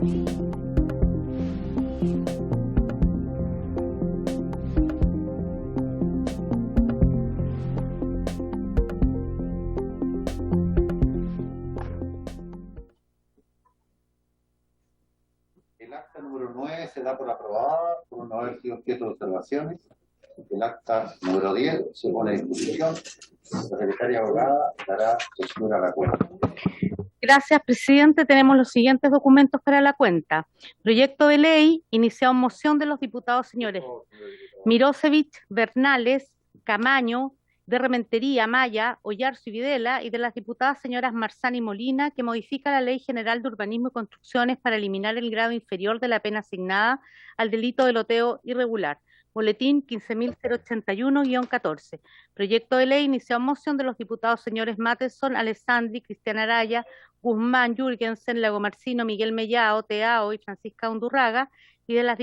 El acta número 9 se da por aprobada por no haber sido objeto de observaciones. El acta número 10 se pone a disposición. La secretaria abogada dará lectura a la cuenta. Gracias, presidente. Tenemos los siguientes documentos para la cuenta. Proyecto de ley, iniciado en moción de los diputados señores Mirosevich, Bernales, Camaño, de Rementería, Maya, Oyarzo y Videla, y de las diputadas señoras Marzán y Molina, que modifica la Ley General de Urbanismo y Construcciones para eliminar el grado inferior de la pena asignada al delito de loteo irregular. Boletín 15.081-14. Proyecto de ley iniciado en moción de los diputados señores Matheson, Alessandri, Cristiana Araya, Guzmán, Jürgensen, Lagomarcino, Miguel Mellao, Teao y Francisco Undurraga, y de la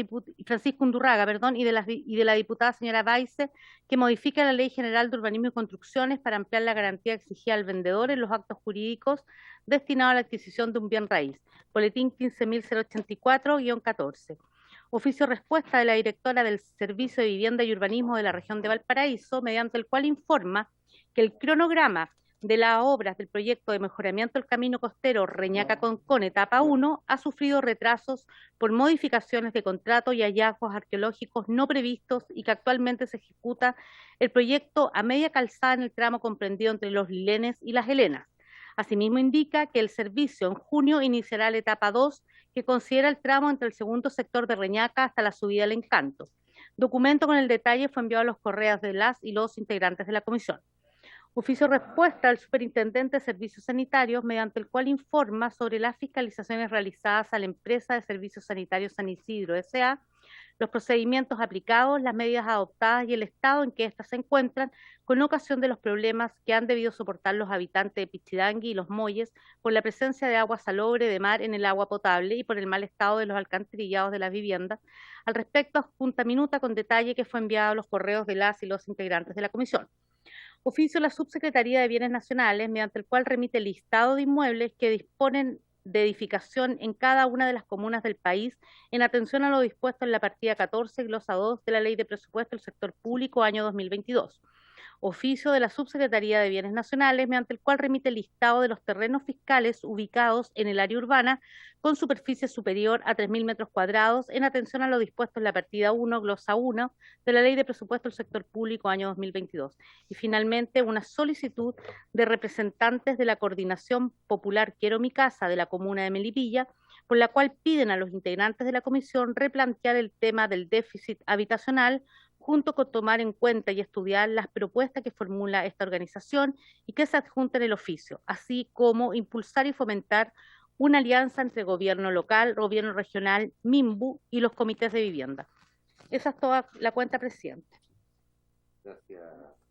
diputada señora Baise, que modifica la Ley General de Urbanismo y Construcciones para ampliar la garantía exigida al vendedor en los actos jurídicos destinados a la adquisición de un bien raíz. Boletín 15.084-14. Oficio respuesta de la directora del Servicio de Vivienda y Urbanismo de la región de Valparaíso, mediante el cual informa que el cronograma de las obras del proyecto de mejoramiento del camino costero Reñaca-Concón, etapa 1, ha sufrido retrasos por modificaciones de contrato y hallazgos arqueológicos no previstos, y que actualmente se ejecuta el proyecto a media calzada en el tramo comprendido entre Los Lilenes y Las Helenas. Asimismo, indica que el servicio en junio iniciará la etapa 2, que considera el tramo entre el segundo sector de Reñaca hasta la subida del Encanto. Documento con el detalle fue enviado a los correos de las y los integrantes de la comisión. Oficio respuesta al superintendente de Servicios Sanitarios, mediante el cual informa sobre las fiscalizaciones realizadas a la empresa de Servicios Sanitarios San Isidro S.A., los procedimientos aplicados, las medidas adoptadas y el estado en que éstas se encuentran con ocasión de los problemas que han debido soportar los habitantes de Pichidangui y Los Molles por la presencia de agua salobre de mar en el agua potable y por el mal estado de los alcantarillados de las viviendas. Al respecto, adjunta minuta con detalle que fue enviado a los correos de las y los integrantes de la comisión. Oficio de la Subsecretaría de Bienes Nacionales, mediante el cual remite listado de inmuebles que disponen de edificación en cada una de las comunas del país, en atención a lo dispuesto en la partida 14, glosa 2 de la Ley de Presupuesto del Sector Público, año 2022. Oficio de la Subsecretaría de Bienes Nacionales, mediante el cual remite el listado de los terrenos fiscales ubicados en el área urbana con superficie superior a 3.000 metros cuadrados, en atención a lo dispuesto en la partida 1, glosa 1, de la Ley de Presupuesto del Sector Público, año 2022. Y finalmente, una solicitud de representantes de la Coordinación Popular Quiero Mi Casa de la comuna de Melipilla, por la cual piden a los integrantes de la comisión replantear el tema del déficit habitacional, junto con tomar en cuenta y estudiar las propuestas que formula esta organización y que se adjuntan en el oficio, así como impulsar y fomentar una alianza entre gobierno local, gobierno regional, MIMBU y los comités de vivienda. Esa es toda la cuenta, presidente. Gracias.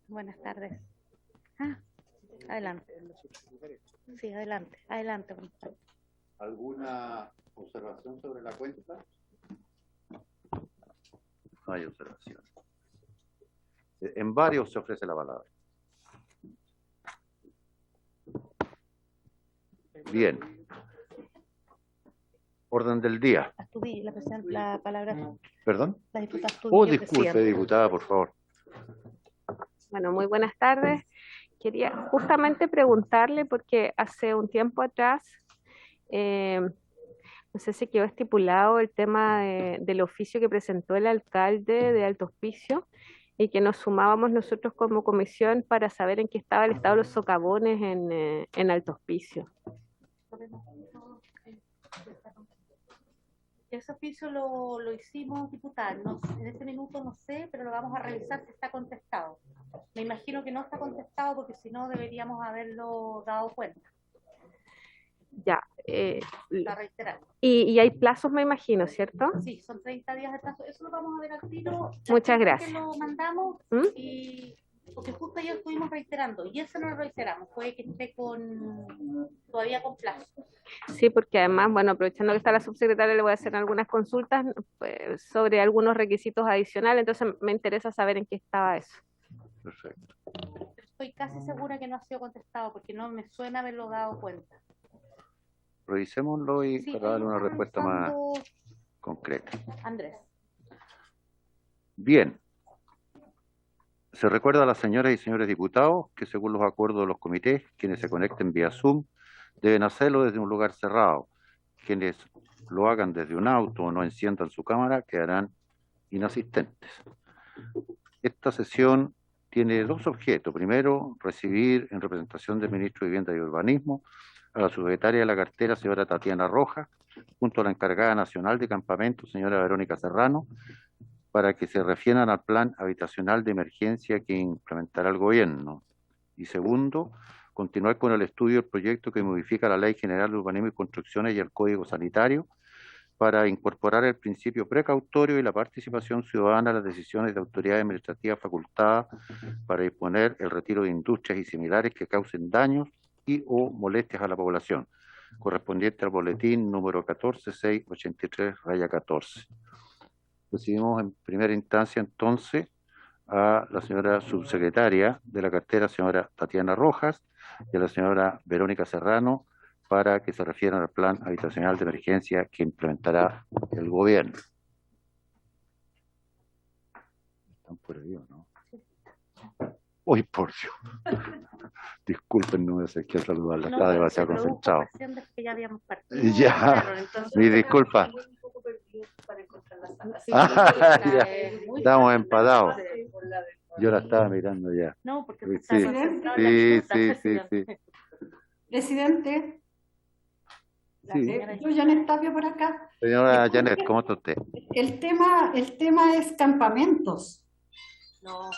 Buenas tardes. Adelante. Sí, adelante. ¿Alguna observación sobre la cuenta? No hay observación. En varios se ofrece la palabra. Bien. Orden del día. La palabra. ¿Perdón? La diputada disculpe, presidente. diputada, por favor. Bueno, muy buenas tardes. Quería justamente preguntarle, porque hace un tiempo atrás, no sé si quedó estipulado el tema del oficio que presentó el alcalde de Alto Hospicio y que nos sumábamos nosotros como comisión para saber en qué estaba el estado de los socavones en Alto Hospicio. Ese oficio lo hicimos, diputada. En este minuto no sé, pero lo vamos a revisar si está contestado. Me imagino que no está contestado, porque si no deberíamos haberlo dado cuenta. Ya. Está reiterado. Y hay plazos, me imagino, ¿cierto? Sí, son 30 días de plazo. Eso lo vamos a ver al tiro. Muchas gracias. Lo mandamos y porque justo ayer estuvimos reiterando, y ese no lo reiteramos, puede que esté todavía con plazo. Sí, porque además, bueno, aprovechando que está la subsecretaria, le voy a hacer algunas consultas pues, sobre algunos requisitos adicionales, entonces me interesa saber en qué estaba eso. Perfecto. Estoy casi segura que no ha sido contestado, porque no me suena haberlo dado cuenta. revisémoslo y Sí, para darle una respuesta más avanzando, concreta. Andrés. Bien. Se recuerda a las señoras y señores diputados que según los acuerdos de los comités, quienes se conecten vía Zoom deben hacerlo desde un lugar cerrado. Quienes lo hagan desde un auto o no enciendan su cámara quedarán inasistentes. Esta sesión tiene dos objetos. Primero, recibir en representación del Ministro de Vivienda y Urbanismo a la subsecretaria de la cartera, señora Tatiana Rojas, junto a la encargada nacional de campamentos, señora Verónica Serrano, para que se refieran al plan habitacional de emergencia que implementará el gobierno. Y segundo, continuar con el estudio del proyecto que modifica la Ley General de Urbanismo y Construcciones y el Código Sanitario para incorporar el principio precautorio y la participación ciudadana a las decisiones de autoridades administrativas facultadas para disponer el retiro de industrias y similares que causen daños y o molestias a la población, correspondiente al boletín número 14683-14. Recibimos en primera instancia entonces a la señora subsecretaria de la cartera, señora Tatiana Rojas, y a la señora Verónica Serrano, para que se refieran al plan habitacional de emergencia que implementará el gobierno. ¿Están por ahí o no? ¡Uy, por Dios! Disculpen, no me sé qué saludarla, estaba demasiado concentrado. Ya habíamos partido. Ya, Claro, entonces, mi disculpa. Ya, estamos empadados. Yo la estaba mirando ya. No, porque Sí, está concentrado en la sí. Presidente, Sí. yo Janet Tapia por acá. Señora Janet, ¿cómo está usted? El tema es campamentos, No,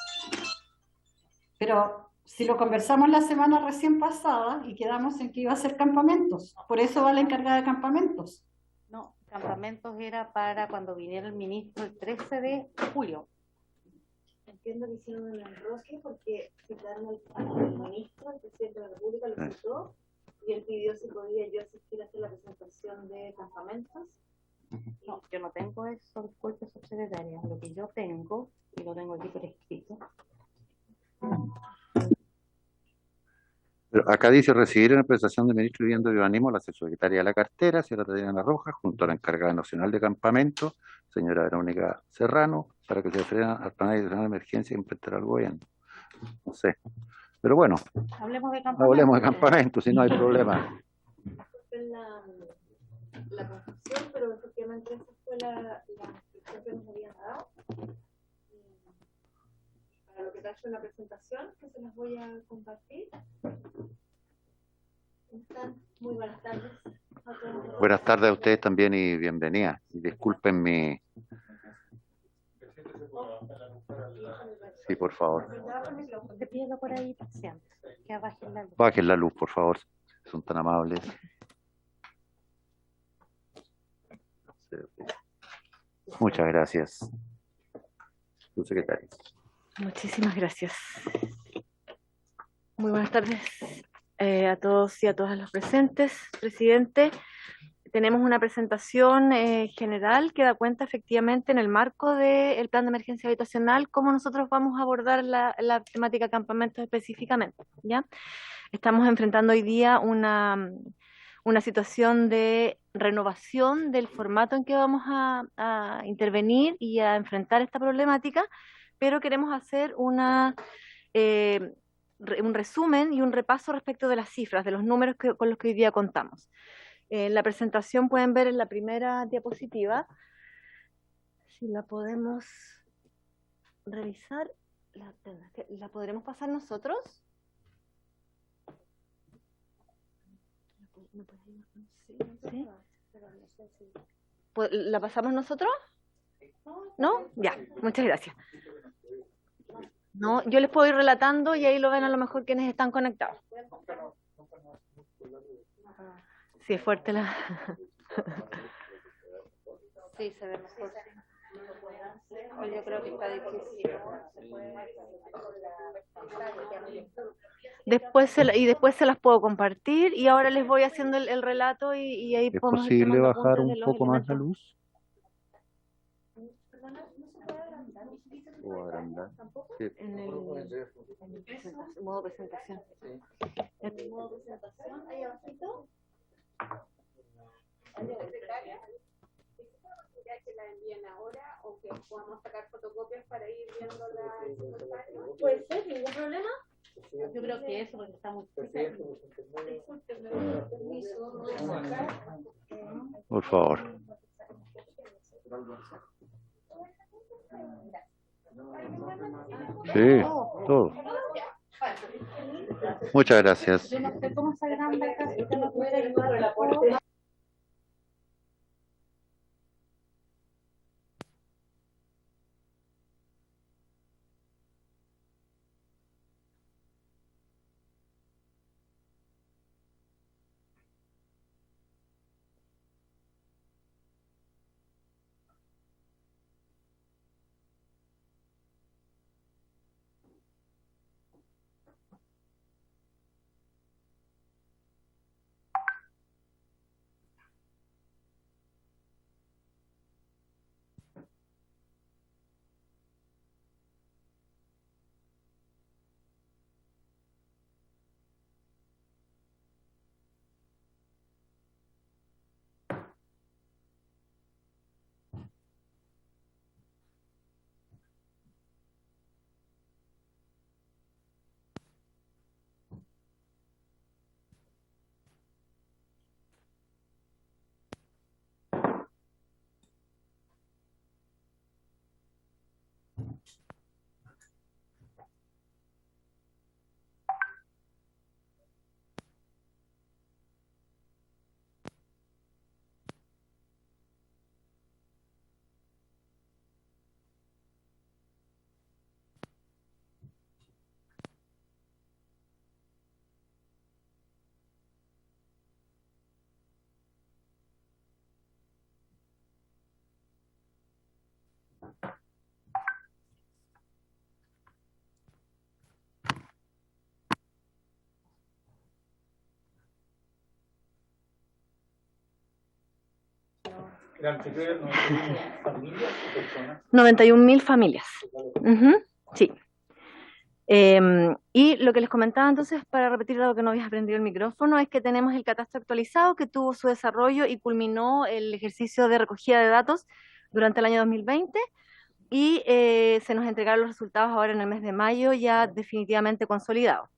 pero si lo conversamos la semana recién pasada y quedamos en que iba a ser campamentos, por eso va la encargada de campamentos. no, campamentos era para cuando viniera el ministro el 13 de julio. Entiendo que hicieron un enroque porque citaron al ministro, el presidente de la República, lo citó y él pidió si podía yo asistir a hacer la presentación de campamentos. No, yo no tengo eso, disculpe, subsecretaria. Lo que yo tengo, y lo tengo aquí por escrito. Pero acá dice recibir en prestación del ministro de Vivienda y Urbanismo a la subsecretaria de la cartera, señora Tatiana Rojas, junto a la encargada nacional de campamento, señora Verónica Serrano, para que se refieran al plan de emergencia que implementará el gobierno. No sé. Pero bueno, Hablemos de campamentos. hablemos de campamento, si no hay problema. La confusión, pero efectivamente esa fue la instrucción que nos habían dado. Para lo que trajo en la presentación, que se las voy a compartir. ¿Están? Muy buenas tardes a todos. Buenas tardes a ustedes también y bienvenidas. Y disculpen mi... Sí, por favor. Te pido por ahí, paciente, que bajen la luz. Bajen la luz, por favor. Son tan amables. Muchas gracias. Su secretario. Muchísimas gracias. Muy buenas tardes a todos y a todas los presentes. Presidente, tenemos una presentación general que da cuenta efectivamente en el marco del plan de emergencia habitacional cómo nosotros vamos a abordar la temática campamentos específicamente, ¿ya? Estamos enfrentando hoy día una situación de renovación del formato en que vamos a intervenir y a enfrentar esta problemática, pero queremos hacer un resumen y un repaso respecto de las cifras, de los números con los que hoy día contamos. En la presentación pueden ver en la primera diapositiva, si la podemos revisar, ¿la podremos pasar nosotros? ¿Sí? ¿La pasamos nosotros? ¿No? Ya, muchas gracias. No, yo les puedo ir relatando y ahí lo ven a lo mejor quienes están conectados. Sí, es fuerte la... Sí, se ve mejor. Yo creo que está difícil. Después se las puedo compartir y ahora les voy haciendo el relato y ahí ¿Es podemos ir posible tomando bajar apuntes un de los poco más la elementos. luz? ¿O agrandar? Sí. En el modo presentación. En modo presentación, ahí abajito. Secretaria, ¿existe la posibilidad que la envíen ahora o que podamos sacar fotocopias para ir viéndola en simultáneo? Puede ser, ningún problema. Yo creo que eso, porque está muy... Discúlpenme, permiso, no voy a sacar. Por favor. Sí, todo. Muchas gracias. Yo no sé cómo se agranda acá, si usted no puede ir por la puerta. ¿Eran anteriores 91 familias o personas? 91.000 familias. Sí. Y lo que les comentaba entonces, para repetir lo que no habías aprendido el micrófono, es que tenemos el catastro actualizado que tuvo su desarrollo y culminó el ejercicio de recogida de datos durante el año 2020 y se nos entregaron los resultados ahora en el mes de mayo ya definitivamente consolidados.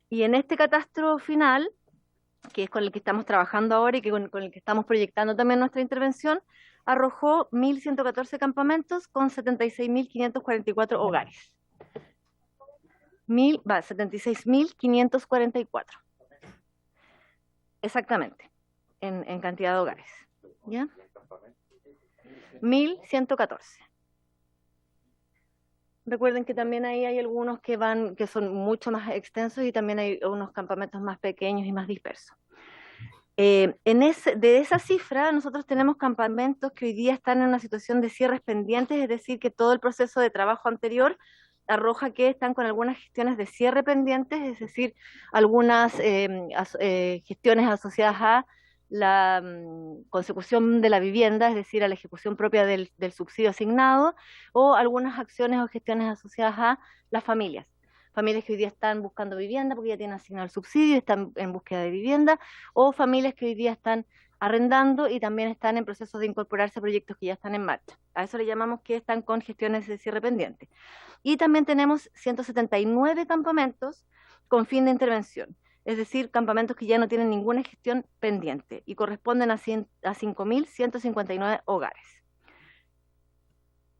Y en este catastro final, que es con el que estamos trabajando ahora y que con el que estamos proyectando también nuestra intervención, arrojó 1.114 campamentos con 76.544 hogares. 76.544. Exactamente, en cantidad de hogares. ¿Ya? 1.114. Recuerden que también ahí hay algunos que son mucho más extensos y también hay unos campamentos más pequeños y más dispersos. De esa cifra, nosotros tenemos campamentos que hoy día están en una situación de cierres pendientes, es decir, que todo el proceso de trabajo anterior arroja que están con algunas gestiones de cierre pendientes, es decir, algunas gestiones asociadas a la consecución de la vivienda, es decir, a la ejecución propia del subsidio asignado, o algunas acciones o gestiones asociadas a las familias que hoy día están buscando vivienda porque ya tienen asignado el subsidio y están en búsqueda de vivienda, o familias que hoy día están arrendando y también están en proceso de incorporarse a proyectos que ya están en marcha. A eso le llamamos que están con gestiones de cierre pendiente. Y también tenemos 179 campamentos con fin de intervención, es decir, campamentos que ya no tienen ninguna gestión pendiente y corresponden a 5.159 hogares.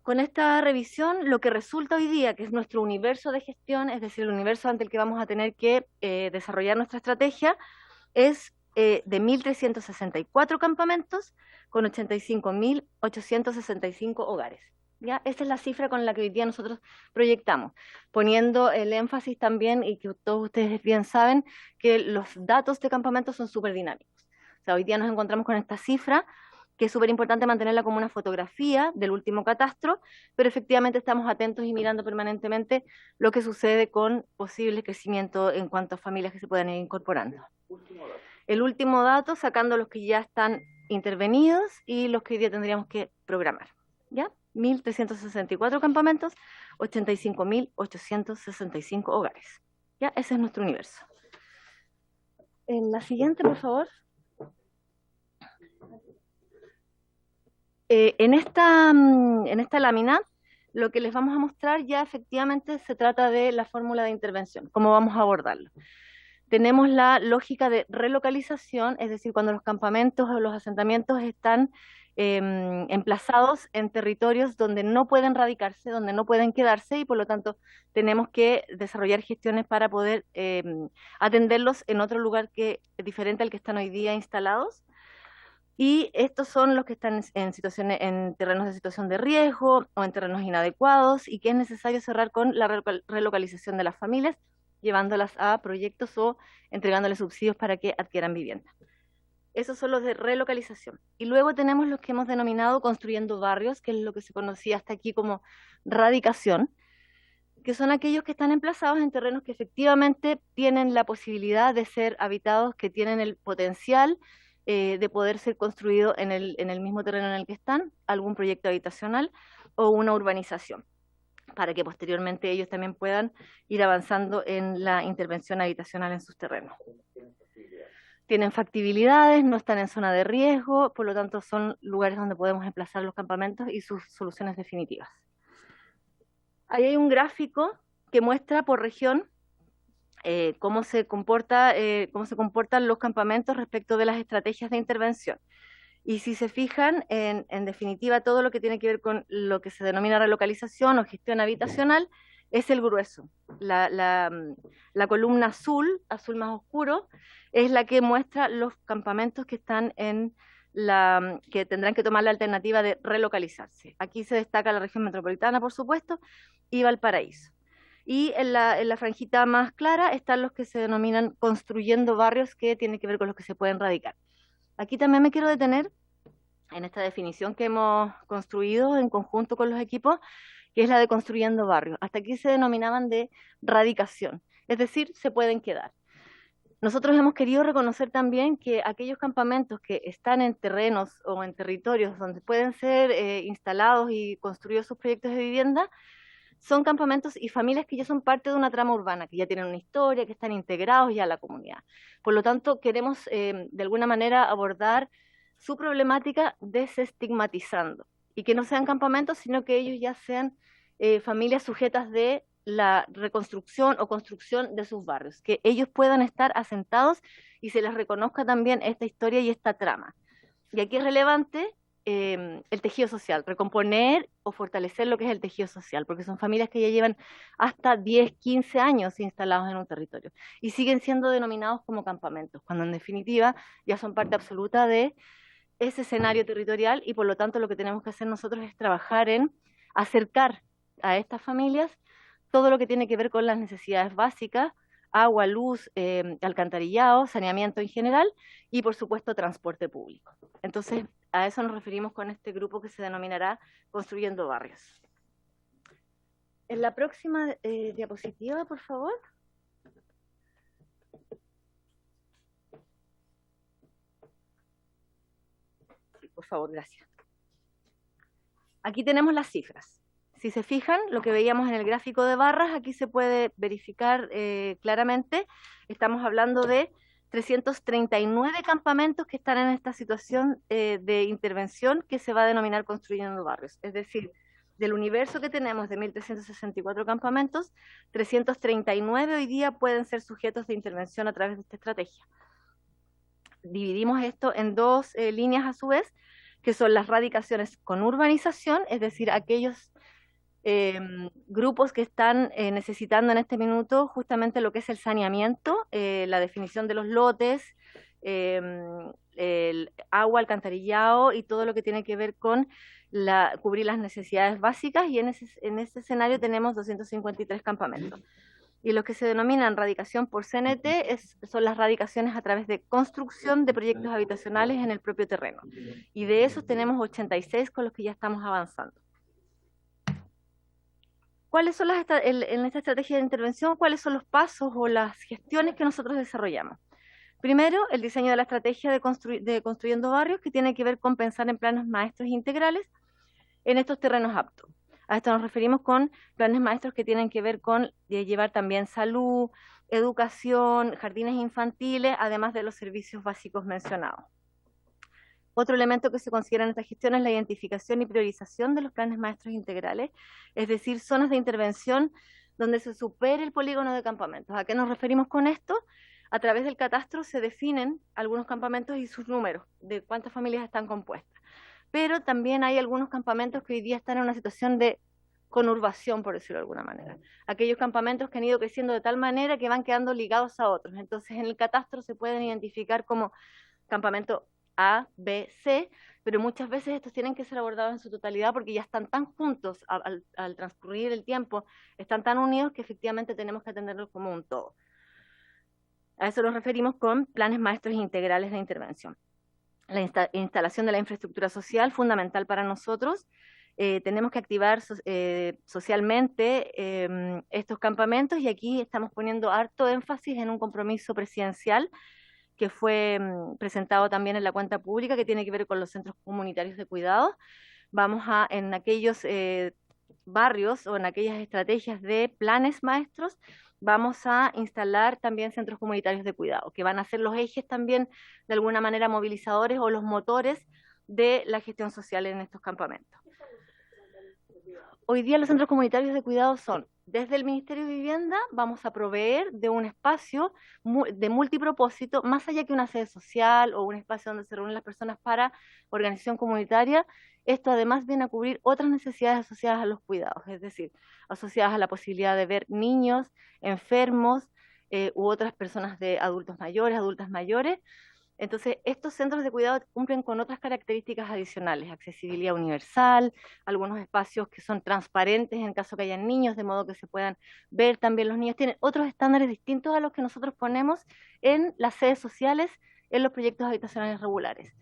Con esta revisión, lo que resulta hoy día, que es nuestro universo de gestión, es decir, el universo ante el que vamos a tener que desarrollar nuestra estrategia, es de 1.364 campamentos con 85.865 hogares. ¿Ya? Esta es la cifra con la que hoy día nosotros proyectamos, poniendo el énfasis también, y que todos ustedes bien saben, que los datos de campamentos son súper dinámicos. O sea, hoy día nos encontramos con esta cifra, que es súper importante mantenerla como una fotografía del último catastro, pero efectivamente estamos atentos y mirando permanentemente lo que sucede con posible crecimiento en cuanto a familias que se puedan ir incorporando. El último dato, sacando los que ya están intervenidos y los que hoy día tendríamos que programar. ¿Ya? 1.364 campamentos, 85.865 hogares. ¿Ya? Ese es nuestro universo. En la siguiente, por favor. En esta lámina, lo que les vamos a mostrar ya efectivamente se trata de la fórmula de intervención, cómo vamos a abordarlo. Tenemos la lógica de relocalización, es decir, cuando los campamentos o los asentamientos están emplazados en territorios donde no pueden radicarse, donde no pueden quedarse, y por lo tanto tenemos que desarrollar gestiones para poder atenderlos en otro lugar diferente al que están hoy día instalados. Y estos son los que están en terrenos de situación de riesgo o en terrenos inadecuados, y que es necesario cerrar con la relocalización de las familias, llevándolas a proyectos o entregándoles subsidios para que adquieran vivienda. Esos son los de relocalización. Y luego tenemos los que hemos denominado construyendo barrios, que es lo que se conocía hasta aquí como radicación, que son aquellos que están emplazados en terrenos que efectivamente tienen la posibilidad de ser habitados, que tienen el potencial de poder ser construido en el mismo terreno en el que están, algún proyecto habitacional o una urbanización, para que posteriormente ellos también puedan ir avanzando en la intervención habitacional en sus terrenos. Tienen factibilidades, no están en zona de riesgo, por lo tanto son lugares donde podemos emplazar los campamentos y sus soluciones definitivas. Ahí hay un gráfico que muestra por región cómo se comportan los campamentos respecto de las estrategias de intervención. Y si se fijan, en definitiva, todo lo que tiene que ver con lo que se denomina relocalización o gestión habitacional es el grueso. La columna azul más oscuro, es la que muestra los campamentos que están que tendrán que tomar la alternativa de relocalizarse. Aquí se destaca la región metropolitana, por supuesto, y Valparaíso. Y en la franjita más clara están los que se denominan construyendo barrios, que tienen que ver con los que se pueden radicar. Aquí también me quiero detener en esta definición que hemos construido en conjunto con los equipos, que es la de construyendo barrios. Hasta aquí se denominaban de radicación, es decir, se pueden quedar. Nosotros hemos querido reconocer también que aquellos campamentos que están en terrenos o en territorios donde pueden ser instalados y construidos sus proyectos de vivienda, son campamentos y familias que ya son parte de una trama urbana, que ya tienen una historia, que están integrados ya a la comunidad. Por lo tanto, queremos de alguna manera abordar su problemática desestigmatizando, y que no sean campamentos, sino que ellos ya sean familias sujetas de la reconstrucción o construcción de sus barrios, que ellos puedan estar asentados y se les reconozca también esta historia y esta trama. Y aquí es relevante el tejido social, recomponer o fortalecer lo que es el tejido social, porque son familias que ya llevan hasta 10, 15 años instalados en un territorio y siguen siendo denominados como campamentos, cuando en definitiva ya son parte absoluta de ese escenario territorial, y por lo tanto lo que tenemos que hacer nosotros es trabajar en acercar a estas familias todo lo que tiene que ver con las necesidades básicas: agua, luz, alcantarillado, saneamiento en general, y por supuesto transporte público. Entonces, a eso nos referimos con este grupo que se denominará Construyendo Barrios. En la próxima diapositiva, por favor. Sí, por favor, gracias. Aquí tenemos las cifras. Si se fijan, lo que veíamos en el gráfico de barras, aquí se puede verificar claramente. Estamos hablando de 339 campamentos que están en esta situación de intervención que se va a denominar Construyendo Barrios. Es decir, del universo que tenemos de 1.364 campamentos, 339 hoy día pueden ser sujetos de intervención a través de esta estrategia. Dividimos esto en dos líneas a su vez, que son las radicaciones con urbanización, es decir, aquellos grupos que están necesitando en este minuto justamente lo que es el saneamiento, la definición de los lotes, el agua, alcantarillado y todo lo que tiene que ver con cubrir las necesidades básicas, y en ese escenario tenemos 253 campamentos. Y los que se denominan radicación por CNT son las radicaciones a través de construcción de proyectos habitacionales en el propio terreno. Y de esos tenemos 86 con los que ya estamos avanzando. ¿Cuáles son en esta estrategia de intervención, cuáles son los pasos o las gestiones que nosotros desarrollamos? Primero, el diseño de la estrategia de Construyendo Barrios, que tiene que ver con pensar en planes maestros integrales en estos terrenos aptos. A esto nos referimos con planes maestros que tienen que ver con llevar también salud, educación, jardines infantiles, además de los servicios básicos mencionados. Otro elemento que se considera en esta gestión es la identificación y priorización de los planes maestros integrales, es decir, zonas de intervención donde se supere el polígono de campamentos. ¿A qué nos referimos con esto? A través del catastro se definen algunos campamentos y sus números, de cuántas familias están compuestas. Pero también hay algunos campamentos que hoy día están en una situación de conurbación, por decirlo de alguna manera. Aquellos campamentos que han ido creciendo de tal manera que van quedando ligados a otros. Entonces, en el catastro se pueden identificar como campamento A, B, C, pero muchas veces estos tienen que ser abordados en su totalidad porque ya están tan juntos al transcurrir el tiempo, están tan unidos que efectivamente tenemos que atenderlos como un todo. A eso nos referimos con planes maestros integrales de intervención. La instalación de la infraestructura social, fundamental para nosotros. Tenemos que activar socialmente estos campamentos y aquí estamos poniendo harto énfasis en un compromiso presidencial que fue presentado también en la cuenta pública, que tiene que ver con los centros comunitarios de cuidado. Vamos a, en aquellos barrios o en aquellas estrategias de planes maestros, vamos a instalar también centros comunitarios de cuidado, que van a ser los ejes también de alguna manera movilizadores o los motores de la gestión social en estos campamentos. Hoy día los centros comunitarios de cuidado son, desde el Ministerio de Vivienda, vamos a proveer de un espacio de multipropósito, más allá que una sede social o un espacio donde se reúnen las personas para organización comunitaria. Esto además viene a cubrir otras necesidades asociadas a los cuidados, es decir, asociadas a la posibilidad de ver niños, enfermos u otras personas de adultos mayores, adultas mayores. Entonces, estos centros de cuidado cumplen con otras características adicionales, accesibilidad universal, algunos espacios que son transparentes en caso que hayan niños, de modo que se puedan ver también los niños. Tienen otros estándares distintos a los que nosotros ponemos en las sedes sociales, en los proyectos habitacionales regulares.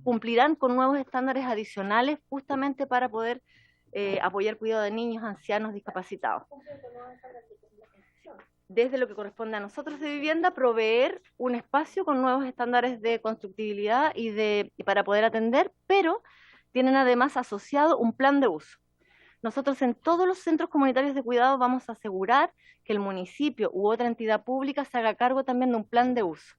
Cumplirán con nuevos estándares adicionales justamente para poder apoyar cuidado de niños, ancianos, discapacitados. Desde lo que corresponde a nosotros de vivienda, proveer un espacio con nuevos estándares de constructibilidad y para poder atender, pero tienen además asociado un plan de uso. Nosotros en todos los centros comunitarios de cuidado vamos a asegurar que el municipio u otra entidad pública se haga cargo también de un plan de uso,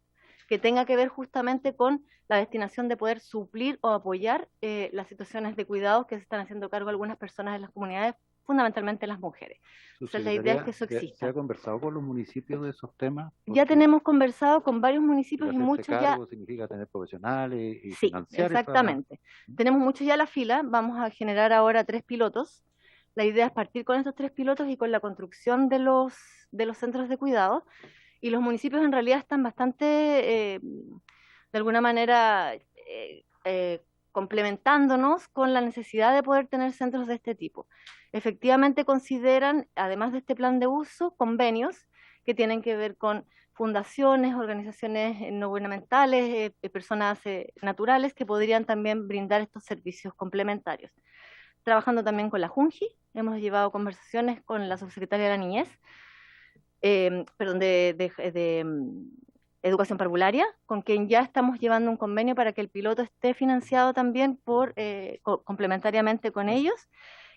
que tenga que ver justamente con la destinación de poder suplir o apoyar las situaciones de cuidados que se están haciendo cargo algunas personas en las comunidades, fundamentalmente las mujeres. Entonces, la idea es que eso exista. ¿Se ha conversado con los municipios de esos temas? Ya tenemos conversado con varios municipios y muchos ya... significa tener profesionales y sí, financiar exactamente. Tenemos muchos ya a la fila, vamos a generar ahora 3 pilotos. La idea es partir con estos 3 pilotos y con la construcción de los centros de cuidado. Y los municipios en realidad están bastante, de alguna manera, complementándonos con la necesidad de poder tener centros de este tipo. Efectivamente consideran, además de este plan de uso, convenios que tienen que ver con fundaciones, organizaciones no gubernamentales, personas naturales que podrían también brindar estos servicios complementarios. Trabajando también con la Junji, hemos llevado conversaciones con la subsecretaria de la Niñez, de Educación Parvularia, con quien ya estamos llevando un convenio para que el piloto esté financiado también complementariamente con ellos,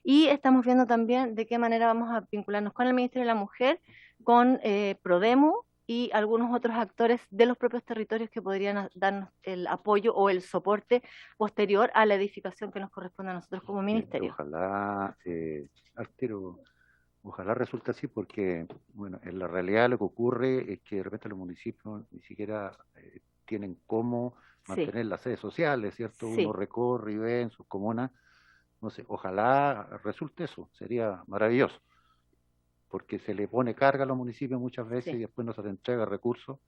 y estamos viendo también de qué manera vamos a vincularnos con el Ministerio de la Mujer, con Prodemo y algunos otros actores de los propios territorios que podrían darnos el apoyo o el soporte posterior a la edificación que nos corresponde a nosotros como ministerio. Ojalá, Artero, ojalá resulte así, porque bueno, en la realidad lo que ocurre es que de repente los municipios ni siquiera tienen cómo mantener las sedes sociales, ¿cierto? Sí. Uno recorre y ve en sus comunas, no sé, ojalá resulte eso, sería maravilloso, porque se le pone carga a los municipios muchas veces, sí, y después no se les entrega recursos,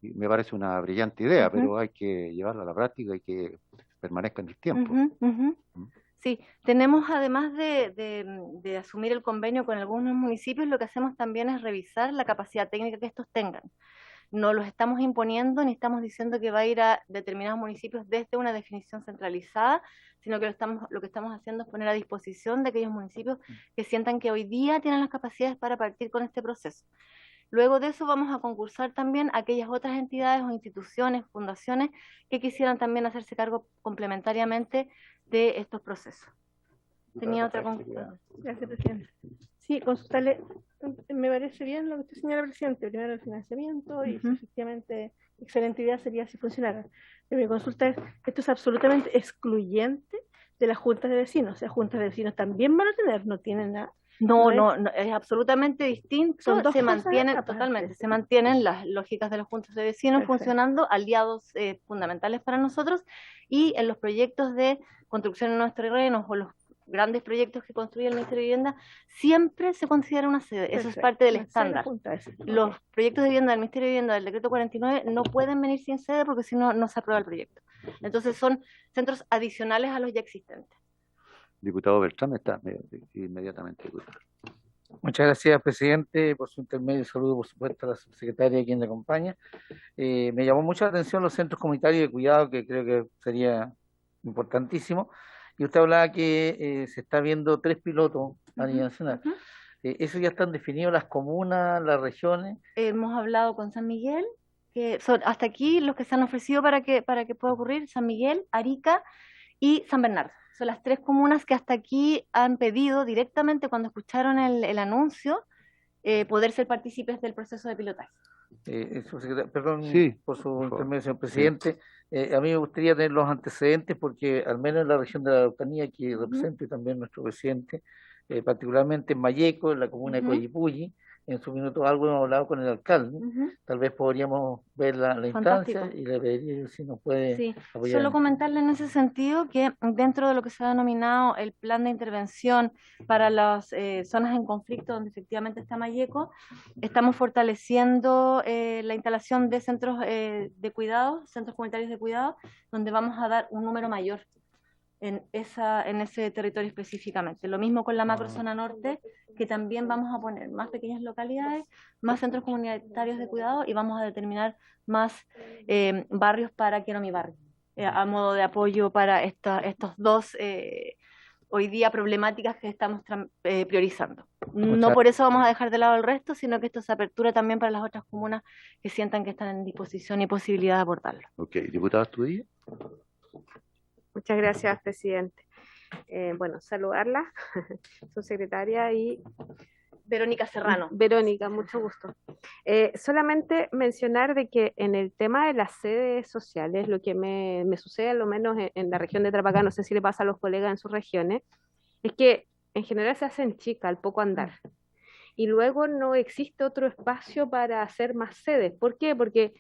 y me parece una brillante idea, pero hay que llevarla a la práctica y que permanezca en el tiempo. Sí, tenemos además de asumir el convenio con algunos municipios, lo que hacemos también es revisar la capacidad técnica que estos tengan. No los estamos imponiendo ni estamos diciendo que va a ir a determinados municipios desde una definición centralizada, sino que lo que estamos haciendo es poner a disposición de aquellos municipios que sientan que hoy día tienen las capacidades para partir con este proceso. Luego de eso vamos a concursar también a aquellas otras entidades o instituciones, fundaciones que quisieran también hacerse cargo complementariamente de estos procesos. Tenía otra conclusión. Gracias, presidente. Sí, consultarle, me parece bien lo que usted señala, presidente, primero el financiamiento y si efectivamente excelente idea sería si funcionara. Pero mi consulta es, esto es absolutamente excluyente de las juntas de vecinos, o sea, juntas de vecinos también van a tener, no tienen nada. No, No no, es absolutamente distinto, Son dos se cosas mantienen aparte. totalmente, se mantienen las lógicas de los juntas de vecinos Perfecto. funcionando, aliados fundamentales para nosotros, y en los proyectos de construcción en nuestros terrenos o los grandes proyectos que construye el Ministerio de Vivienda, siempre se considera una sede, eso es Perfecto. parte del Una sede estándar. junta, eso. Los proyectos de vivienda del Ministerio de Vivienda del Decreto 49 no pueden venir sin sede porque si no, no se aprueba el proyecto. Entonces son centros adicionales a los ya existentes. Diputado Beltrán está inmediatamente, diputado. Muchas gracias, presidente, por su intermedio. Saludo, por supuesto, a la subsecretaria quien le acompaña. Me llamó mucho la atención los centros comunitarios de cuidado, que creo que sería importantísimo. Y usted hablaba que se está viendo 3 pilotos a nivel nacional. ¿Eso ya están definidos las comunas, las regiones? Hemos hablado con San Miguel, que son hasta aquí los que se han ofrecido para que pueda ocurrir: San Miguel, Arica y San Bernardo. Son las 3 comunas que hasta aquí han pedido directamente, cuando escucharon el anuncio, poder ser partícipes del proceso de pilotaje. Perdón Sí, por su por favor. intermedio, señor presidente. A mí me gustaría tener los antecedentes porque al menos en la región de la Araucanía, que representa también nuestro presidente, particularmente en Malleco, en la comuna de Coyipulli, en su minuto algo hemos hablado con el alcalde. Tal vez podríamos ver la instancia y le pediría si nos puede apoyar. Solo comentarle en ese sentido que dentro de lo que se ha denominado el plan de intervención para las zonas en conflicto donde efectivamente está Malleco, estamos fortaleciendo la instalación de centros de cuidado, centros comunitarios de cuidado, donde vamos a dar un número mayor en ese territorio específicamente. Lo mismo con la macrozona norte, que también vamos a poner más pequeñas localidades, más centros comunitarios de cuidado y vamos a determinar más barrios para Quiero mi barrio, a modo de apoyo para estos dos hoy día problemáticas que estamos priorizando. No por eso vamos a dejar de lado el resto, sino que esto se apertura también para las otras comunas que sientan que están en disposición y posibilidad de abordarlo. Ok, diputado Astudillo. Muchas gracias, presidente. Bueno, saludarla, su secretaria y Verónica Serrano. Verónica, mucho gusto. Solamente mencionar de que en el tema de las sedes sociales, lo que me sucede, al menos en la región de Tarapacá, no sé si le pasa a los colegas en sus regiones, es que en general se hacen chicas al poco andar. Y luego no existe otro espacio para hacer más sedes. ¿Por qué? Porque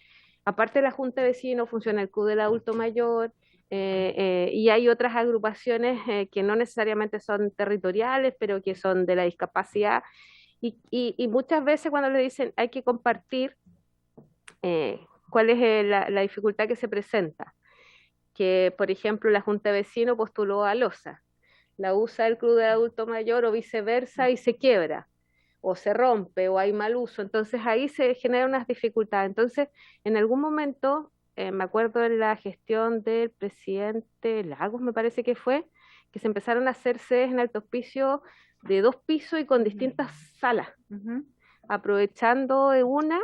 aparte de la Junta de Vecinos, funciona el Club del Adulto Mayor, y hay otras agrupaciones que no necesariamente son territoriales, pero que son de la discapacidad. Y muchas veces cuando le dicen hay que compartir, ¿cuál es la dificultad que se presenta? Que, por ejemplo, la Junta de Vecinos postuló a LOSA, la usa el Club de Adulto Mayor o viceversa y se quiebra, o se rompe, o hay mal uso. Entonces ahí se generan unas dificultades. Entonces, en algún momento, me acuerdo en la gestión del presidente Lagos, me parece que fue, que se empezaron a hacer sedes en Alto Hospicio de 2 pisos y con distintas salas, aprovechando de una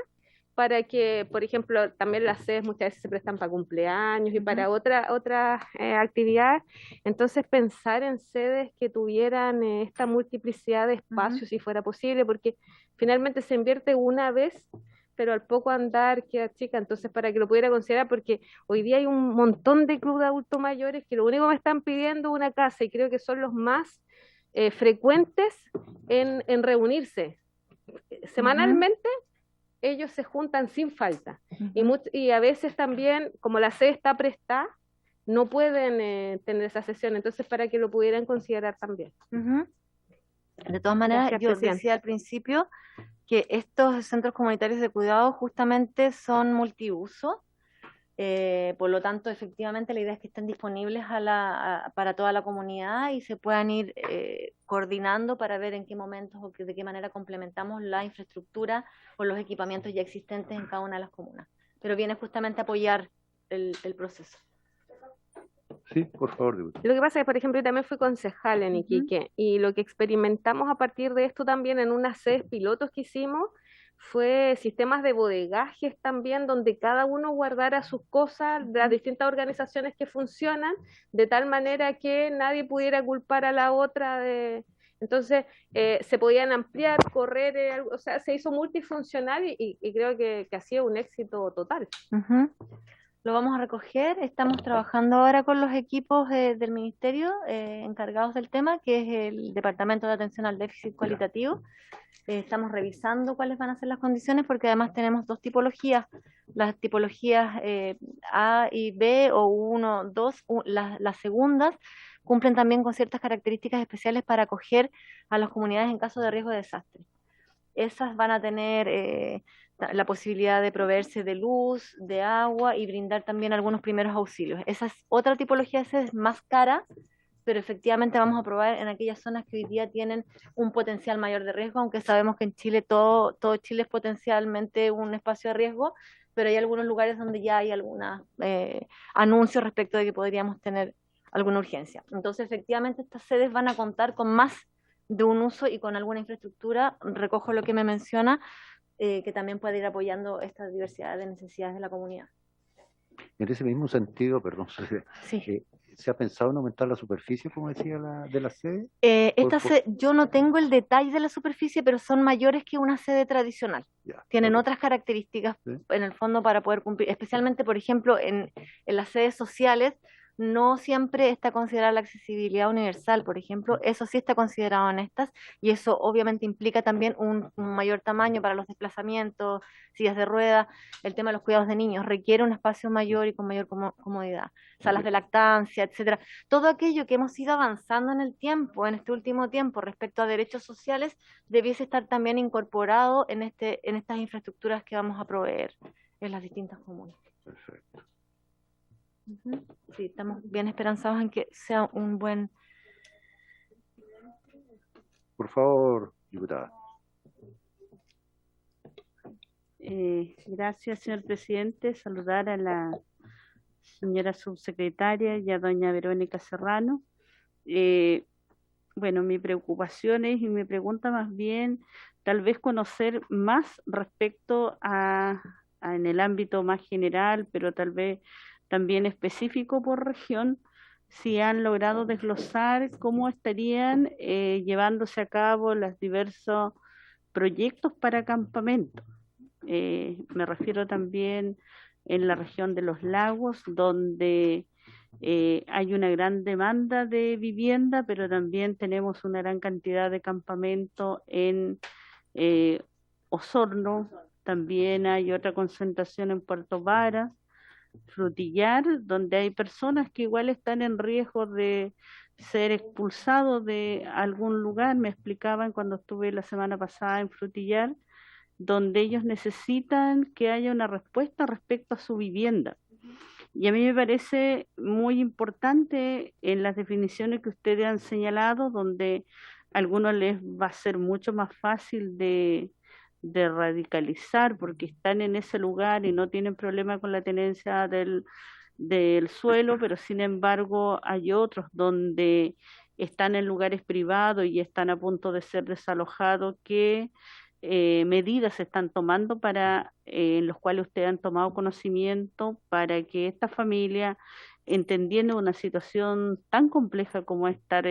para que, por ejemplo, también las sedes muchas veces se prestan para cumpleaños y para otras actividades. Entonces, pensar en sedes que tuvieran esta multiplicidad de espacios, si fuera posible, porque finalmente se invierte una vez, pero al poco andar queda chica. Entonces, para que lo pudiera considerar, porque hoy día hay un montón de clubes de adultos mayores que lo único que me están pidiendo es una casa, y creo que son los más frecuentes en reunirse. Semanalmente ellos se juntan sin falta, y a veces también, como la sede está prestada, no pueden tener esa sesión. Entonces, para que lo pudieran considerar también. De todas maneras, Gracias, yo presidente. decía al principio que estos centros comunitarios de cuidado justamente son multiuso, por lo tanto, efectivamente, la idea es que estén disponibles para toda la comunidad y se puedan ir coordinando para ver en qué momentos o de qué manera complementamos la infraestructura o los equipamientos ya existentes en cada una de las comunas. Pero viene justamente a apoyar el proceso. Sí, por favor, diputado. Lo que pasa es que, por ejemplo, yo también fui concejal en Iquique, y lo que experimentamos a partir de esto también en unas sedes pilotos que hicimos fue sistemas de bodegajes también, donde cada uno guardara sus cosas, de las distintas organizaciones que funcionan, de tal manera que nadie pudiera culpar a la otra de... Entonces, se podían ampliar, correr, o sea, se hizo multifuncional y creo que ha sido un éxito total. Lo vamos a recoger. Estamos trabajando ahora con los equipos del ministerio encargados del tema, que es el Departamento de Atención al Déficit Cualitativo. Estamos revisando cuáles van a ser las condiciones, porque además tenemos dos tipologías, las tipologías A y B o 1, 2, las segundas cumplen también con ciertas características especiales para acoger a las comunidades en caso de riesgo de desastre. Esas van a tener la posibilidad de proveerse de luz, de agua y brindar también algunos primeros auxilios. Esa es otra tipología, esa es más cara, pero efectivamente vamos a probar en aquellas zonas que hoy día tienen un potencial mayor de riesgo, aunque sabemos que en Chile todo Chile es potencialmente un espacio de riesgo, pero hay algunos lugares donde ya hay algunos anuncios respecto de que podríamos tener alguna urgencia. Entonces, efectivamente, estas sedes van a contar con más de un uso y con alguna infraestructura. Recojo lo que me menciona, que también puede ir apoyando esta diversidad de necesidades de la comunidad. En ese mismo sentido, perdón, Sí. ¿se ha pensado en aumentar la superficie, como decía, de la sede? Yo no tengo el detalle de la superficie, pero son mayores que una sede tradicional. Tienen otras características, en el fondo, para poder cumplir, especialmente, por ejemplo, en las sedes sociales, no siempre está considerada la accesibilidad universal, por ejemplo, eso sí está considerado en estas, y eso obviamente implica también un mayor tamaño para los desplazamientos, sillas de ruedas, el tema de los cuidados de niños, requiere un espacio mayor y con mayor comodidad, salas de lactancia, etcétera. Todo aquello que hemos ido avanzando en el tiempo, en este último tiempo, respecto a derechos sociales, debiese estar también incorporado en estas infraestructuras que vamos a proveer en las distintas comunas. Perfecto. Sí, estamos bien esperanzados en que sea un buen... Por favor, diputada. Gracias, señor presidente. Saludar a la señora subsecretaria y a doña Verónica Serrano. Bueno, mi preocupación es, y mi pregunta más bien, tal vez conocer más respecto en el ámbito más general, pero tal vez también específico por región, si han logrado desglosar cómo estarían llevándose a cabo los diversos proyectos para campamentos. Me refiero también en la región de los lagos, donde hay una gran demanda de vivienda, pero también tenemos una gran cantidad de campamentos en Osorno, también hay otra concentración en Puerto Varas, Frutillar, donde hay personas que igual están en riesgo de ser expulsados de algún lugar. Me explicaban cuando estuve la semana pasada en Frutillar, donde ellos necesitan que haya una respuesta respecto a su vivienda. Y a mí me parece muy importante en las definiciones que ustedes han señalado, donde a algunos les va a ser mucho más fácil de radicalizar porque están en ese lugar y no tienen problema con la tenencia del suelo, pero sin embargo hay otros donde están en lugares privados y están a punto de ser desalojados. ¿Qué medidas se están tomando en los cuales ustedes han tomado conocimiento para que esta familia, entendiendo una situación tan compleja como estar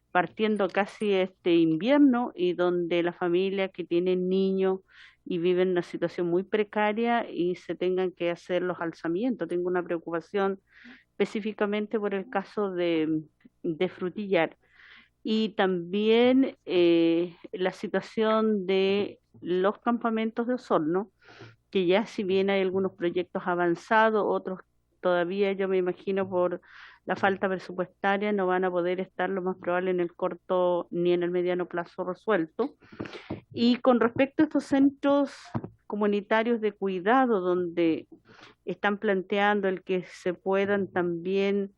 partiendo casi este invierno y donde la familia que tiene niños y viven en una situación muy precaria y se tengan que hacer los alzamientos? Tengo una preocupación específicamente por el caso de Frutillar. Y también la situación de los campamentos de Osorno, que ya si bien hay algunos proyectos avanzados, otros todavía, yo me imagino por la falta presupuestaria, no van a poder estar lo más probable en el corto ni en el mediano plazo resuelto. Y con respecto a estos centros comunitarios de cuidado, donde están planteando el que se puedan también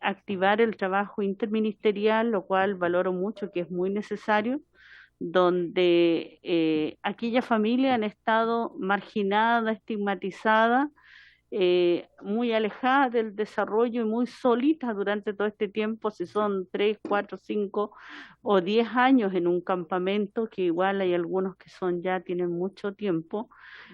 activar el trabajo interministerial, lo cual valoro mucho, que es muy necesario, donde aquellas familias han estado marginadas, estigmatizadas, muy alejadas del desarrollo y muy solitas durante todo este tiempo, si son 3, 4, 5 o 10 años en un campamento, que igual hay algunos que tienen mucho tiempo.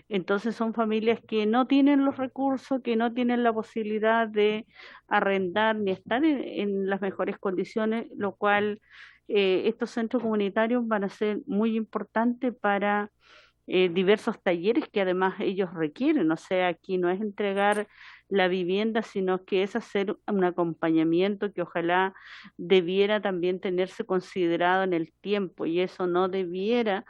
Entonces son familias que no tienen los recursos, que no tienen la posibilidad de arrendar ni estar en las mejores condiciones, lo cual estos centros comunitarios van a ser muy importantes para diversos talleres que además ellos requieren. O sea, aquí no es entregar la vivienda, sino que es hacer un acompañamiento que ojalá debiera también tenerse considerado en el tiempo, y eso no debiera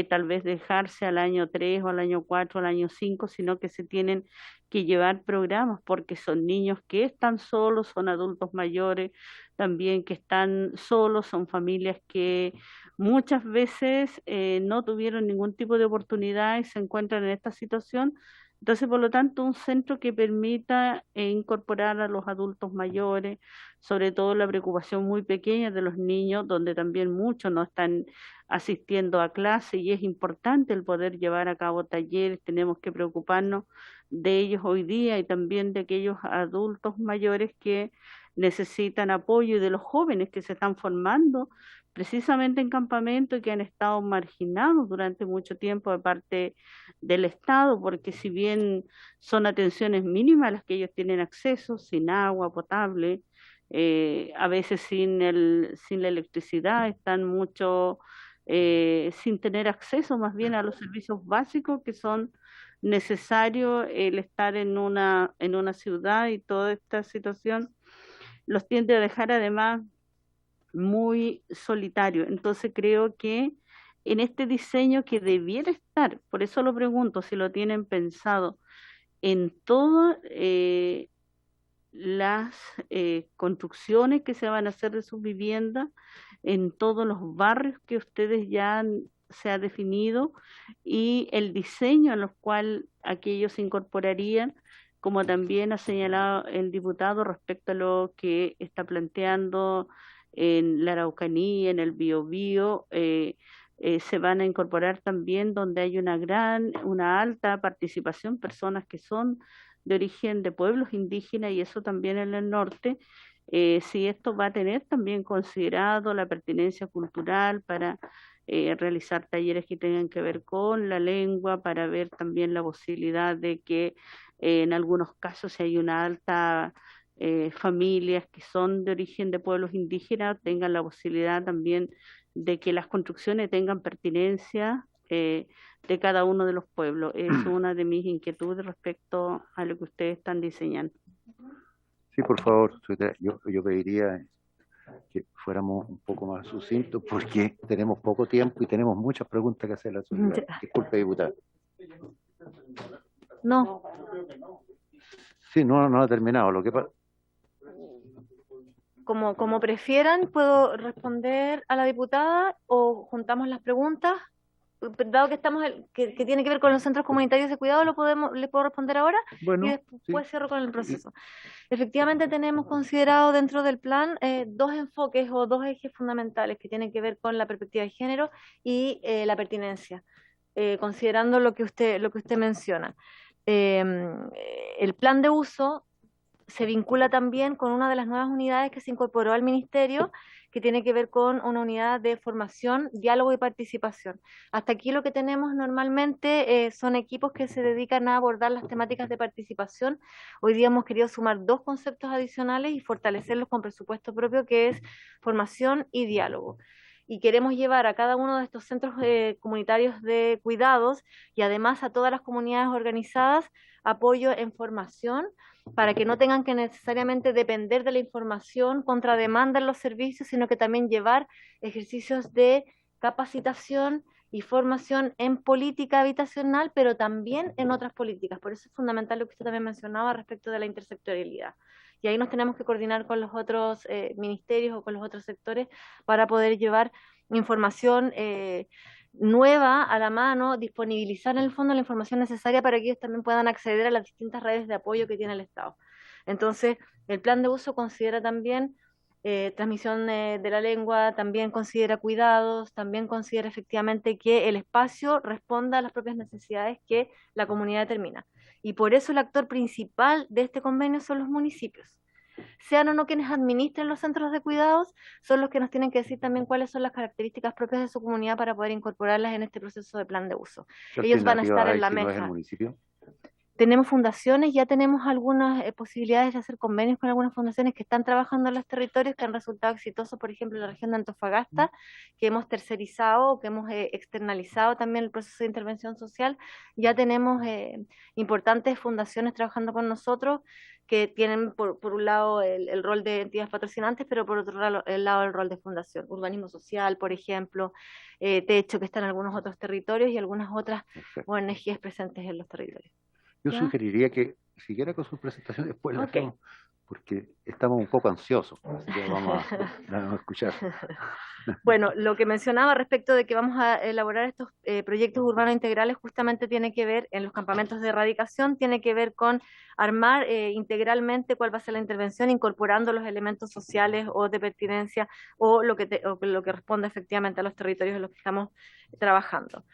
tal vez dejarse al año 3 o al año 4 o al año 5, sino que se tienen que llevar programas porque son niños que están solos, son adultos mayores también que están solos, son familias que muchas veces no tuvieron ningún tipo de oportunidad y se encuentran en esta situación. Entonces, por lo tanto, un centro que permita incorporar a los adultos mayores, sobre todo la preocupación muy pequeña de los niños, donde también muchos no están asistiendo a clase y es importante el poder llevar a cabo talleres, tenemos que preocuparnos de ellos hoy día y también de aquellos adultos mayores que necesitan apoyo y de los jóvenes que se están formando precisamente en campamento y que han estado marginados durante mucho tiempo de parte del Estado, porque si bien son atenciones mínimas las que ellos tienen acceso, sin agua potable, a veces sin la electricidad, están mucho sin tener acceso más bien a los servicios básicos que son necesarios el estar en una ciudad, y toda esta situación los tiende a dejar además muy solitarios. Entonces creo que en este diseño que debiera estar, por eso lo pregunto si lo tienen pensado, en todas las construcciones que se van a hacer de sus viviendas, en todos los barrios que ustedes ya se ha definido, y el diseño en los cual aquellos se incorporarían, como también ha señalado el diputado respecto a lo que está planteando en la Araucanía, en el Biobío, se van a incorporar también donde hay una alta participación, personas que son de origen de pueblos indígenas, y eso también en el norte. Si esto va a tener también considerado la pertinencia cultural para realizar talleres que tengan que ver con la lengua, para ver también la posibilidad de que en algunos casos, si hay una alta familias que son de origen de pueblos indígenas, tengan la posibilidad también de que las construcciones tengan pertinencia de cada uno de los pueblos. Es una de mis inquietudes respecto a lo que ustedes están diseñando. Sí, por favor, yo pediría que fuéramos un poco más sucintos porque tenemos poco tiempo y tenemos muchas preguntas que hacer a la sociedad. Disculpe, diputado. No. Sí, no ha terminado. Lo que pasa... Como prefieran, ¿puedo responder a la diputada o juntamos las preguntas? Dado que estamos que tiene que ver con los centros comunitarios de cuidado, ¿le puedo responder ahora? Bueno, y después cierro con el proceso. Efectivamente tenemos considerado dentro del plan dos enfoques o dos ejes fundamentales que tienen que ver con la perspectiva de género y la pertinencia, considerando lo que usted menciona. El plan de uso se vincula también con una de las nuevas unidades que se incorporó al Ministerio, que tiene que ver con una unidad de formación, diálogo y participación. Hasta aquí lo que tenemos normalmente son equipos que se dedican a abordar las temáticas de participación. Hoy día hemos querido sumar dos conceptos adicionales y fortalecerlos con presupuesto propio, que es formación y diálogo. Y queremos llevar a cada uno de estos centros comunitarios de cuidados y además a todas las comunidades organizadas apoyo en formación, para que no tengan que necesariamente depender de la información contra demanda en los servicios, sino que también llevar ejercicios de capacitación y formación en política habitacional, pero también en otras políticas. Por eso es fundamental lo que usted también mencionaba respecto de la intersectorialidad. Y ahí nos tenemos que coordinar con los otros ministerios o con los otros sectores para poder llevar información nueva a la mano, disponibilizar en el fondo la información necesaria para que ellos también puedan acceder a las distintas redes de apoyo que tiene el Estado. Entonces, el plan de uso considera también transmisión de la lengua, también considera cuidados, también considera efectivamente que el espacio responda a las propias necesidades que la comunidad determina. Y por eso el actor principal de este convenio son los municipios. Sean o no quienes administren los centros de cuidados, son los que nos tienen que decir también cuáles son las características propias de su comunidad para poder incorporarlas en este proceso de plan de uso. Ellos van a estar en la mesa. ¿No es el municipio? Tenemos fundaciones, ya tenemos algunas posibilidades de hacer convenios con algunas fundaciones que están trabajando en los territorios que han resultado exitosos, por ejemplo, en la región de Antofagasta, que hemos tercerizado, que hemos externalizado también el proceso de intervención social. Ya tenemos importantes fundaciones trabajando con nosotros que tienen por un lado el rol de entidades patrocinantes, pero por otro lado el rol de fundación. Urbanismo Social, por ejemplo, Techo, que está en algunos otros territorios, y algunas otras ONGs presentes en los territorios. Yo ¿Ya? sugeriría que siguiera con su presentación, después la hacemos, porque estamos un poco ansiosos, así que vamos a escuchar. Bueno, lo que mencionaba respecto de que vamos a elaborar estos proyectos urbanos integrales justamente tiene que ver, en los campamentos de erradicación, tiene que ver con armar integralmente cuál va a ser la intervención, incorporando los elementos sociales o de pertinencia o lo que responde efectivamente a los territorios en los que estamos trabajando.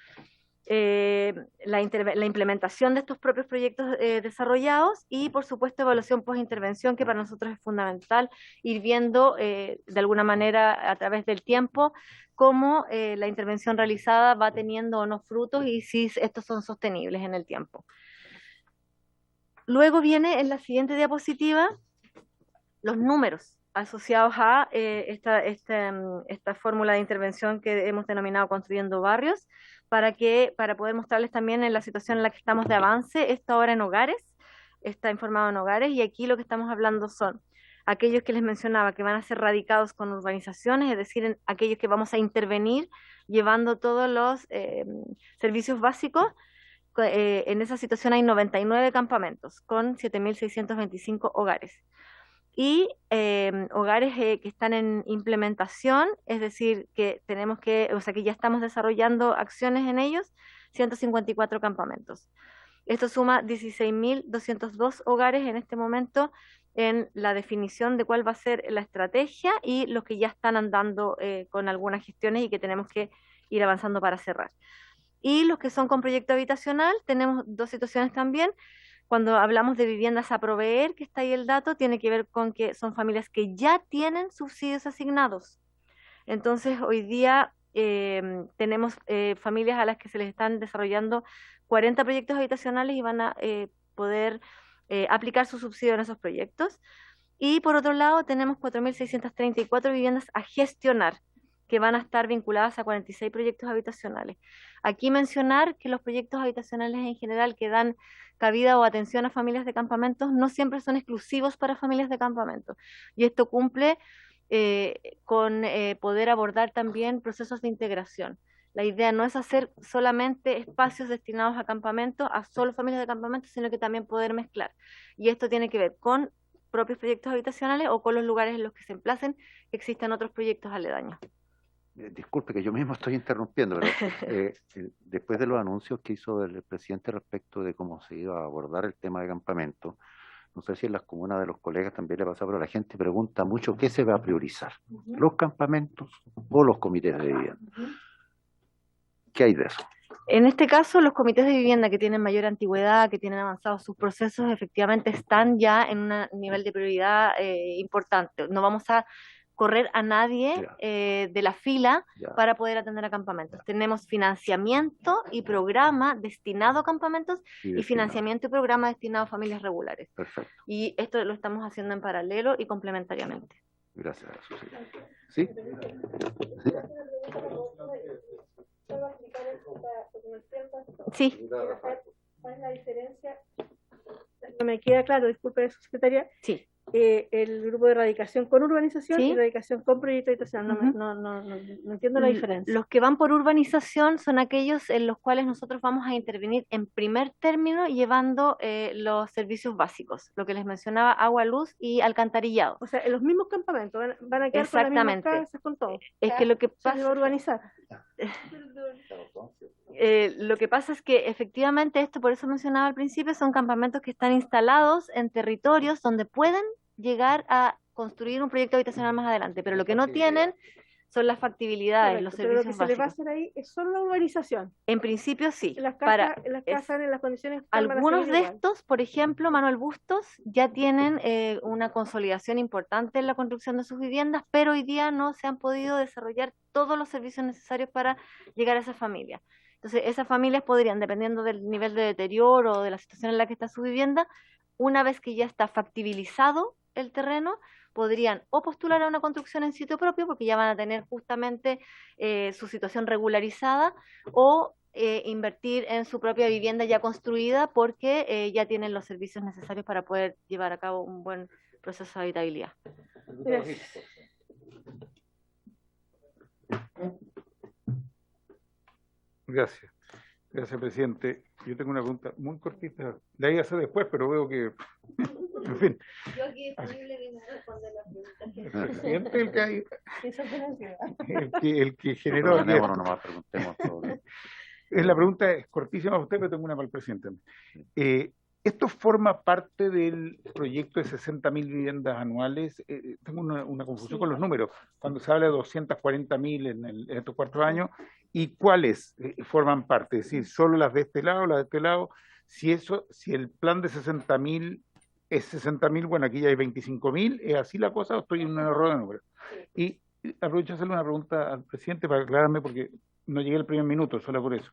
La implementación de estos propios proyectos desarrollados y, por supuesto, evaluación post-intervención, que para nosotros es fundamental ir viendo de alguna manera a través del tiempo cómo la intervención realizada va teniendo o no frutos y si estos son sostenibles en el tiempo. Luego viene en la siguiente diapositiva los números asociados a esta fórmula de intervención que hemos denominado Construyendo Barrios, para poder mostrarles también en la situación en la que estamos de avance. Esto ahora en hogares, está informado en hogares, y aquí lo que estamos hablando son aquellos que les mencionaba que van a ser radicados con urbanizaciones, es decir, en aquellos que vamos a intervenir llevando todos los servicios básicos. En esa situación hay 99 campamentos con 7.625 hogares. Y hogares que están en implementación, es decir, que que ya estamos desarrollando acciones en ellos, 154 campamentos. Esto suma 16.202 hogares en este momento en la definición de cuál va a ser la estrategia y los que ya están andando con algunas gestiones y que tenemos que ir avanzando para cerrar. Y los que son con proyecto habitacional, tenemos dos situaciones también. Cuando hablamos de viviendas a proveer, que está ahí el dato, tiene que ver con que son familias que ya tienen subsidios asignados. Entonces, hoy día tenemos familias a las que se les están desarrollando 40 proyectos habitacionales y van a poder aplicar su subsidio en esos proyectos. Y por otro lado, tenemos 4.634 viviendas a gestionar, que van a estar vinculadas a 46 proyectos habitacionales. Aquí mencionar que los proyectos habitacionales en general que dan cabida o atención a familias de campamentos no siempre son exclusivos para familias de campamentos. Y esto cumple con poder abordar también procesos de integración. La idea no es hacer solamente espacios destinados a campamentos, a solo familias de campamentos, sino que también poder mezclar. Y esto tiene que ver con propios proyectos habitacionales o con los lugares en los que se emplacen que existen otros proyectos aledaños. Disculpe que yo mismo estoy interrumpiendo, pero después de los anuncios que hizo el presidente respecto de cómo se iba a abordar el tema de campamento, no sé si en las comunas de los colegas también le pasa, pero la gente pregunta mucho qué se va a priorizar, los campamentos o los comités de vivienda. ¿Qué hay de eso? En este caso, los comités de vivienda que tienen mayor antigüedad, que tienen avanzados sus procesos, efectivamente están ya en un nivel de prioridad importante. No vamos a correr a nadie de la fila para poder atender a campamentos. Tenemos financiamiento y programa destinado a campamentos y financiamiento y programa destinado a familias regulares. Perfecto. Y esto lo estamos haciendo en paralelo y complementariamente. Gracias, Susana. ¿Sí? Sí. ¿Cuál es la diferencia? No me queda claro, disculpe, secretaria. Sí. El grupo de erradicación con urbanización y erradicación con proyecto habitacional. No entiendo la diferencia. Los que van por urbanización son aquellos en los cuales nosotros vamos a intervenir en primer término llevando los servicios básicos, lo que les mencionaba, agua, luz y alcantarillado. O sea, en los mismos campamentos van a quedar con las mismas casas, con todo. Es que lo que pasa se va a urbanizar. Lo que pasa es que efectivamente esto, por eso mencionaba al principio, son campamentos que están instalados en territorios donde pueden llegar a construir un proyecto habitacional más adelante, pero lo que no tienen son las factibilidades, los servicios básicos. Lo que se le va a hacer ahí es solo la urbanización. En principio sí. Las casas en las condiciones algunos de estos, por ejemplo, Manuel Bustos, ya tienen una consolidación importante en la construcción de sus viviendas, pero hoy día no se han podido desarrollar todos los servicios necesarios para llegar a esa familia. Entonces, esas familias podrían, dependiendo del nivel de deterioro o de la situación en la que está su vivienda, una vez que ya está factibilizado el terreno, podrían o postular a una construcción en sitio propio, porque ya van a tener justamente su situación regularizada, o invertir en su propia vivienda ya construida, porque ya tienen los servicios necesarios para poder llevar a cabo un buen proceso de habitabilidad. Gracias. Gracias. Gracias, presidente. Yo tengo una pregunta muy cortita. La iba a hacer después, pero veo que... En fin. Yo aquí disponible vine a responder las preguntas. El presidente el que generó... Ordenémonos nomás, preguntemos todo. La pregunta es cortísima para usted, pero tengo una para el presidente. ¿Esto forma parte del proyecto de 60.000 viviendas anuales? Tengo una confusión con los números. Cuando se habla de 240.000 en estos 4 años, ¿y cuáles forman parte? Es decir, ¿solo las de este lado, las de este lado? Si el plan de 60.000 es 60.000, bueno, aquí ya hay 25.000, ¿es así la cosa o estoy en un error de número? Y aprovecho de hacerle una pregunta al presidente para aclararme, porque no llegué al primer minuto, solo por eso.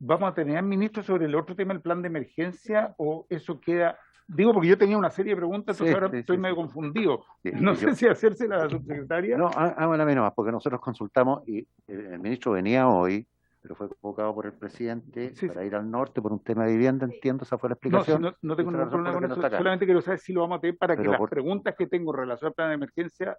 ¿Vamos a tener, ministro, sobre el otro tema, el plan de emergencia, o eso queda? Digo, porque yo tenía una serie de preguntas, entonces ahora estoy medio confundido. No sé si hacérsela a la subsecretaria. No, háganla menos, porque nosotros consultamos y el ministro venía hoy, pero fue convocado por el presidente para ir al norte por un tema de vivienda, entiendo, esa fue la explicación. No tengo ningún problema con eso, solamente quiero saber si lo vamos a tener para que las preguntas que tengo en relación al plan de emergencia,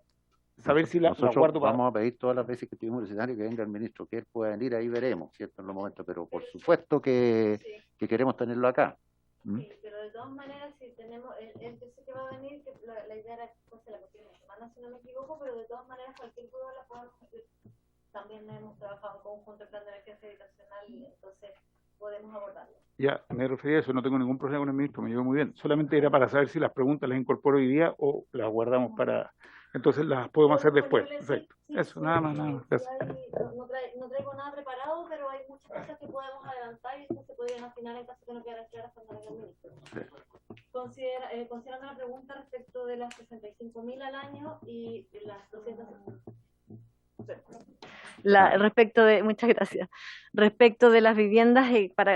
saber si la guardo para... Vamos a pedir todas las veces que estuvimos necesario que venga el ministro, que él pueda venir, ahí veremos, ¿cierto? En los momentos, pero por supuesto que queremos tenerlo acá. Sí, pero de todas maneras, si tenemos, él yo sé que va a venir, que la idea era que fuese la próxima semana, si no me equivoco, pero de todas maneras cualquier duda la podemos hacer. También hemos trabajado en conjunto el plan de emergencia habitacional y entonces podemos abordarlo. Ya, me refería a eso, no tengo ningún problema con el ministro, me llevo muy bien. Solamente era para saber si las preguntas las incorporo hoy día o las guardamos para... Entonces las podemos hacer después. Perfecto. Eso, nada más. Gracias. No traigo nada preparado, pero hay muchas cosas que podemos adelantar y que se podrían afinar en caso que no quieran claras cuando venga el ministro. Considerando la pregunta respecto de las 65.000 al año y las 200... Muchas gracias. Respecto de las viviendas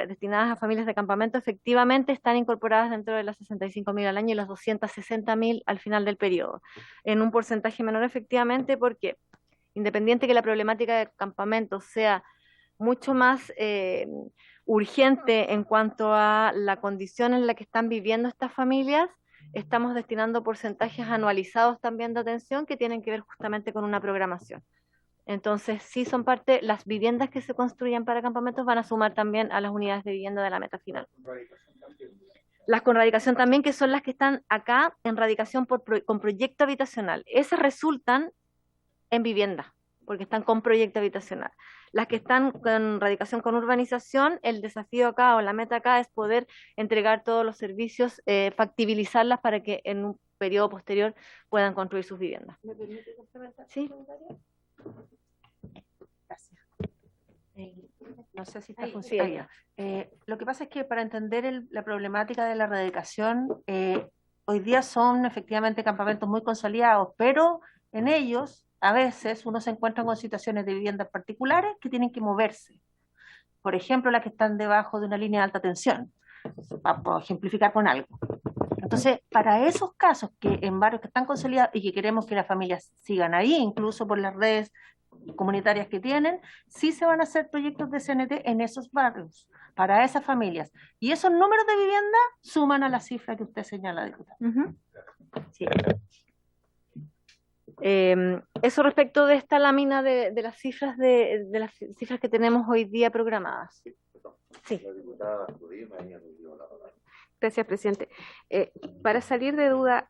destinadas a familias de campamento, efectivamente están incorporadas dentro de las 65.000 al año y las 260.000 al final del periodo, en un porcentaje menor efectivamente, porque independiente que la problemática de campamentos sea mucho más urgente en cuanto a la condición en la que están viviendo estas familias, estamos destinando porcentajes anualizados también de atención que tienen que ver justamente con una programación. Entonces, sí son parte, las viviendas que se construyan para campamentos van a sumar también a las unidades de vivienda de la meta final. Las con radicación también, que son las que están acá en radicación con proyecto habitacional. Esas resultan en vivienda, porque están con proyecto habitacional. Las que están con radicación con urbanización, el desafío acá o la meta acá es poder entregar todos los servicios, factibilizarlas para que en un periodo posterior puedan construir sus viviendas. ¿Me permite complementar? Sí. Gracias. No sé si está funcionando. Lo que pasa es que para entender la problemática de la radicación, hoy día son efectivamente campamentos muy consolidados, pero en ellos a veces uno se encuentra con situaciones de viviendas particulares que tienen que moverse. Por ejemplo, las que están debajo de una línea de alta tensión, para ejemplificar con algo. Entonces, para esos casos que en barrios que están consolidados y que queremos que las familias sigan ahí, incluso por las redes comunitarias que tienen, sí se van a hacer proyectos de CNT en esos barrios, para esas familias. Y esos números de vivienda suman a la cifra que usted señala, diputada. Sí. Eso respecto de esta lámina de las cifras las cifras que tenemos hoy día programadas. Sí. Gracias, presidente. Para salir de duda,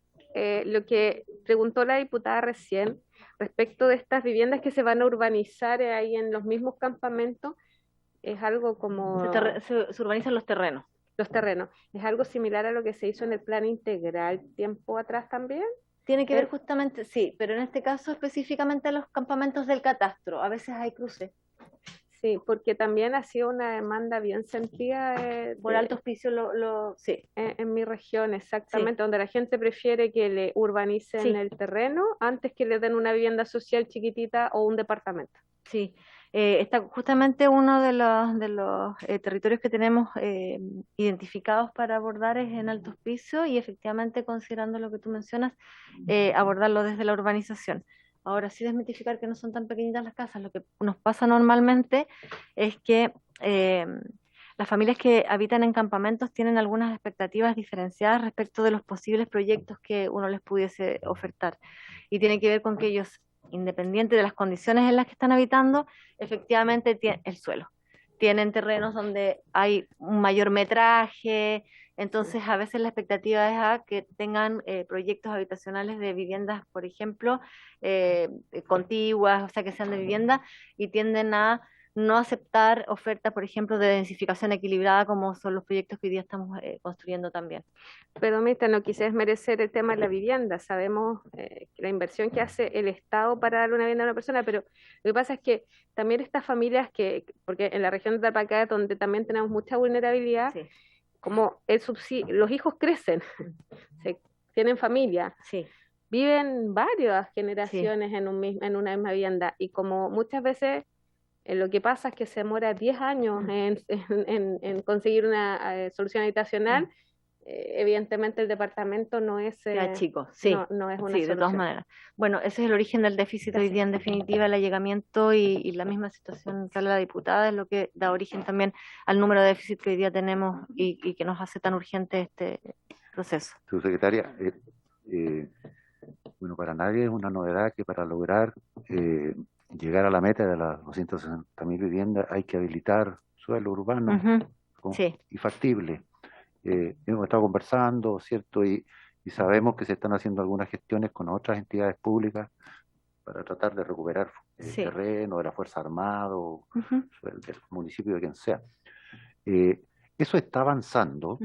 lo que preguntó la diputada recién respecto de estas viviendas que se van a urbanizar ahí en los mismos campamentos, es algo como... Se urbanizan los terrenos. Los terrenos. ¿Es algo similar a lo que se hizo en el plan integral tiempo atrás también? Tiene que ver justamente, sí, pero en este caso específicamente los campamentos del catastro. A veces hay cruces. Sí, porque también ha sido una demanda bien sentida por Alto Hospicio, sí. En mi región, exactamente, sí. Donde la gente prefiere que le urbanicen el terreno antes que le den una vivienda social chiquitita o un departamento. Sí, Está justamente uno de los territorios que tenemos identificados para abordar es en Alto Hospicio y efectivamente considerando lo que tú mencionas, abordarlo desde la urbanización. Ahora sí desmitificar que no son tan pequeñitas las casas, lo que nos pasa normalmente es que las familias que habitan en campamentos tienen algunas expectativas diferenciadas respecto de los posibles proyectos que uno les pudiese ofertar y tiene que ver con que ellos, independiente de las condiciones en las que están habitando, efectivamente el suelo. Tienen terrenos donde hay un mayor metraje, entonces a veces la expectativa es a que tengan proyectos habitacionales de viviendas, por ejemplo, contiguas, o sea, que sean de vivienda, y tienden a no aceptar ofertas, por ejemplo, de densificación equilibrada, como son los proyectos que hoy día estamos construyendo también. Pero, Mirta, no quise desmerecer el tema de la vivienda. Sabemos la inversión que hace el Estado para darle una vivienda a una persona, pero lo que pasa es que también estas familias porque en la región de Tarapacá, donde también tenemos mucha vulnerabilidad, Sí. como los hijos crecen, tienen familia, Sí. viven varias generaciones en una misma vivienda, y como muchas veces lo que pasa es que se demora 10 años en conseguir una solución habitacional, evidentemente el departamento no es chico, sí, no es una sí, de todas solución. maneras. Bueno, ese es el origen del déficit hoy día, en definitiva, el allegamiento y la misma situación que habla la diputada es lo que da origen también al número de déficit que hoy día tenemos y que nos hace tan urgente este proceso. Subsecretaria, bueno, para nadie es una novedad que para lograr llegar a la meta de las 260.000 viviendas hay que habilitar suelo urbano Sí. y factible. Hemos estado conversando, ¿cierto? Y sabemos que se están haciendo algunas gestiones con otras entidades públicas para tratar de recuperar terreno de la Fuerza Armada o del municipio, de quien sea. Eso está avanzando.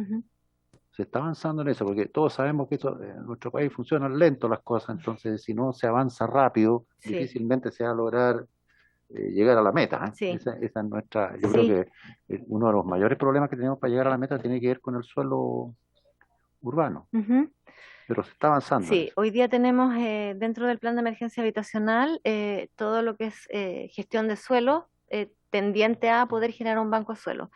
Se está avanzando en eso, porque todos sabemos que en nuestro país funcionan lento las cosas, entonces si no se avanza rápido, difícilmente se va a lograr llegar a la meta. Esa es nuestra, yo creo que uno de los mayores problemas que tenemos para llegar a la meta tiene que ver con el suelo urbano. Pero se está avanzando. Sí, hoy día tenemos dentro del plan de emergencia habitacional todo lo que es gestión de suelo tendiente a poder generar un banco de suelo.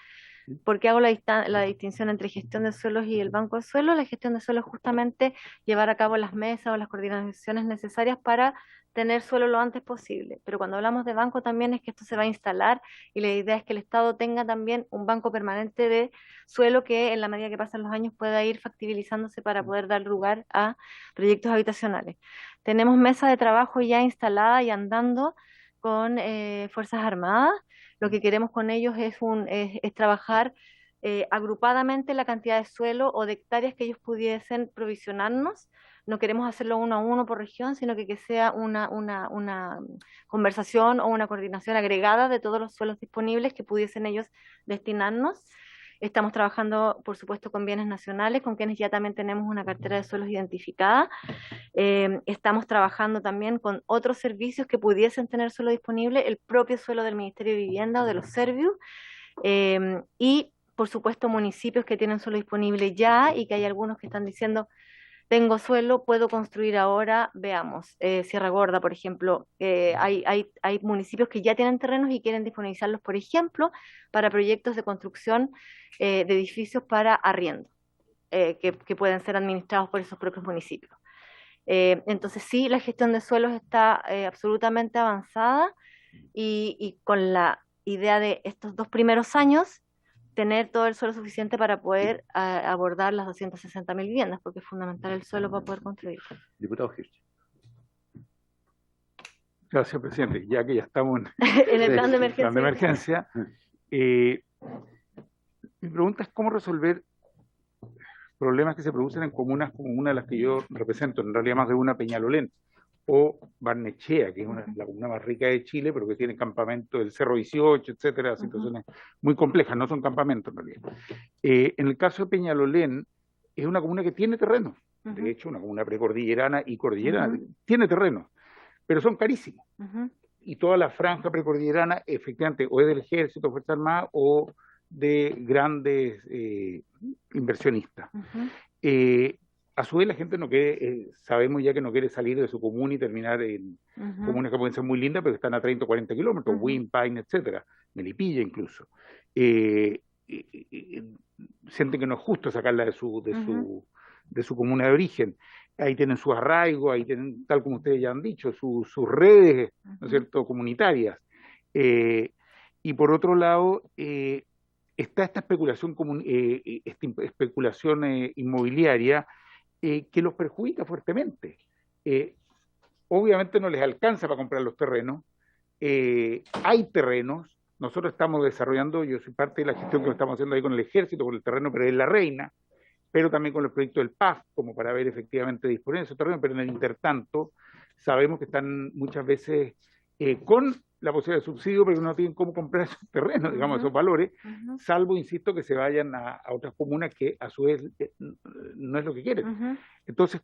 ¿Por qué hago la distinción entre gestión de suelos y el banco de suelo? La gestión de suelo es justamente llevar a cabo las mesas o las coordinaciones necesarias para tener suelo lo antes posible. Pero cuando hablamos de banco también es que esto se va a instalar y la idea es que el Estado tenga también un banco permanente de suelo que en la medida que pasan los años pueda ir factibilizándose para poder dar lugar a proyectos habitacionales. Tenemos mesa de trabajo ya instalada y andando con Fuerzas Armadas. Lo que queremos con ellos es trabajar agrupadamente la cantidad de suelo o de hectáreas que ellos pudiesen provisionarnos. No queremos hacerlo uno a uno por región, sino que sea una conversación o una coordinación agregada de todos los suelos disponibles que pudiesen ellos destinarnos. Estamos trabajando, por supuesto, con bienes nacionales, con quienes ya también tenemos una cartera de suelos identificada. Estamos trabajando también con otros servicios que pudiesen tener suelo disponible, el propio suelo del Ministerio de Vivienda o de los Servius, y, por supuesto, municipios que tienen suelo disponible ya y que hay algunos que están diciendo, tengo suelo, puedo construir ahora, veamos. Sierra Gorda, por ejemplo, hay municipios que ya tienen terrenos y quieren disponibilizarlos, por ejemplo, para proyectos de construcción de edificios para arriendo, que pueden ser administrados por esos propios municipios. Entonces sí, la gestión de suelos está absolutamente avanzada y con la idea de estos 2 primeros años tener todo el suelo suficiente para poder abordar las 260.000 viviendas, porque es fundamental el suelo para poder construir. Diputado Hirsch. Gracias, presidente. Ya que ya estamos en el plan de emergencia. Mi pregunta es cómo resolver problemas que se producen en comunas como una de las que yo represento, en realidad más de una, Peñalolén, o Barnechea, que es la comuna más rica de Chile, pero que tiene campamentos del Cerro 18, etcétera, situaciones muy complejas, no son campamentos en realidad. En el caso de Peñalolén, es una comuna que tiene terreno, de hecho, una comuna precordillerana y cordillerana, tiene terreno, pero son carísimos. Y toda la franja precordillerana, efectivamente, o es del Ejército, Fuerza Armada, o de grandes inversionistas. A su vez la gente no quiere, sabemos ya que no quiere salir de su comuna y terminar en comunas que pueden ser muy lindas, pero que están a 30 o 40 kilómetros, Win, Pine, etcétera, Melipilla incluso. Sienten que no es justo sacarla de su comuna de origen. Ahí tienen su arraigo, ahí tienen, tal como ustedes ya han dicho, sus redes, ¿no es cierto?, comunitarias. Y por otro lado, está esta especulación, inmobiliaria que los perjudica fuertemente. Obviamente no les alcanza para comprar los terrenos. Hay terrenos. Nosotros estamos desarrollando, yo soy parte de la gestión que estamos haciendo ahí con el ejército, con el terreno, pero es La Reina, pero también con el proyecto del PAF, como para ver efectivamente disponer de esos terrenos, pero en el intertanto sabemos que están muchas veces con la posibilidad de subsidio, pero no tienen cómo comprar esos terrenos, digamos, esos valores, salvo, insisto, que se vayan a otras comunas que a su vez no es lo que quieren. Entonces,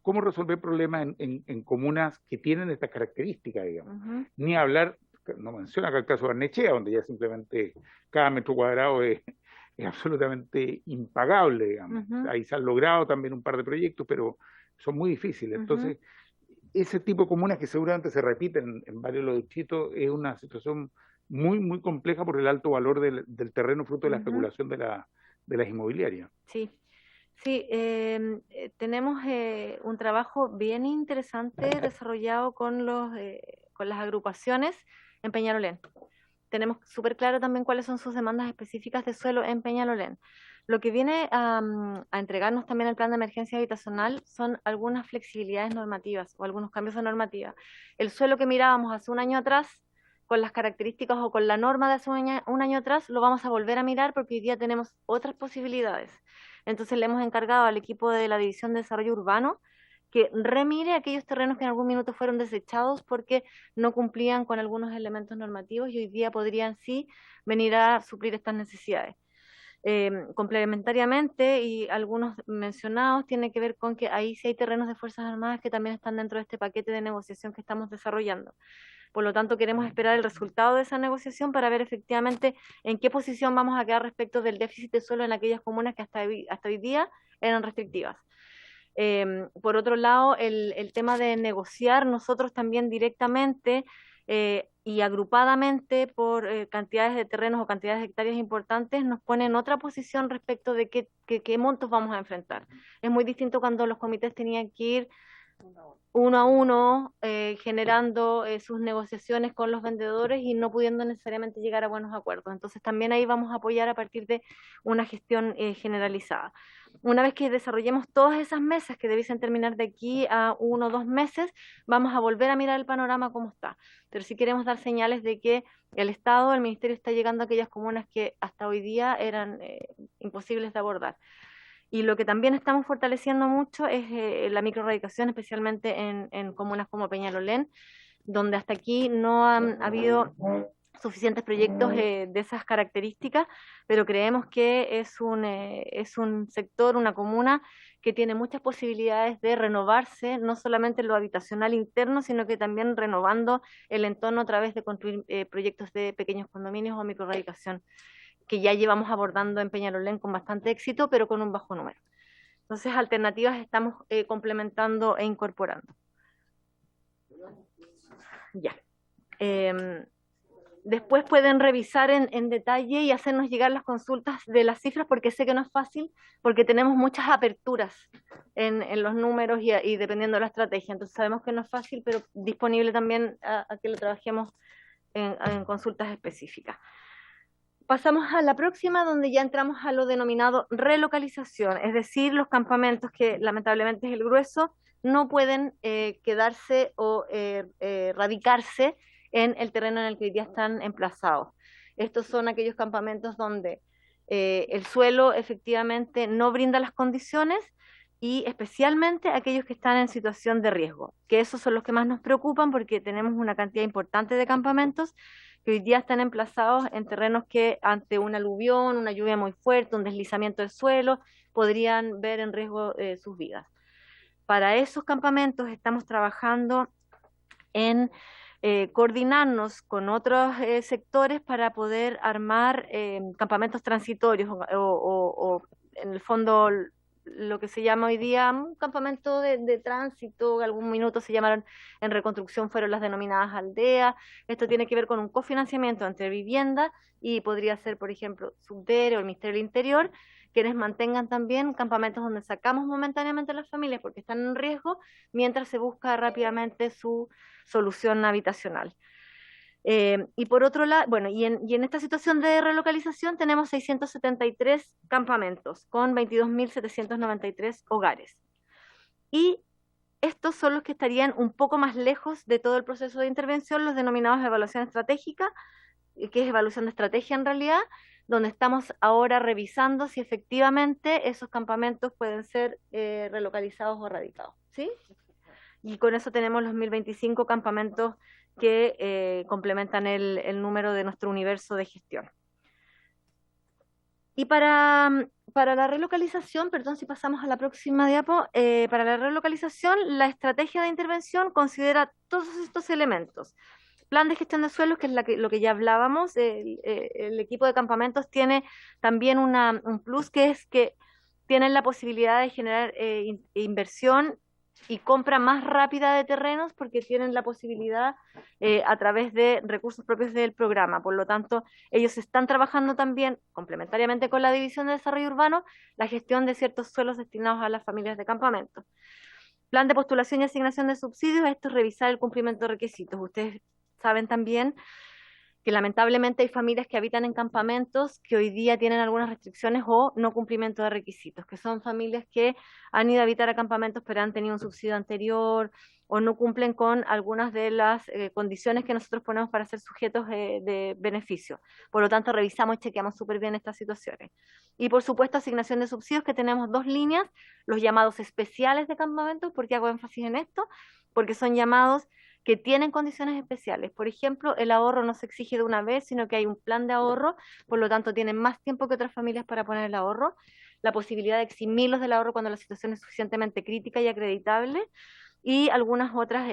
¿cómo resolver problemas en comunas que tienen estas características, digamos? Ni hablar, no menciona acá el caso de Barnechea, donde ya simplemente cada metro cuadrado es absolutamente impagable, digamos. Ahí se han logrado también un par de proyectos, pero son muy difíciles. Entonces, ese tipo de comunas que seguramente se repiten en varios de los distritos es una situación muy, muy compleja por el alto valor del terreno fruto de la especulación de las inmobiliarias. Sí, sí, tenemos un trabajo bien interesante desarrollado con las agrupaciones en Peñalolén. Tenemos súper claro también cuáles son sus demandas específicas de suelo en Peñalolén. Lo que viene a entregarnos también el plan de emergencia habitacional son algunas flexibilidades normativas o algunos cambios de normativa. El suelo que mirábamos hace un año atrás, con las características o con la norma de hace un año atrás, lo vamos a volver a mirar porque hoy día tenemos otras posibilidades. Entonces le hemos encargado al equipo de la División de Desarrollo Urbano que remire aquellos terrenos que en algún minuto fueron desechados porque no cumplían con algunos elementos normativos y hoy día podrían sí venir a suplir estas necesidades. Complementariamente, y algunos mencionados, tiene que ver con que ahí sí hay terrenos de Fuerzas Armadas que también están dentro de este paquete de negociación que estamos desarrollando. Por lo tanto, queremos esperar el resultado de esa negociación para ver efectivamente en qué posición vamos a quedar respecto del déficit de suelo en aquellas comunas que hasta hoy día eran restrictivas. Por otro lado, el tema de negociar nosotros también directamente y agrupadamente por cantidades de terrenos o cantidades de hectáreas importantes nos pone en otra posición respecto de qué montos vamos a enfrentar. Es muy distinto cuando los comités tenían que ir uno a uno generando sus negociaciones con los vendedores y no pudiendo necesariamente llegar a buenos acuerdos. Entonces también ahí vamos a apoyar a partir de una gestión generalizada. Una vez que desarrollemos todas esas mesas que debiesen terminar de aquí a 1 o 2 meses, vamos a volver a mirar el panorama como está. Pero sí queremos dar señales de que el Estado, el Ministerio está llegando a aquellas comunas que hasta hoy día eran imposibles de abordar. Y lo que también estamos fortaleciendo mucho es la microradicación, especialmente en comunas como Peñalolén, donde hasta aquí no han habido suficientes proyectos de esas características, pero creemos que es un sector, una comuna que tiene muchas posibilidades de renovarse, no solamente en lo habitacional interno, sino que también renovando el entorno a través de construir proyectos de pequeños condominios o microradicación, que ya llevamos abordando en Peñalolén con bastante éxito, pero con un bajo número. Entonces, alternativas estamos complementando e incorporando. Ya. Después pueden revisar en detalle y hacernos llegar las consultas de las cifras, porque sé que no es fácil, porque tenemos muchas aperturas en los números y dependiendo de la estrategia. Entonces sabemos que no es fácil, pero disponible también a que lo trabajemos en consultas específicas. Pasamos a la próxima, donde ya entramos a lo denominado relocalización, es decir, los campamentos que lamentablemente es el grueso, no pueden quedarse o radicarse en el terreno en el que hoy día están emplazados. Estos son aquellos campamentos donde el suelo efectivamente no brinda las condiciones y especialmente aquellos que están en situación de riesgo, que esos son los que más nos preocupan porque tenemos una cantidad importante de campamentos que hoy día están emplazados en terrenos que ante una aluvión, una lluvia muy fuerte, un deslizamiento del suelo, podrían ver en riesgo sus vidas. Para esos campamentos estamos trabajando en coordinarnos con otros sectores para poder armar campamentos transitorios o en el fondo lo que se llama hoy día un campamento de tránsito, algún minuto se llamaron en reconstrucción, fueron las denominadas aldeas. Esto tiene que ver con un cofinanciamiento entre vivienda y podría ser, por ejemplo, Subdere o el Ministerio del Interior, quienes mantengan también campamentos donde sacamos momentáneamente a las familias porque están en riesgo, mientras se busca rápidamente su solución habitacional. Y por otro lado, bueno, y en esta situación de relocalización tenemos 673 campamentos con 22.793 hogares. Y estos son los que estarían un poco más lejos de todo el proceso de intervención, los denominados evaluación estratégica, que es evaluación de estrategia en realidad, donde estamos ahora revisando si efectivamente esos campamentos pueden ser relocalizados o erradicados, ¿sí? Y con eso tenemos los 1.025 campamentos que complementan el número de nuestro universo de gestión. Y para la relocalización, perdón si pasamos a la próxima diapo, para la relocalización la estrategia de intervención considera todos estos elementos. Plan de gestión de suelos, que es lo que ya hablábamos, el equipo de campamentos tiene también un plus, que es que tienen la posibilidad de generar inversión y compra más rápida de terrenos porque tienen la posibilidad a través de recursos propios del programa. Por lo tanto, ellos están trabajando también, complementariamente con la División de Desarrollo Urbano, la gestión de ciertos suelos destinados a las familias de campamento. Plan de postulación y asignación de subsidios, esto es revisar el cumplimiento de requisitos. Ustedes saben también que lamentablemente hay familias que habitan en campamentos que hoy día tienen algunas restricciones o no cumplimiento de requisitos, que son familias que han ido a habitar a campamentos pero han tenido un subsidio anterior o no cumplen con algunas de las condiciones que nosotros ponemos para ser sujetos de beneficio. Por lo tanto, revisamos y chequeamos súper bien estas situaciones. Y por supuesto, asignación de subsidios, que tenemos dos líneas, los llamados especiales de campamentos. ¿Por qué hago énfasis en esto? Porque son llamados que tienen condiciones especiales. Por ejemplo, el ahorro no se exige de una vez, sino que hay un plan de ahorro, por lo tanto tienen más tiempo que otras familias para poner el ahorro, la posibilidad de eximirlos del ahorro cuando la situación es suficientemente crítica y acreditable, y algunas otras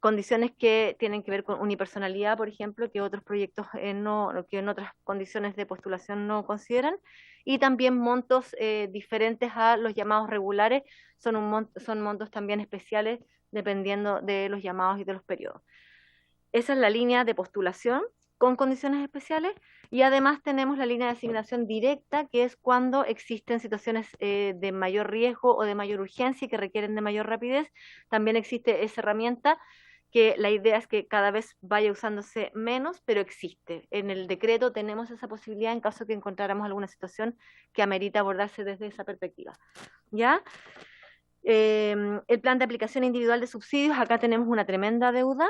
condiciones que tienen que ver con unipersonalidad, por ejemplo, que otros proyectos que en otras condiciones de postulación no consideran, y también montos diferentes a los llamados regulares, son montos también especiales dependiendo de los llamados y de los periodos. Esa es la línea de postulación con condiciones especiales, y además tenemos la línea de asignación directa, que es cuando existen situaciones de mayor riesgo o de mayor urgencia y que requieren de mayor rapidez. También existe esa herramienta, que la idea es que cada vez vaya usándose menos, pero existe. En el decreto tenemos esa posibilidad en caso que encontráramos alguna situación que amerita abordarse desde esa perspectiva. ¿Ya? El plan de aplicación individual de subsidios, acá tenemos una tremenda deuda.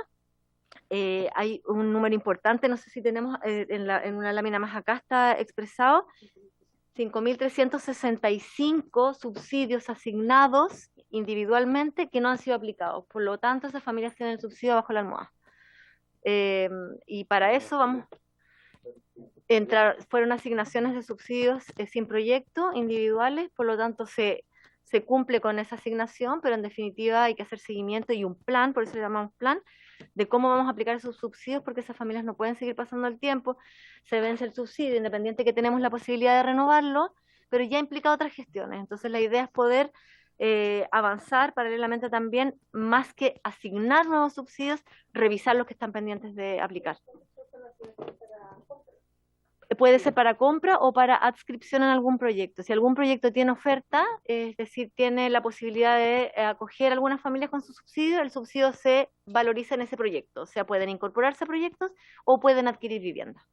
Hay un número importante, no sé si tenemos en una lámina más acá está expresado, 5.365 subsidios asignados individualmente que no han sido aplicados. Por lo tanto, esas familias tienen el subsidio bajo la almohada. Y para eso fueron asignaciones de subsidios sin proyecto, individuales, por lo tanto se cumple con esa asignación, pero en definitiva hay que hacer seguimiento y un plan, por eso le llamamos plan, de cómo vamos a aplicar esos subsidios, porque esas familias no pueden seguir pasando el tiempo, se vence el subsidio, independiente que tenemos la posibilidad de renovarlo, pero ya implica otras gestiones. Entonces la idea es poder avanzar paralelamente también, más que asignar nuevos subsidios, revisar los que están pendientes de aplicar. Puede ser para compra o para adscripción en algún proyecto. Si algún proyecto tiene oferta, es decir, tiene la posibilidad de acoger a algunas familias con su subsidio, el subsidio se valoriza en ese proyecto. O sea, pueden incorporarse a proyectos o pueden adquirir vivienda.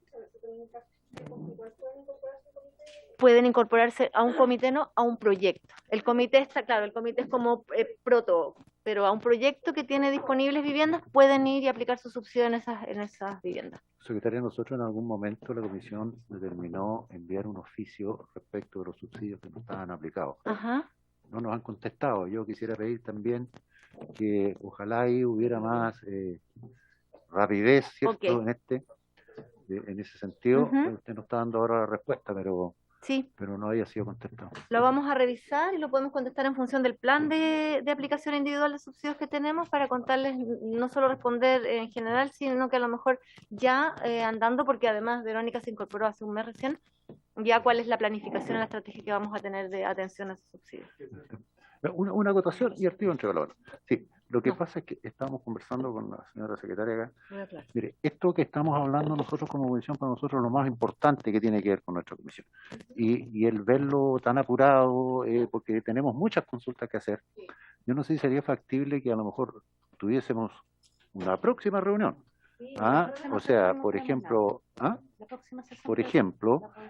Pueden incorporarse a un comité, no a un proyecto. El comité está, claro, el comité es como proto, pero a un proyecto que tiene disponibles viviendas pueden ir y aplicar su subsidio en esas viviendas. Secretaria, nosotros en algún momento la comisión determinó enviar un oficio respecto de los subsidios que no estaban aplicados. Ajá. No nos han contestado. Yo quisiera pedir también que ojalá ahí hubiera más rapidez, ¿cierto? Okay. En ese sentido. Usted nos está dando ahora la respuesta, pero sí, pero no haya sido contestado. Lo vamos a revisar y lo podemos contestar en función del plan de aplicación individual de subsidios que tenemos, para contarles, no solo responder en general, sino que a lo mejor ya andando, porque además Verónica se incorporó hace un mes recién, ya cuál es la planificación, la estrategia que vamos a tener de atención a esos subsidios. Una acotación y el tío entre valores. Sí, lo que pasa es que estábamos conversando con la señora secretaria acá. Mire, esto que estamos hablando nosotros como comisión, para nosotros es lo más importante que tiene que ver con nuestra comisión. Y el verlo tan apurado, porque tenemos muchas consultas que hacer, yo no sé si sería factible que a lo mejor tuviésemos una próxima reunión. O sea, por ejemplo,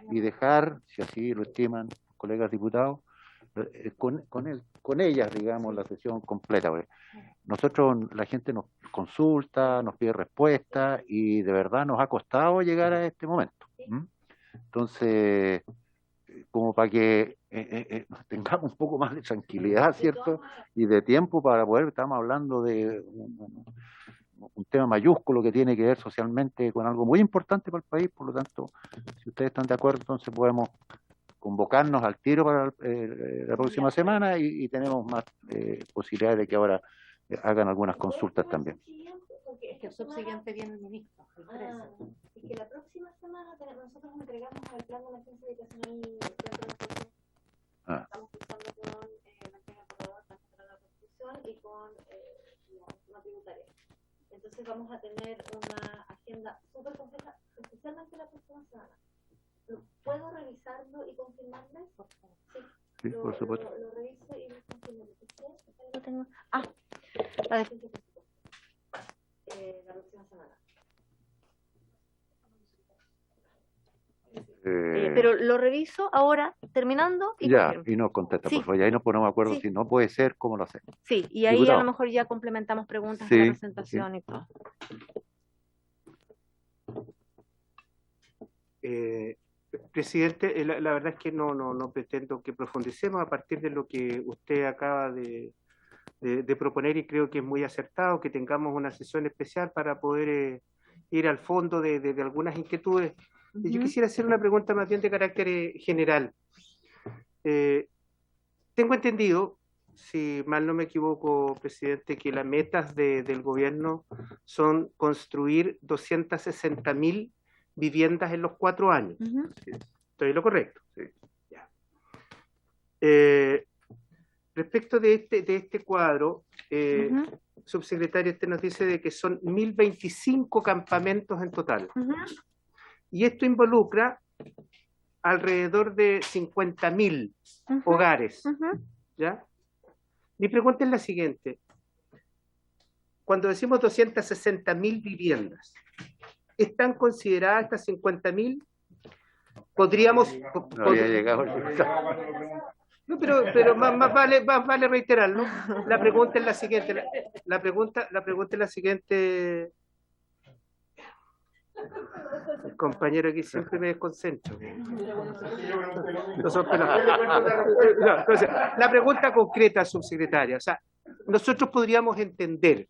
y dejar, si así lo estiman colegas diputados, con ellas, digamos, la sesión completa. Nosotros, la gente nos consulta, nos pide respuestas y de verdad nos ha costado llegar a este momento. Entonces, como para que tengamos un poco más de tranquilidad, ¿cierto? Y de tiempo para poder, estamos hablando de un tema mayúsculo que tiene que ver socialmente con algo muy importante para el país, por lo tanto, si ustedes están de acuerdo, entonces podemos convocarnos al tiro para la próxima semana y tenemos más posibilidades de que ahora hagan algunas consultas también. Es que el subsiguiente viene el ministro. Es que la próxima semana nosotros entregamos el plan de emergencia habitacional estamos pensando con la entrega por la Constitución y con la reforma tributaria. Entonces vamos a tener una agenda súper compleja, especialmente la próxima semana. ¿Puedo revisarlo y confirmarles? Sí, por supuesto. Lo reviso y lo confirmo. Lo tengo. La próxima semana. Pero lo reviso ahora, terminando. Y ya, confirmo. y nos contesta, Sí. por favor, y ahí nos ponemos de acuerdo, si no puede ser, ¿cómo lo hacemos? Sí, y ahí Diputado. a lo mejor ya complementamos preguntas de la presentación y todo. Presidente, la verdad es que no pretendo que profundicemos a partir de lo que usted acaba de proponer, y creo que es muy acertado que tengamos una sesión especial para poder ir al fondo de algunas inquietudes. Yo quisiera hacer una pregunta más bien de carácter general. Tengo entendido, si mal no me equivoco, presidente, que las metas del gobierno son construir 260.000 viviendas en los 4 años. ¿Estoy en lo correcto? Sí. Ya. Respecto de este cuadro, subsecretario, usted nos dice de que son 1.025 campamentos en total. Y esto involucra alrededor de 50.000 hogares. ¿Ya? Mi pregunta es la siguiente. Cuando decimos 260.000 viviendas, ¿están consideradas estas 50.000? Podríamos... No había llegado. No, pero más vale reiterarlo. La pregunta es la siguiente. La pregunta es la siguiente. El compañero aquí siempre me desconcentro. Entonces, la pregunta concreta, subsecretaria. O sea, nosotros podríamos entender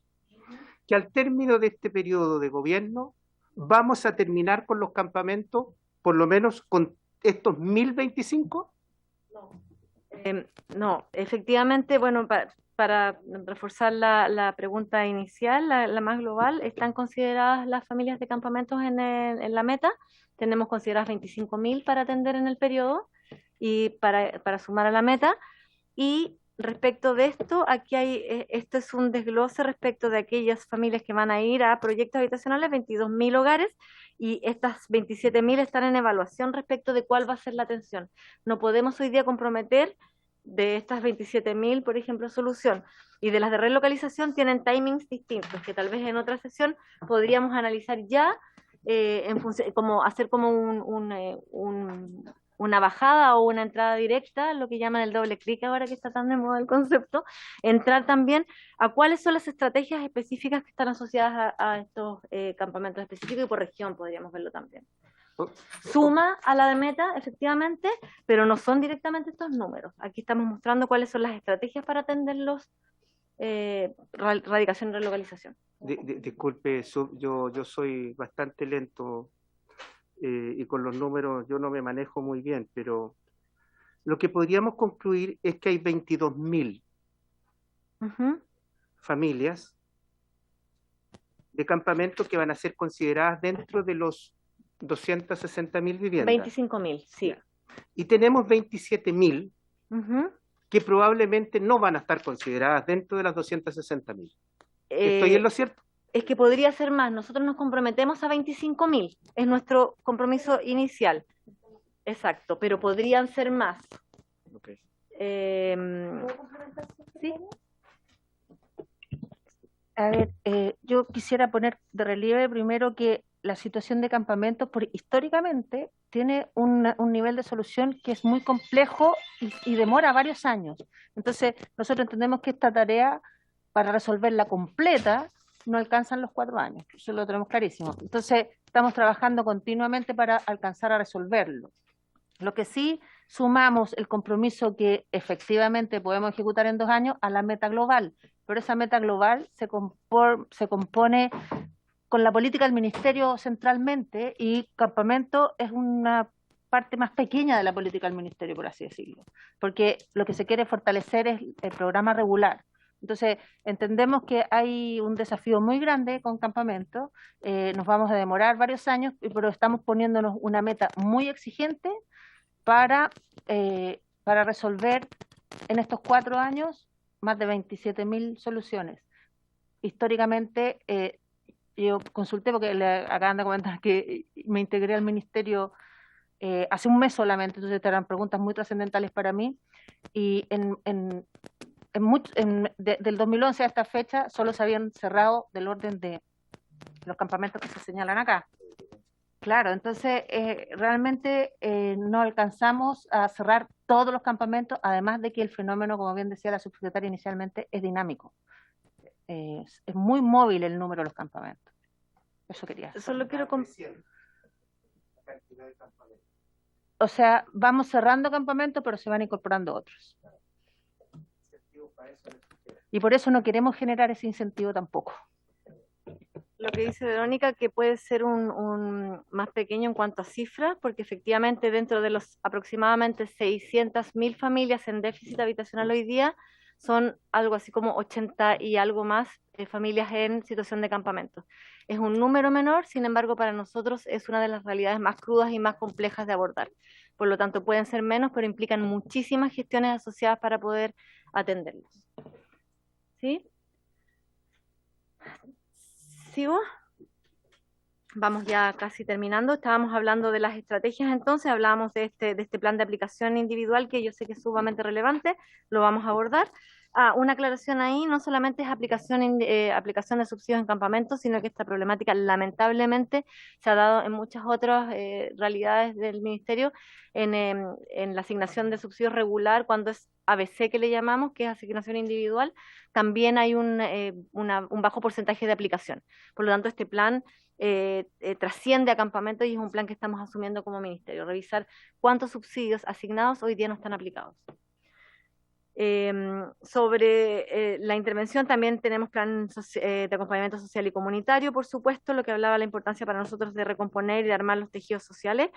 que al término de este periodo de gobierno vamos a terminar con los campamentos, por lo menos con estos 1.025. No, efectivamente, bueno, para reforzar la pregunta inicial, la más global, están consideradas las familias de campamentos en la meta. Tenemos consideradas 25.000 para atender en el periodo y para sumar a la meta. Y respecto de esto, aquí esto es un desglose respecto de aquellas familias que van a ir a proyectos habitacionales, 22.000 hogares, y estas 27.000 están en evaluación respecto de cuál va a ser la atención. No podemos hoy día comprometer de estas 27.000, por ejemplo, solución, y de las de relocalización tienen timings distintos, que tal vez en otra sesión podríamos analizar ya, como hacer como una bajada o una entrada directa, lo que llaman el doble clic ahora que está tan de moda el concepto, entrar también a cuáles son las estrategias específicas que están asociadas a estos campamentos específicos, y por región podríamos verlo también. Suma a la de meta, efectivamente, pero no son directamente estos números. Aquí estamos mostrando cuáles son las estrategias para atender los radicación y relocalización. Disculpe, yo soy bastante lento y con los números yo no me manejo muy bien, pero lo que podríamos concluir es que hay 22.000 familias de campamentos que van a ser consideradas dentro de los 260.000 viviendas. 25.000, sí. Y tenemos 27.000 Ujú. que probablemente no van a estar consideradas dentro de las 260.000. ¿Estoy en lo cierto? Es que podría ser más. Nosotros nos comprometemos a 25.000. Es nuestro compromiso inicial. Exacto, pero podrían ser más. Okay. Sí. A ver, yo quisiera poner de relieve primero que la situación de campamentos históricamente tiene un nivel de solución que es muy complejo y demora varios años. Entonces, nosotros entendemos que esta tarea, para resolverla completa, no alcanzan los 4 años. Eso lo tenemos clarísimo. Entonces, estamos trabajando continuamente para alcanzar a resolverlo. Lo que sí, sumamos el compromiso que efectivamente podemos ejecutar en 2 años a la meta global, pero esa meta global se compone con la política del Ministerio centralmente, y campamento es una parte más pequeña de la política del Ministerio, por así decirlo, porque lo que se quiere fortalecer es el programa regular. Entonces, entendemos que hay un desafío muy grande con campamento, nos vamos a demorar varios años, pero estamos poniéndonos una meta muy exigente para resolver en estos 4 años más de 27.000 soluciones. Históricamente, yo consulté, porque le acaban de comentar que me integré al ministerio hace un mes solamente, entonces eran preguntas muy trascendentales para mí, y del 2011 a esta fecha solo se habían cerrado del orden de los campamentos que se señalan acá. Claro, entonces realmente no alcanzamos a cerrar todos los campamentos, además de que el fenómeno, como bien decía la subsecretaria inicialmente, es dinámico. Es muy móvil el número de los campamentos. Eso quería decir. Solo quiero O sea, vamos cerrando campamentos, pero se van incorporando otros. Y por eso no queremos generar ese incentivo tampoco. Lo que dice Verónica, que puede ser un más pequeño en cuanto a cifras, porque efectivamente dentro de los aproximadamente 600.000 familias en déficit habitacional hoy día, son algo así como 80 y algo más familias en situación de campamento. Es un número menor, sin embargo, para nosotros es una de las realidades más crudas y más complejas de abordar. Por lo tanto, pueden ser menos, pero implican muchísimas gestiones asociadas para poder atenderlos. ¿Sí? ¿Sigo? Vamos ya casi terminando. Estábamos hablando de las estrategias, entonces hablábamos de este plan de aplicación individual, que yo sé que es sumamente relevante, lo vamos a abordar. Una aclaración ahí: no solamente es aplicación de subsidios en campamentos, sino que esta problemática lamentablemente se ha dado en muchas otras realidades del Ministerio, en la asignación de subsidios regular, cuando es ABC que le llamamos, que es asignación individual, también hay un bajo porcentaje de aplicación. Por lo tanto, este plan trasciende a campamentos y es un plan que estamos asumiendo como ministerio, revisar cuántos subsidios asignados hoy día no están aplicados. Sobre la intervención, también tenemos plan de acompañamiento social y comunitario, por supuesto, lo que hablaba la importancia para nosotros de recomponer y de armar los tejidos sociales.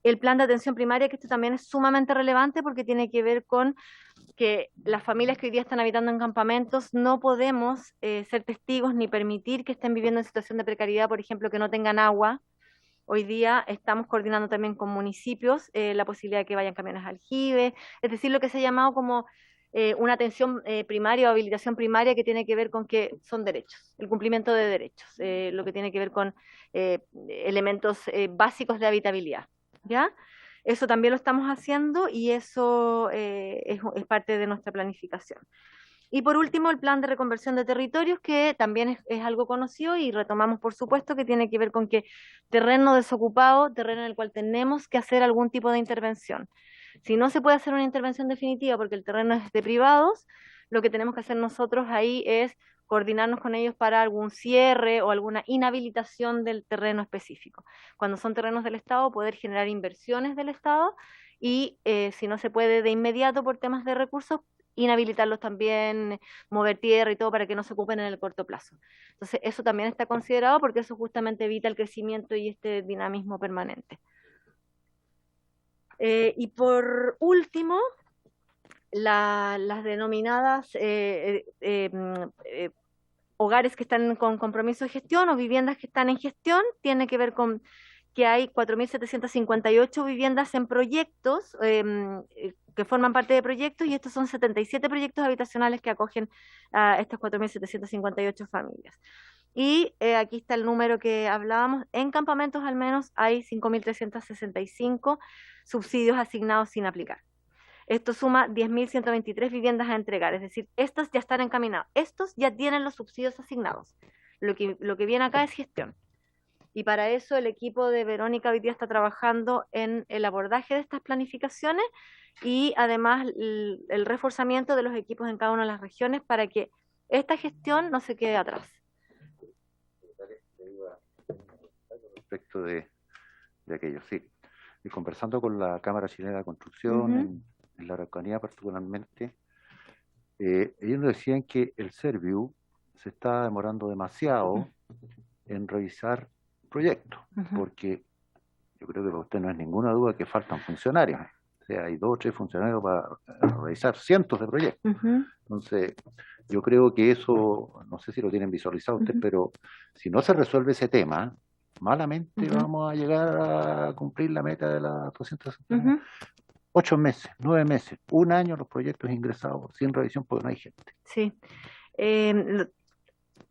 El plan de atención primaria, que esto también es sumamente relevante porque tiene que ver con que las familias que hoy día están habitando en campamentos no podemos ser testigos ni permitir que estén viviendo en situación de precariedad, por ejemplo, que no tengan agua. Hoy día estamos coordinando también con municipios la posibilidad de que vayan camiones al aljibe, es decir, lo que se ha llamado como una atención primaria o habilitación primaria, que tiene que ver con que son derechos, el cumplimiento de derechos, lo que tiene que ver con elementos básicos de habitabilidad. ¿Ya? Eso también lo estamos haciendo y eso es parte de nuestra planificación. Y por último, el plan de reconversión de territorios, que también es algo conocido y retomamos, por supuesto, que tiene que ver con que terreno desocupado, terreno en el cual tenemos que hacer algún tipo de intervención. Si no se puede hacer una intervención definitiva porque el terreno es de privados, lo que tenemos que hacer nosotros ahí es coordinarnos con ellos para algún cierre o alguna inhabilitación del terreno específico. Cuando son terrenos del Estado, poder generar inversiones del Estado y si no se puede de inmediato por temas de recursos, inhabilitarlos también, mover tierra y todo para que no se ocupen en el corto plazo. Entonces, eso también está considerado porque eso justamente evita el crecimiento y este dinamismo permanente. Y por último, las denominadas hogares que están con compromiso de gestión o viviendas que están en gestión, tiene que ver con que hay 4.758 viviendas en proyectos, que forman parte de proyectos, y estos son 77 proyectos habitacionales que acogen a estas 4.758 familias. Y aquí está el número que hablábamos. En campamentos al menos hay 5.365 subsidios asignados sin aplicar. Esto suma 10.123 viviendas a entregar, es decir, estas ya están encaminadas. Estos ya tienen los subsidios asignados. Lo que viene acá es gestión. Y para eso el equipo de Verónica hoy día está trabajando en el abordaje de estas planificaciones y además el reforzamiento de los equipos en cada una de las regiones para que esta gestión no se quede atrás. Respecto de aquello, sí. Y conversando con la Cámara Chilena de Construcción, en la Araucanía particularmente, ellos nos decían que el Serviu se está demorando demasiado en revisar proyectos, porque yo creo que para usted no es ninguna duda que faltan funcionarios. O sea, hay 2 o 3 funcionarios para revisar cientos de proyectos. Entonces, yo creo que eso, no sé si lo tienen visualizado ustedes, pero si no se resuelve ese tema, malamente vamos a llegar a cumplir la meta de las 260. 8 meses, 9 meses, 1 año los proyectos ingresados sin revisión porque no hay gente. Sí.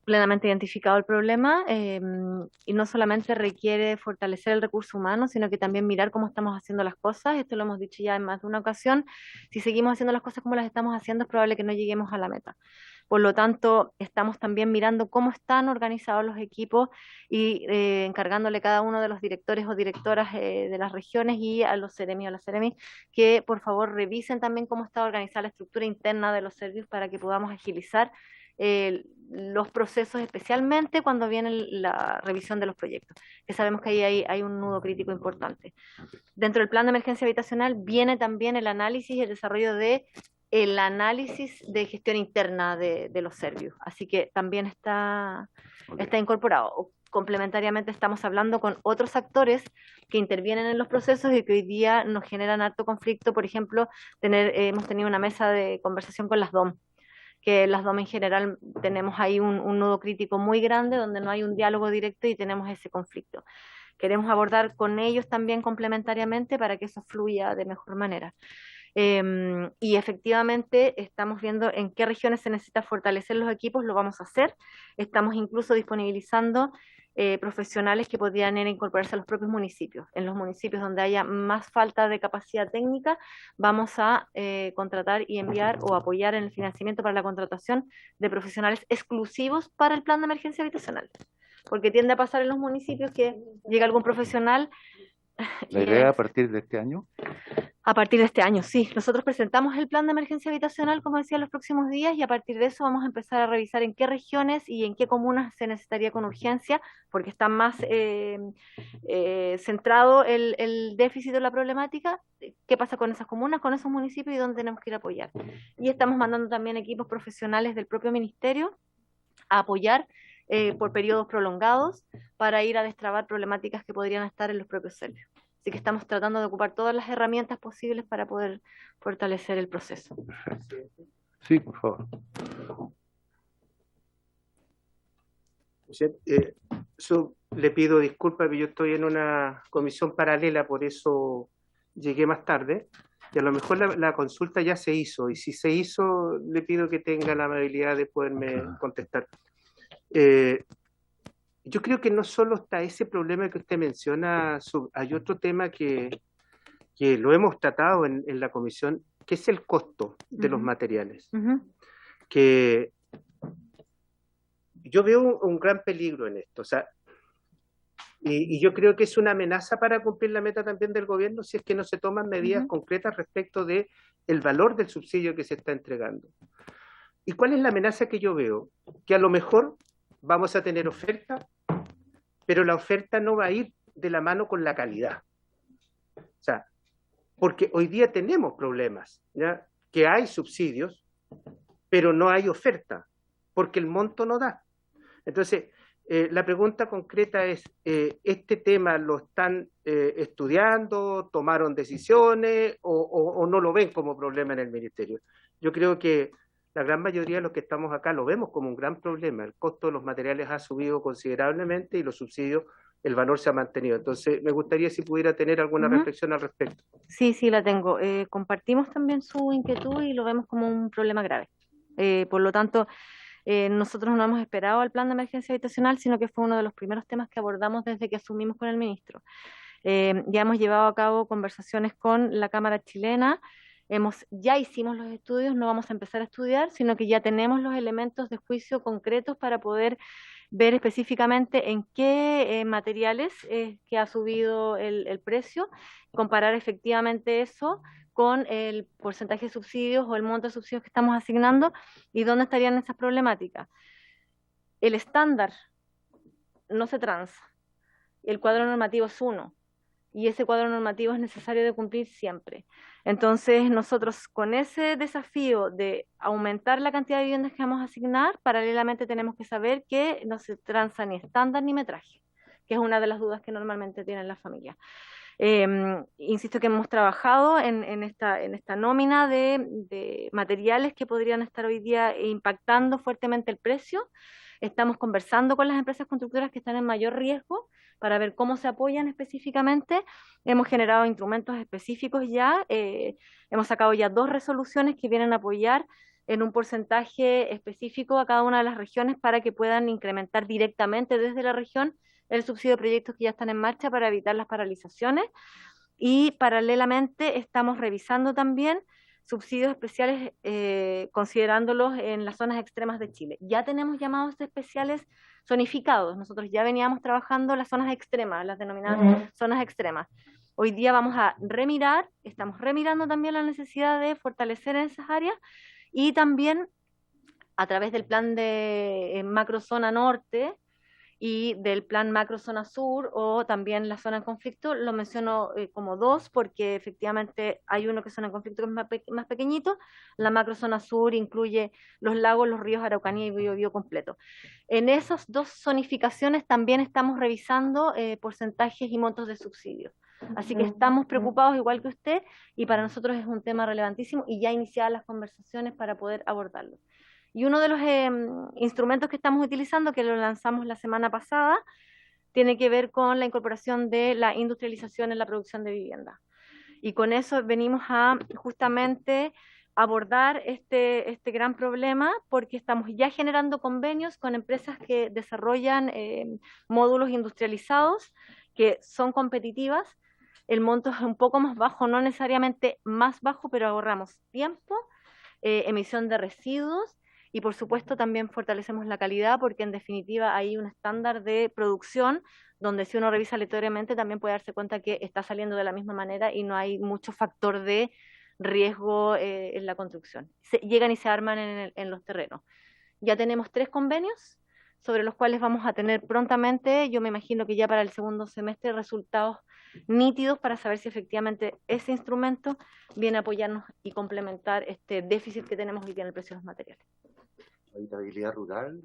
Plenamente identificado el problema, y no solamente requiere fortalecer el recurso humano, sino que también mirar cómo estamos haciendo las cosas. Esto lo hemos dicho ya en más de una ocasión. Si seguimos haciendo las cosas como las estamos haciendo, es probable que no lleguemos a la meta. Por lo tanto, estamos también mirando cómo están organizados los equipos y encargándole a cada uno de los directores o directoras de las regiones y a los seremi o a las seremi que por favor revisen también cómo está organizada la estructura interna de los servicios para que podamos agilizar los procesos, especialmente cuando viene la revisión de los proyectos, que sabemos que ahí hay un nudo crítico importante. Dentro del plan de emergencia habitacional viene también el análisis y el desarrollo de el análisis de gestión interna de los servicios, así que también está incorporado. Complementariamente estamos hablando con otros actores que intervienen en los procesos y que hoy día nos generan harto conflicto. Por ejemplo, hemos tenido una mesa de conversación con las DOM, que las DOM en general tenemos ahí un nudo crítico muy grande donde no hay un diálogo directo y tenemos ese conflicto. Queremos abordar con ellos también complementariamente para que eso fluya de mejor manera. Y efectivamente estamos viendo en qué regiones se necesita fortalecer los equipos, lo vamos a hacer. Estamos incluso disponibilizando profesionales que podrían incorporarse a los propios municipios. En los municipios donde haya más falta de capacidad técnica, vamos a contratar y enviar o apoyar en el financiamiento para la contratación de profesionales exclusivos para el plan de emergencia habitacional. Porque tiende a pasar en los municipios que llega algún profesional. ¿La idea a partir de este año? A partir de este año, sí. Nosotros presentamos el plan de emergencia habitacional, como decía, los próximos días, y a partir de eso vamos a empezar a revisar en qué regiones y en qué comunas se necesitaría con urgencia, porque está más centrado el déficit de la problemática, qué pasa con esas comunas, con esos municipios y dónde tenemos que ir a apoyar. Y estamos mandando también equipos profesionales del propio ministerio a apoyar por periodos prolongados para ir a destrabar problemáticas que podrían estar en los propios servicios. Así que estamos tratando de ocupar todas las herramientas posibles para poder fortalecer el proceso. Sí, por favor. Le pido disculpas, pero yo estoy en una comisión paralela, por eso llegué más tarde. Y a lo mejor la consulta ya se hizo, y si se hizo, le pido que tenga la amabilidad de poderme contestar. Yo creo que no solo está ese problema que usted menciona, hay otro tema que lo hemos tratado en la comisión, que es el costo de los materiales. Que yo veo un gran peligro en esto, o sea, y yo creo que es una amenaza para cumplir la meta también del gobierno si es que no se toman medidas concretas respecto de el valor del subsidio que se está entregando. ¿Y cuál es la amenaza que yo veo? Que a lo mejor vamos a tener oferta, pero la oferta no va a ir de la mano con la calidad. O sea, porque hoy día tenemos problemas, ¿ya? Que hay subsidios, pero no hay oferta, porque el monto no da. Entonces, la pregunta concreta es, ¿este tema lo están estudiando, tomaron decisiones o no lo ven como problema en el ministerio? Yo creo que la gran mayoría de los que estamos acá lo vemos como un gran problema. El costo de los materiales ha subido considerablemente y los subsidios el valor se ha mantenido. Entonces, me gustaría si pudiera tener alguna reflexión al respecto. Sí, sí, la tengo. Compartimos también su inquietud y lo vemos como un problema grave. Por lo tanto, nosotros no hemos esperado al plan de emergencia habitacional, sino que fue uno de los primeros temas que abordamos desde que asumimos con el ministro. Ya hemos llevado a cabo conversaciones con la Cámara chilena, ya hicimos los estudios, no vamos a empezar a estudiar, sino que ya tenemos los elementos de juicio concretos para poder ver específicamente en qué materiales que ha subido el precio, comparar efectivamente eso con el porcentaje de subsidios o el monto de subsidios que estamos asignando y dónde estarían esas problemáticas. El estándar no se transa, el cuadro normativo es 1 y ese cuadro normativo es necesario de cumplir siempre. Entonces nosotros con ese desafío de aumentar la cantidad de viviendas que vamos a asignar, paralelamente tenemos que saber que no se transa ni estándar ni metraje, que es una de las dudas que normalmente tienen las familias. Insisto que hemos trabajado en esta nómina de materiales que podrían estar hoy día impactando fuertemente el precio. Estamos conversando con las empresas constructoras que están en mayor riesgo para ver cómo se apoyan específicamente. Hemos generado instrumentos específicos ya, hemos sacado ya 2 resoluciones que vienen a apoyar en un porcentaje específico a cada una de las regiones para que puedan incrementar directamente desde la región el subsidio de proyectos que ya están en marcha para evitar las paralizaciones. Y paralelamente estamos revisando también subsidios especiales considerándolos en las zonas extremas de Chile. Ya tenemos llamados especiales zonificados. Nosotros ya veníamos trabajando las zonas extremas, las denominadas zonas extremas. Hoy día vamos a estamos remirando también la necesidad de fortalecer en esas áreas y también a través del plan de macrozona norte y del plan macrozona sur o también la zona en conflicto, lo menciono como 2 porque efectivamente hay uno que es zona en conflicto que es más pequeñito, la macrozona sur incluye los lagos, los ríos Araucanía y Biobío completo. En esas 2 zonificaciones también estamos revisando porcentajes y montos de subsidios. Así que estamos preocupados igual que usted y para nosotros es un tema relevantísimo y ya iniciadas las conversaciones para poder abordarlo. Y uno de los instrumentos que estamos utilizando, que lo lanzamos la semana pasada, tiene que ver con la incorporación de la industrialización en la producción de vivienda. Y con eso venimos a justamente abordar este gran problema porque estamos ya generando convenios con empresas que desarrollan módulos industrializados que son competitivas. El monto es un poco más bajo, no necesariamente más bajo, pero ahorramos tiempo, emisión de residuos y por supuesto también fortalecemos la calidad porque en definitiva hay un estándar de producción donde si uno revisa aleatoriamente también puede darse cuenta que está saliendo de la misma manera y no hay mucho factor de riesgo en la construcción. Llegan y se arman en los terrenos. Ya tenemos 3 convenios sobre los cuales vamos a tener prontamente, yo me imagino que ya para el segundo semestre, resultados nítidos para saber si efectivamente ese instrumento viene a apoyarnos y complementar este déficit que tenemos hoy día en el precio de los materiales. ¿Habitabilidad rural?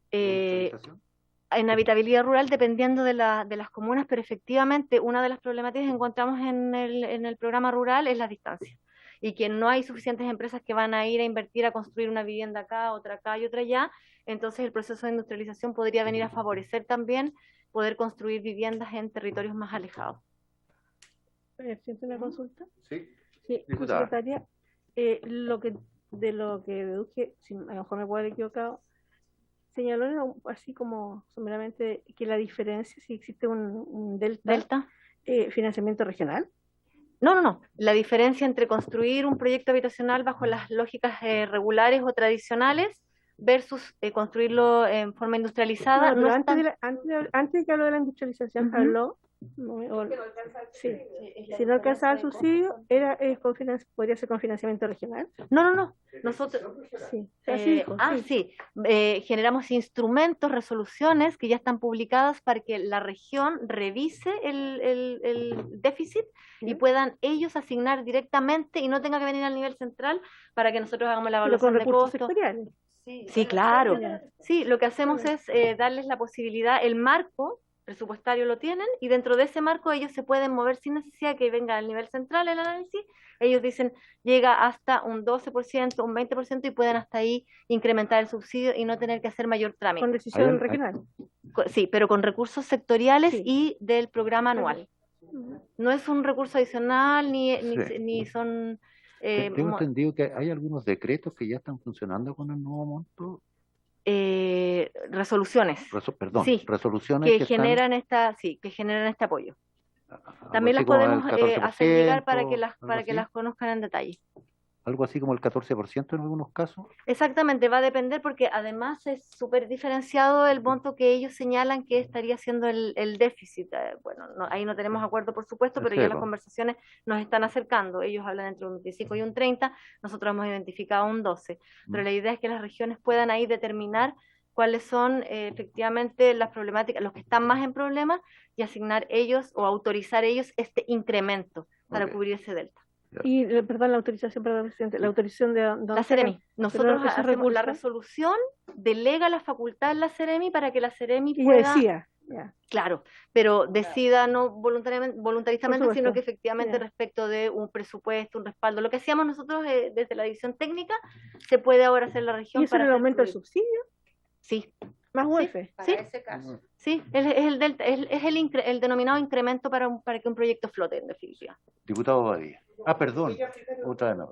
En habitabilidad rural dependiendo de las comunas, pero efectivamente una de las problemáticas que encontramos en el programa rural es la distancia y que no hay suficientes empresas que van a ir a invertir a construir una vivienda acá y otra allá, entonces el proceso de industrialización podría venir a favorecer también poder construir viviendas en territorios más alejados. ¿Siente una consulta? Sí, diputada. Secretaria, de lo que deduje, si a lo mejor me puedo haber equivocado, señaló así como someramente que la diferencia, si existe un delta. Financiamiento regional. No. La diferencia entre construir un proyecto habitacional bajo las lógicas regulares o tradicionales versus construirlo en forma industrializada. No, antes de que habló de la industrialización, habló si no alcanzaba el subsidio, podría ser con financiamiento regional. No. Nosotros generamos instrumentos, resoluciones que ya están publicadas para que la región revise el déficit y puedan ellos asignar directamente y no tenga que venir al nivel central para que nosotros hagamos la evaluación de costos. Sectoriales. Sí, claro. Sí, lo que hacemos es darles la posibilidad, el marco presupuestario lo tienen y dentro de ese marco ellos se pueden mover sin necesidad de que venga al nivel central el análisis. Ellos dicen llega hasta un 12%, un 20% y pueden hasta ahí incrementar el subsidio y no tener que hacer mayor trámite. Con decisión regional. Sí, pero con recursos sectoriales Sí. y del programa anual. No es un recurso adicional Sí. ni son... Tengo entendido que hay algunos decretos que ya están funcionando con el nuevo monto. resoluciones. Perdón, Sí, resoluciones que que están generan que generan este apoyo. algo También así las como el podemos 14%, hacer llegar para que algo así. las conozcan en detalle. Algo así como el 14% en algunos casos. Exactamente, va a depender porque además es súper diferenciado el monto que ellos señalan que estaría siendo el déficit. Bueno, ahí no tenemos acuerdo, por supuesto, pero ya las conversaciones nos están acercando. Ellos hablan entre un 25 y un 30, nosotros hemos identificado un 12. Pero la idea es que las regiones puedan ahí determinar cuáles son efectivamente las problemáticas, los que están más en problemas, y asignar ellos o autorizar ellos este incremento para cubrir ese delta. Y, perdón, la autorización, perdón, presidente, la autorización de la CEREMI. Nosotros ¿esos hacemos la recursos? resolución, delega la facultad en la CEREMI para que la CEREMI Y pueda... decía, ya. Claro, pero decida no voluntarizamente, Por sino supuesto. que efectivamente Ya. respecto de un presupuesto, un respaldo. Lo que hacíamos nosotros desde la división técnica, se puede ahora hacer la región ¿Y eso para en el hacer aumento del fluir. subsidio? Sí. Más UF. Sí, ese caso. sí, es el delta, es el denominado incremento para que un proyecto flote, en definitiva. Diputado Badía. Ah, perdón. Otra vez no.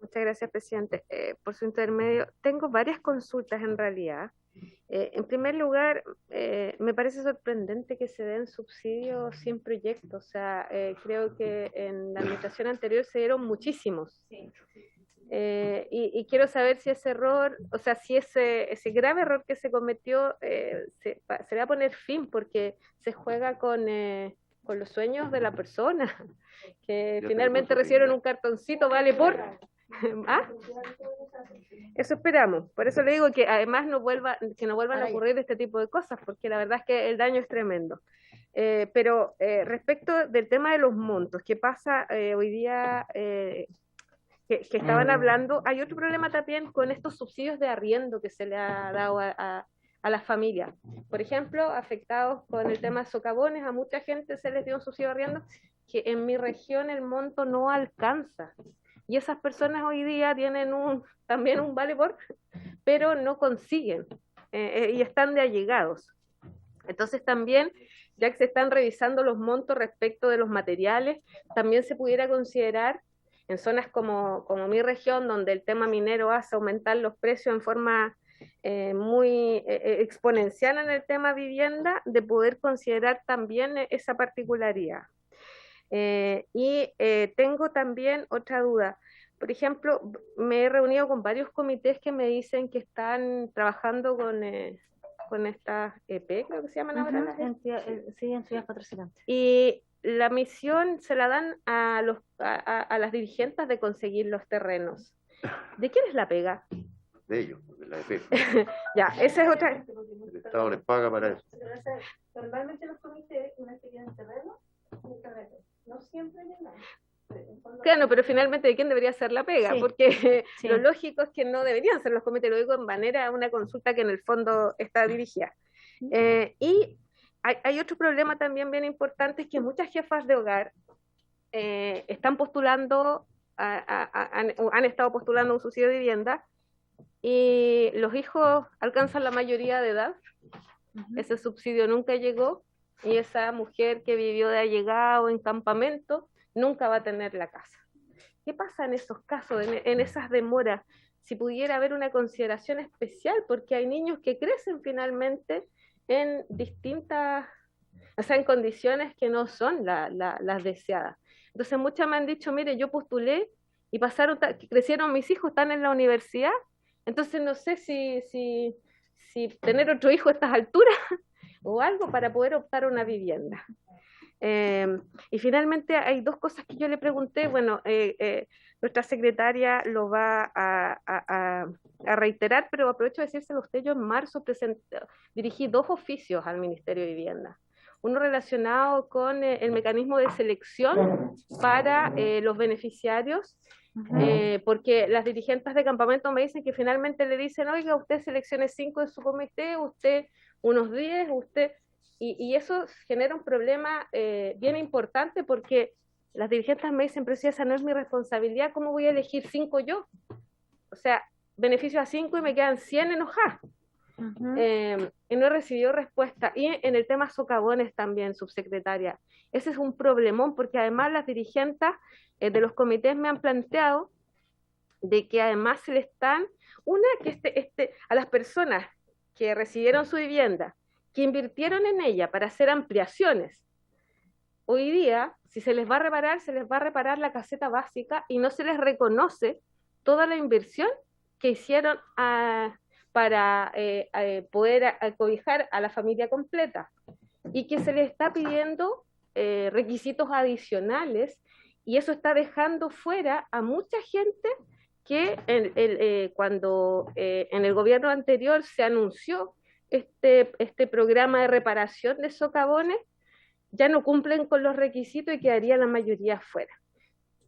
Muchas gracias, presidente. Por su intermedio, tengo varias consultas en realidad. En primer lugar, me parece sorprendente que se den subsidios sin proyecto. O sea, creo que en la administración anterior se dieron muchísimos. Y quiero saber si ese error, o sea, si ese grave error que se cometió se le va a poner fin, porque se juega con los sueños de la persona, que finalmente recibieron un cartoncito, vale por... ¿Ah? Eso esperamos. Por eso le digo que además no vuelvan a ocurrir este tipo de cosas, porque la verdad es que el daño es tremendo. Pero respecto del tema de los montos, ¿qué pasa hoy día? Que estaban hablando, hay otro problema también con estos subsidios de arriendo que se le ha dado a las familias. Por ejemplo, afectados con el tema de socavones, a mucha gente se les dio un subsidio de arriendo que en mi región el monto no alcanza. Y esas personas hoy día tienen también un vale por, pero no consiguen y están de allegados. Entonces también, ya que se están revisando los montos respecto de los materiales, también se pudiera considerar en zonas como mi región, donde el tema minero hace aumentar los precios en forma muy exponencial en el tema vivienda, de poder considerar también esa particularidad. Tengo también otra duda. Por ejemplo, me he reunido con varios comités que me dicen que están trabajando con estas EP, creo que se llaman ahora. Sí, entidades patrocinantes. Y la misión se la dan a las dirigentes de conseguir los terrenos. ¿De quién es la pega? De ellos, de la EP. Ya, esa es otra. El Estado les paga para eso. Normalmente los comités, una que tienen terreno, no siempre llegan. Claro, pero finalmente ¿de quién debería ser la pega? Sí. Porque Sí. lo lógico es que no deberían ser los comités, lo digo en manera una consulta que en el fondo está dirigida. Y hay otro problema también bien importante, es que muchas jefas de hogar están postulando, han estado postulando un subsidio de vivienda, y los hijos alcanzan la mayoría de edad, ese subsidio nunca llegó, y esa mujer que vivió de allegado en campamento nunca va a tener la casa. ¿Qué pasa en esos casos, en esas demoras? Si pudiera haber una consideración especial, porque hay niños que crecen finalmente en distintas, o sea, en condiciones que no son las deseadas. Entonces muchas me han dicho, mire, yo postulé y crecieron mis hijos, están en la universidad, entonces no sé si tener otro hijo a estas alturas o algo para poder optar a una vivienda. Y finalmente hay dos cosas que yo le pregunté. Bueno, nuestra secretaria lo va a reiterar, pero aprovecho de decírselo a usted. Yo en marzo dirigí 2 oficios al Ministerio de Vivienda. Uno relacionado con el mecanismo de selección para los beneficiarios, porque las dirigentes de campamento me dicen que finalmente le dicen, oiga, usted seleccione 5 de su comité, usted unos 10, usted... Y eso genera un problema bien importante, porque las dirigentes me dicen, pero si esa no es mi responsabilidad, ¿cómo voy a elegir 5 yo? O sea, beneficio a 5 y me quedan 100 enojadas. Y no he recibido respuesta. Y en el tema socavones también, subsecretaria, ese es un problemón, porque además las dirigentes de los comités me han planteado de que además se le están, a las personas que recibieron su vivienda, que invirtieron en ella para hacer ampliaciones, hoy día, si se les va a reparar la caseta básica y no se les reconoce toda la inversión que hicieron para poder acobijar a la familia completa, y que se les está pidiendo requisitos adicionales, y eso está dejando fuera a mucha gente que cuando en el gobierno anterior se anunció este programa de reparación de socavones, ya no cumplen con los requisitos y quedaría la mayoría fuera.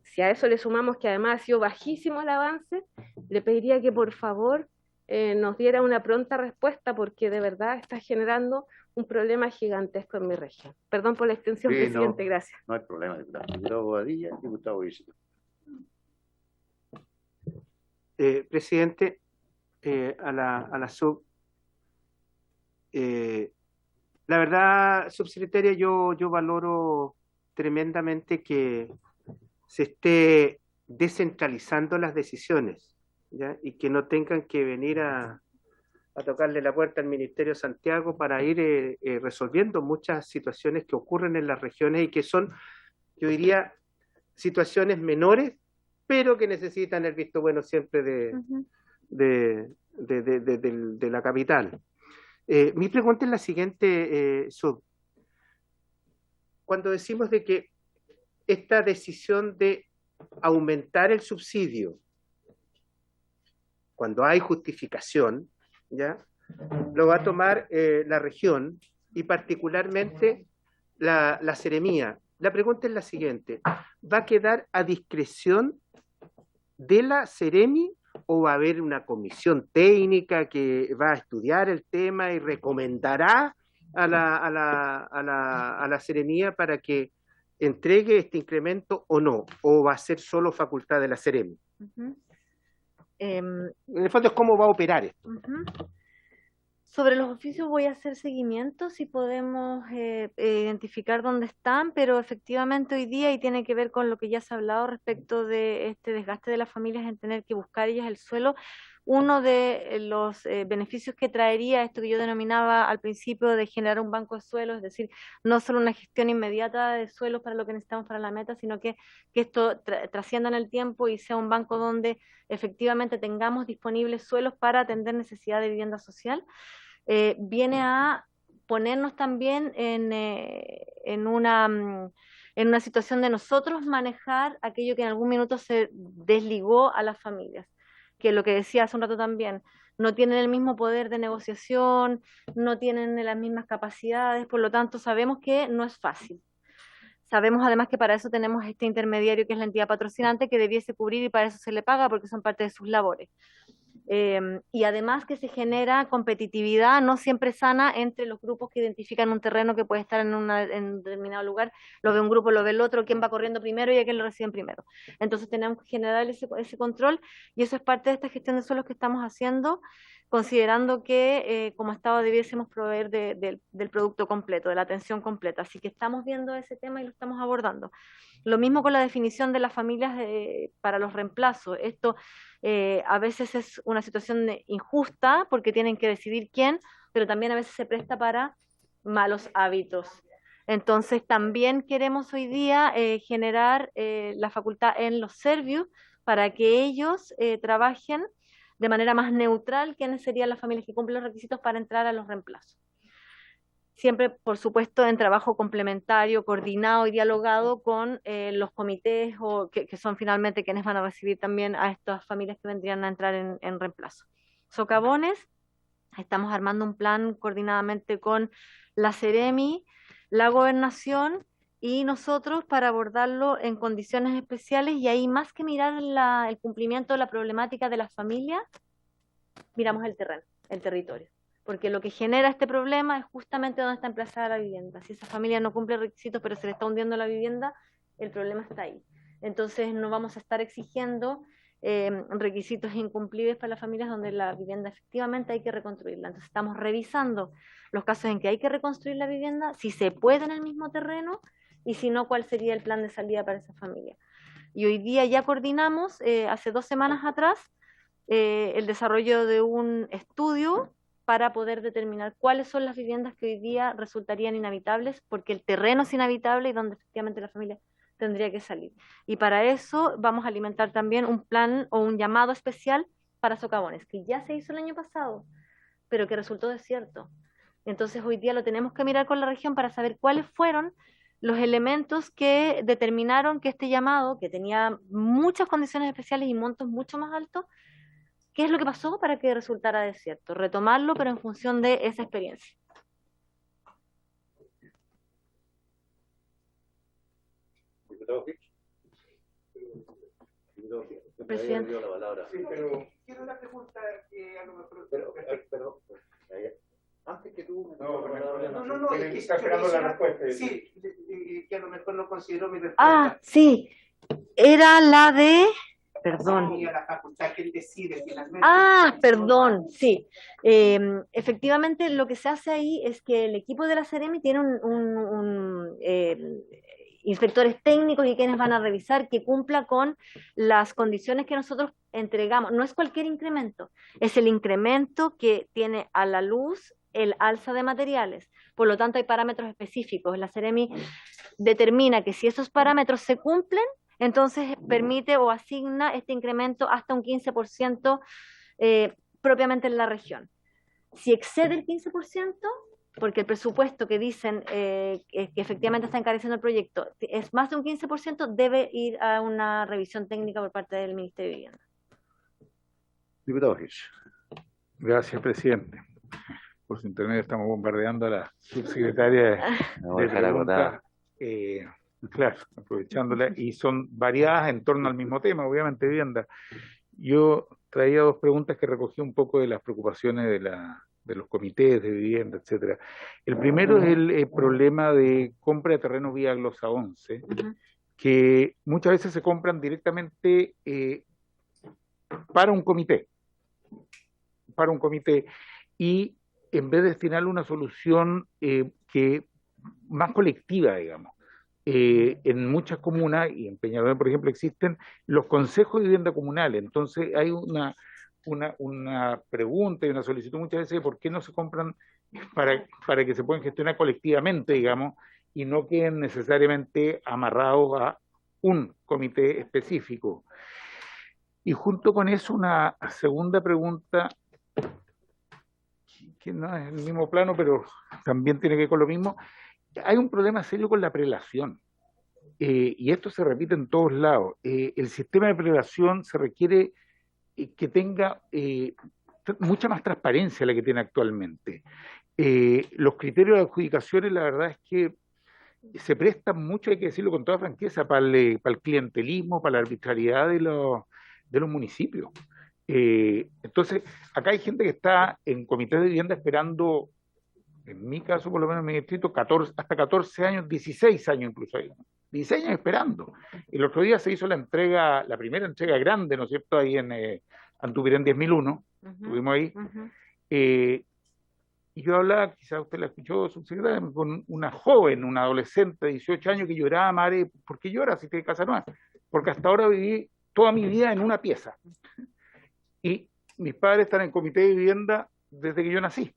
Si a eso le sumamos que además ha sido bajísimo el avance, le pediría que por favor nos diera una pronta respuesta, porque de verdad está generando un problema gigantesco en mi región. Perdón por la extensión, Sí, presidente, gracias. No hay problema, diputado. Diputado Bobadilla, diputado Guiso. Presidente, a la sub, la verdad, subsecretaria, yo valoro tremendamente que se esté descentralizando las decisiones, ¿ya? Y que no tengan que venir a tocarle la puerta al Ministerio de Santiago para ir resolviendo muchas situaciones que ocurren en las regiones y que son, yo diría, situaciones menores, pero que necesitan el visto bueno siempre de la capital. Mi pregunta es la siguiente, Sub. Cuando decimos de que esta decisión de aumentar el subsidio, cuando hay justificación, ¿ya?, lo va a tomar la región y particularmente la Seremía. La pregunta es la siguiente: ¿va a quedar a discreción de la Seremi o va a haber una comisión técnica que va a estudiar el tema y recomendará a la Seremía para que entregue este incremento o no? ¿O va a ser solo facultad de la Seremi? En el fondo es cómo va a operar esto. Sobre los oficios voy a hacer seguimiento, si podemos identificar dónde están, pero efectivamente hoy día, y tiene que ver con lo que ya se ha hablado respecto de este desgaste de las familias en tener que buscar ellas el suelo, uno de los beneficios que traería esto que yo denominaba al principio de generar un banco de suelos, es decir, no solo una gestión inmediata de suelos para lo que necesitamos para la meta, sino que esto trascienda en el tiempo y sea un banco donde efectivamente tengamos disponibles suelos para atender necesidad de vivienda social. Viene a ponernos también en una situación de nosotros manejar aquello que en algún minuto se desligó a las familias, que lo que decía hace un rato también, no tienen el mismo poder de negociación, no tienen las mismas capacidades, por lo tanto sabemos que no es fácil. Sabemos además que para eso tenemos este intermediario que es la entidad patrocinante, que debiese cubrir, y para eso se le paga porque son parte de sus labores. Y además que se genera competitividad no siempre sana entre los grupos que identifican un terreno que puede estar en un determinado lugar, lo ve un grupo, lo ve el otro, quién va corriendo primero y a quién lo reciben primero. Entonces tenemos que generar ese control, y eso es parte de esta gestión de suelos que estamos haciendo, considerando que como Estado debiésemos proveer del producto completo, de la atención completa. Así que estamos viendo ese tema y lo estamos abordando. Lo mismo con la definición de las familias para los reemplazos. Esto a veces es una situación injusta porque tienen que decidir quién, pero también a veces se presta para malos hábitos. Entonces también queremos hoy día generar la facultad en los servicios para que ellos trabajen de manera más neutral quiénes serían las familias que cumplen los requisitos para entrar a los reemplazos. Siempre, por supuesto, en trabajo complementario, coordinado y dialogado con los comités que son finalmente quienes van a recibir también a estas familias que vendrían a entrar en reemplazo. Socavones, estamos armando un plan coordinadamente con la Seremi, la Gobernación y nosotros para abordarlo en condiciones especiales, y ahí más que mirar el cumplimiento de la problemática de las familias, miramos el terreno, el territorio. Porque lo que genera este problema es justamente donde está emplazada la vivienda. Si esa familia no cumple requisitos pero se le está hundiendo la vivienda, el problema está ahí. Entonces no vamos a estar exigiendo requisitos incumplibles para las familias donde la vivienda efectivamente hay que reconstruirla. Entonces estamos revisando los casos en que hay que reconstruir la vivienda, si se puede en el mismo terreno y si no, cuál sería el plan de salida para esa familia. Y hoy día ya coordinamos, hace 2 semanas atrás, el desarrollo de un estudio para poder determinar cuáles son las viviendas que hoy día resultarían inhabitables, porque el terreno es inhabitable y donde efectivamente la familia tendría que salir. Y para eso vamos a alimentar también un plan o un llamado especial para socavones, que ya se hizo el año pasado, pero que resultó desierto. Entonces hoy día lo tenemos que mirar con la región para saber cuáles fueron los elementos que determinaron que este llamado, que tenía muchas condiciones especiales y montos mucho más altos, ¿qué es lo que pasó para que resultara desierto? Retomarlo, pero en función de esa experiencia. Diputado Hitch. Diputado Hitch, Presidente. la palabra. Sí, pero quiero una pregunta que a lo mejor... Perdón. Antes que tú... No, es que está esperando la respuesta. Sí, que a lo mejor no consideró mi respuesta. Ah, sí. Era la de... Perdón. Ah, perdón, sí. Efectivamente, lo que se hace ahí es que el equipo de la Seremi tiene inspectores técnicos y quienes van a revisar que cumpla con las condiciones que nosotros entregamos. No es cualquier incremento, es el incremento que tiene a la luz el alza de materiales. Por lo tanto, hay parámetros específicos. La Seremi determina que si esos parámetros se cumplen, entonces permite o asigna este incremento hasta un 15% propiamente en la región. Si excede el 15%, porque el presupuesto que dicen que efectivamente está encareciendo el proyecto es más de un 15%, debe ir a una revisión técnica por parte del Ministerio de Vivienda. Diputado Hirsch. Gracias, presidente. Por su internet estamos bombardeando a la subsecretaria de preguntas. Claro, aprovechándola, y son variadas en torno al mismo tema, obviamente, vivienda. Yo traía 2 preguntas que recogí un poco de las preocupaciones de los comités de vivienda, etcétera. El primero es el problema de compra de terrenos vía glosa 11, que muchas veces se compran directamente para un comité, y en vez de destinarle una solución que más colectiva, digamos. En muchas comunas, y en Peñalolén, por ejemplo, existen los consejos de vivienda comunales. Entonces hay una pregunta y una solicitud muchas veces de por qué no se compran para que se puedan gestionar colectivamente, digamos, y no queden necesariamente amarrados a un comité específico. Y junto con eso una segunda pregunta, que no es el mismo plano, pero también tiene que ver con lo mismo. Hay un problema serio con la prelación, y esto se repite en todos lados. El sistema de prelación se requiere que tenga mucha más transparencia de la que tiene actualmente. Los criterios de adjudicaciones, la verdad es que se prestan mucho, hay que decirlo con toda franqueza, para el clientelismo, para la arbitrariedad de los municipios. Entonces, acá hay gente que está en comités de vivienda esperando, en mi caso, por lo menos en mi distrito, hasta 14 años, 16 años incluso, 16 años esperando. El otro día se hizo la primera entrega grande, ¿no es cierto?, ahí en Antupirén 10.001, estuvimos ahí, y yo hablaba, quizás usted la escuchó, subsecretaria, con una joven, una adolescente de 18 años que lloraba, madre, ¿por qué lloras si tiene casa nueva? Porque hasta ahora viví toda mi vida en una pieza, y mis padres están en comité de vivienda desde que yo nací.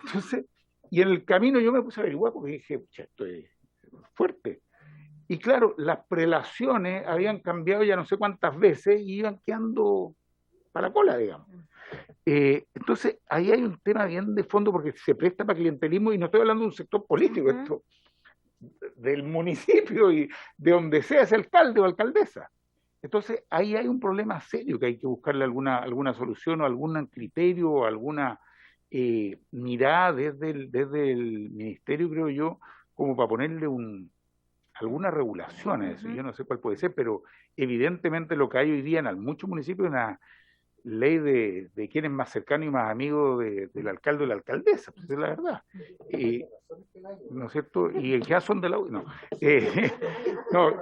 Entonces, y en el camino yo me puse a averiguar porque dije, esto es fuerte. Y claro, las prelaciones habían cambiado ya no sé cuántas veces y iban quedando para la cola, digamos. Entonces, ahí hay un tema bien de fondo porque se presta para clientelismo, y no estoy hablando de un sector político, esto del municipio y de donde sea ese alcalde o alcaldesa. Entonces, ahí hay un problema serio que hay que buscarle alguna solución o algún criterio o alguna mirada desde el ministerio, creo yo, como para ponerle alguna regulación a eso. Yo no sé cuál puede ser, pero evidentemente lo que hay hoy día en muchos municipios es ley de quién es más cercano y más amigo del alcalde o la alcaldesa, pues es la verdad. ¿No es cierto? Y ya son de la U. No, no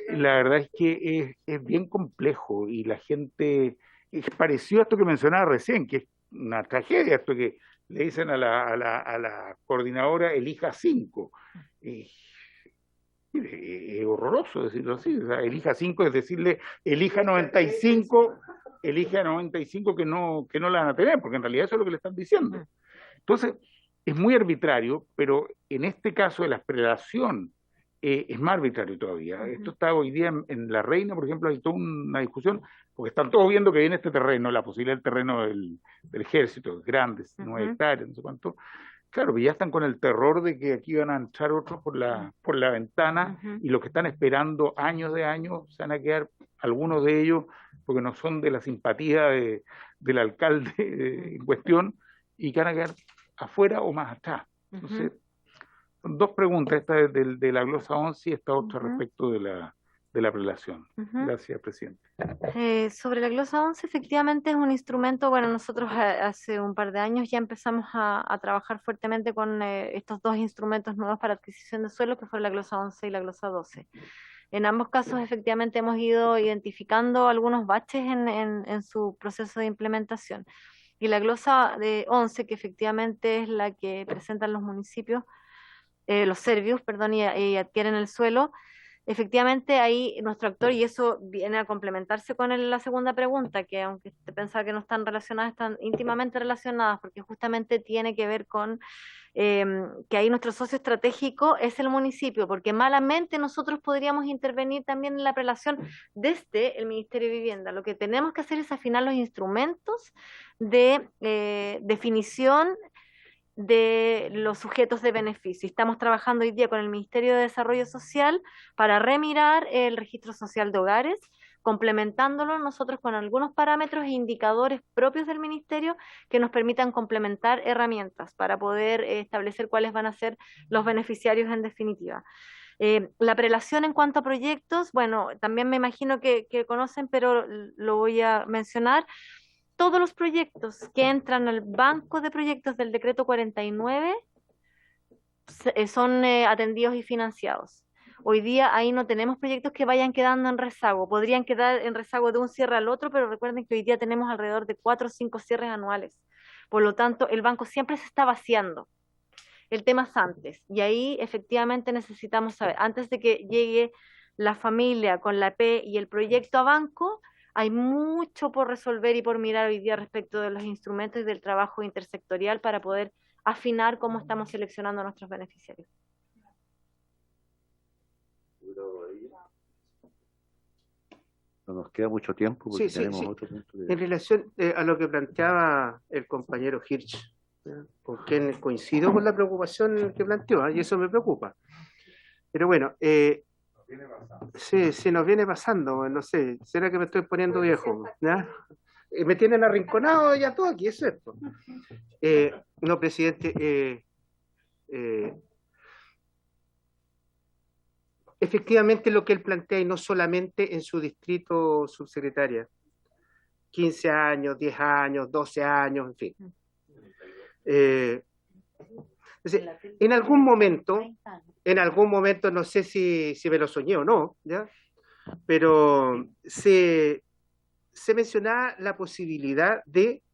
la verdad es que es bien complejo y la gente, es parecido a esto que mencionaba recién, que es una tragedia, esto que le dicen a la coordinadora, elija 5. Es horroroso decirlo así, o sea, elija 5 es decirle, elija 95 que no la van a tener, porque en realidad eso es lo que le están diciendo. Entonces, es muy arbitrario, pero en este caso de la prelación es más arbitrario todavía. Esto está hoy día en La Reina, por ejemplo, hay toda una discusión, porque están todos viendo que viene este terreno, la posibilidad del terreno del ejército, grandes, 9 hectáreas, no sé cuánto. Claro, que ya están con el terror de que aquí van a entrar otros por la ventana y los que están esperando años de años se van a quedar, algunos de ellos, porque no son de la simpatía del alcalde en cuestión, y que van a quedar afuera o más atrás. Entonces, son dos preguntas, esta de la glosa 11 y esta otra respecto de la prelación. Gracias, presidente. Sobre la glosa 11, efectivamente es un instrumento, bueno, nosotros hace un par de años ya empezamos a trabajar fuertemente con estos dos instrumentos nuevos para adquisición de suelo, que fueron la glosa 11 y la glosa 12. En ambos casos, efectivamente, hemos ido identificando algunos baches en su proceso de implementación. Y la glosa de 11, que efectivamente es la que presentan los municipios, los servios, perdón, y adquieren el suelo. Efectivamente, ahí nuestro actor, y eso viene a complementarse con la segunda pregunta, que aunque usted pensaba que no están relacionadas, están íntimamente relacionadas, porque justamente tiene que ver con que ahí nuestro socio estratégico es el municipio, porque malamente nosotros podríamos intervenir también en la prelación desde el Ministerio de Vivienda. Lo que tenemos que hacer es afinar los instrumentos de definición de los sujetos de beneficio. Estamos trabajando hoy día con el Ministerio de Desarrollo Social para remirar el registro social de hogares, complementándolo nosotros con algunos parámetros e indicadores propios del Ministerio que nos permitan complementar herramientas para poder establecer cuáles van a ser los beneficiarios en definitiva. La prelación en cuanto a proyectos, bueno, también me imagino que conocen, pero lo voy a mencionar. Todos los proyectos que entran al banco de proyectos del decreto 49 son atendidos y financiados. Hoy día ahí no tenemos proyectos que vayan quedando en rezago. Podrían quedar en rezago de un cierre al otro, pero recuerden que hoy día tenemos alrededor de 4 o 5 cierres anuales. Por lo tanto, el banco siempre se está vaciando. El tema es antes. Y ahí efectivamente necesitamos saber, antes de que llegue la familia con la P y el proyecto a banco, hay mucho por resolver y por mirar hoy día respecto de los instrumentos y del trabajo intersectorial para poder afinar cómo estamos seleccionando a nuestros beneficiarios. No nos queda mucho tiempo porque tenemos otro punto de... En relación a lo que planteaba el compañero Hirsch, con quien coincido con la preocupación que planteó, y eso me preocupa. Pero bueno, sí, nos viene pasando, no sé, ¿será que me estoy poniendo viejo? ¿Ya? Me tienen arrinconado ya todo aquí, eso es. No, presidente, efectivamente lo que él plantea, y no solamente en su distrito, subsecretaria, 15 años, 10 años, 12 años, en fin. En algún momento, no sé si me lo soñé o no, ¿ya? Pero se mencionaba la posibilidad de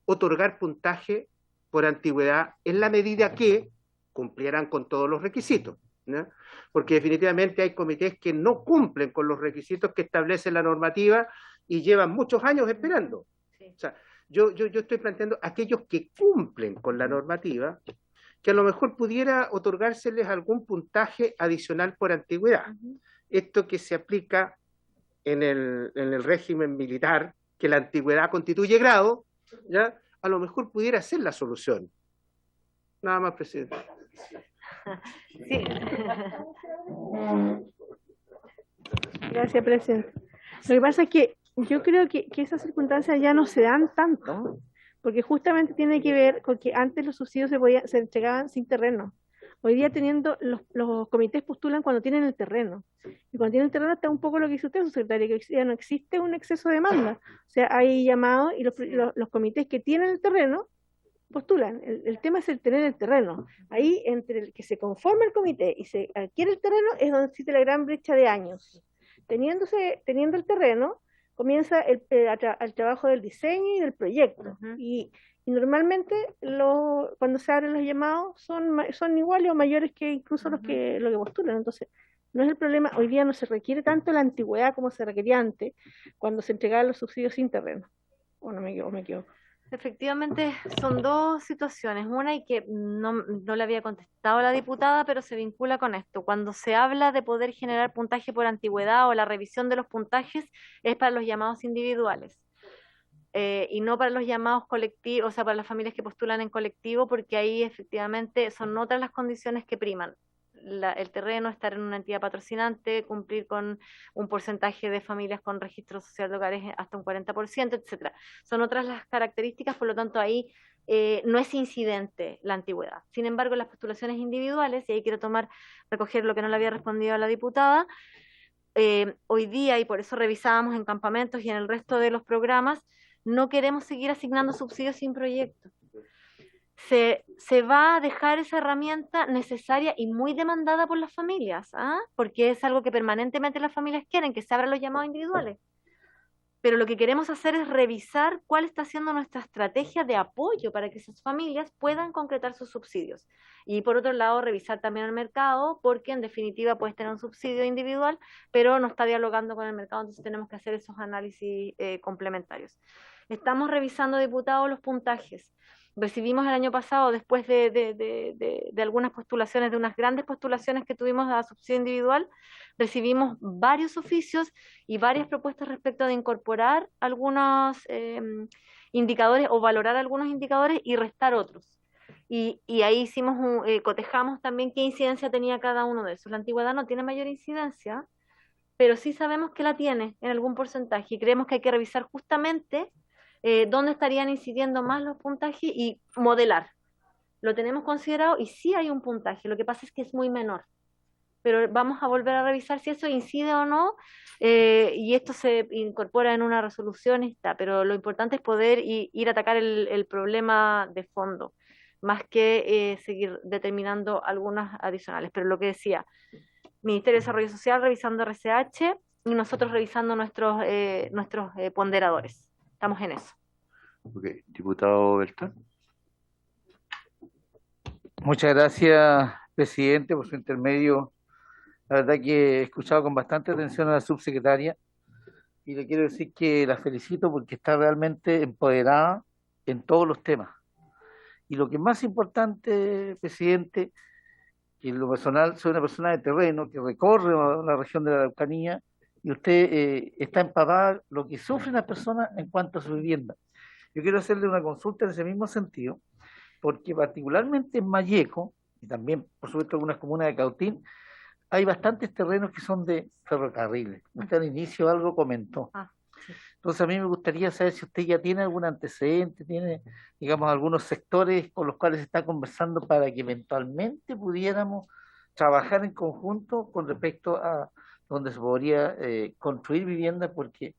otorgar puntaje por antigüedad en la medida que cumplieran con todos los requisitos, ¿no? Porque definitivamente hay comités que no cumplen con los requisitos que establece la normativa y llevan muchos años esperando. Sí. O sea, yo estoy planteando aquellos que cumplen con la normativa, que a lo mejor pudiera otorgárseles algún puntaje adicional por antigüedad. Esto que se aplica en el régimen militar, que la antigüedad constituye grado, ¿ya? A lo mejor pudiera ser la solución. Nada más, presidente. Sí. Gracias, presidente. Lo que pasa es que yo creo que esas circunstancias ya no se dan tanto, porque justamente tiene que ver con que antes los subsidios se entregaban sin terreno. Hoy día teniendo los comités postulan cuando tienen el terreno. Y cuando tienen el terreno está un poco lo que dice usted, subsecretario, que hoy día no existe un exceso de demanda. O sea, hay llamados y los comités que tienen el terreno postulan. El tema es el tener el terreno. Ahí, entre el que se conforma el comité y se adquiere el terreno, es donde existe la gran brecha de años. Teniendo el terreno, comienza el trabajo del diseño y del proyecto. Y normalmente cuando se abren los llamados son iguales o mayores que incluso lo que postulan. Entonces, no es el problema. Hoy día no se requiere tanto la antigüedad como se requería antes, cuando se entregaban los subsidios sin terreno. ¿O no me equivoco? Efectivamente, son dos situaciones. Una, y que no le había contestado a la diputada, pero se vincula con esto. Cuando se habla de poder generar puntaje por antigüedad o la revisión de los puntajes, es para los llamados individuales. Y no para los llamados colectivos, o sea, para las familias que postulan en colectivo, porque ahí efectivamente son otras las condiciones que priman. El terreno, estar en una entidad patrocinante, cumplir con un porcentaje de familias con registro social de hogares hasta un 40%, etcétera. Son otras las características, por lo tanto ahí no es incidente la antigüedad. Sin embargo, las postulaciones individuales, y ahí quiero recoger lo que no le había respondido a la diputada, hoy día, y por eso revisábamos en campamentos y en el resto de los programas, no queremos seguir asignando subsidios sin proyecto. Se va a dejar esa herramienta necesaria y muy demandada por las familias, porque es algo que permanentemente las familias quieren, que se abran los llamados individuales. Pero lo que queremos hacer es revisar cuál está siendo nuestra estrategia de apoyo para que esas familias puedan concretar sus subsidios. Y por otro lado, revisar también el mercado, porque en definitiva puedes tener un subsidio individual, pero no está dialogando con el mercado, entonces tenemos que hacer esos análisis complementarios. Estamos revisando, diputados, los puntajes. Recibimos el año pasado, después de algunas postulaciones, de unas grandes postulaciones que tuvimos a subsidio individual, recibimos varios oficios y varias propuestas respecto de incorporar algunos indicadores o valorar algunos indicadores y restar otros. Y ahí cotejamos también qué incidencia tenía cada uno de esos. La antigüedad no tiene mayor incidencia, pero sí sabemos que la tiene en algún porcentaje y creemos que hay que revisar justamente dónde estarían incidiendo más los puntajes y modelar. Lo tenemos considerado y sí hay un puntaje, lo que pasa es que es muy menor. Pero vamos a volver a revisar si eso incide o no, y esto se incorpora en una resolución, pero lo importante es poder ir a atacar el problema de fondo, más que seguir determinando algunas adicionales. Pero lo que decía, Ministerio de Desarrollo Social revisando RCH y nosotros revisando nuestros ponderadores. Estamos en eso. Ok, diputado Beltrán. Muchas gracias, presidente, por su intermedio. La verdad que he escuchado con bastante atención a la subsecretaria y le quiero decir que la felicito porque está realmente empoderada en todos los temas. Y lo que es más importante, presidente, que en lo personal soy una persona de terreno que recorre la región de la Araucanía y usted está empapada lo que sufren las personas en cuanto a su vivienda. Yo quiero hacerle una consulta en ese mismo sentido, porque particularmente en Malleco, y también por supuesto algunas comunas de Cautín, hay bastantes terrenos que son de ferrocarriles. Usted al inicio algo comentó. Entonces a mí me gustaría saber si usted ya tiene algún antecedente, tiene, digamos, algunos sectores con los cuales se está conversando para que eventualmente pudiéramos trabajar en conjunto con respecto a donde se podría construir viviendas, porque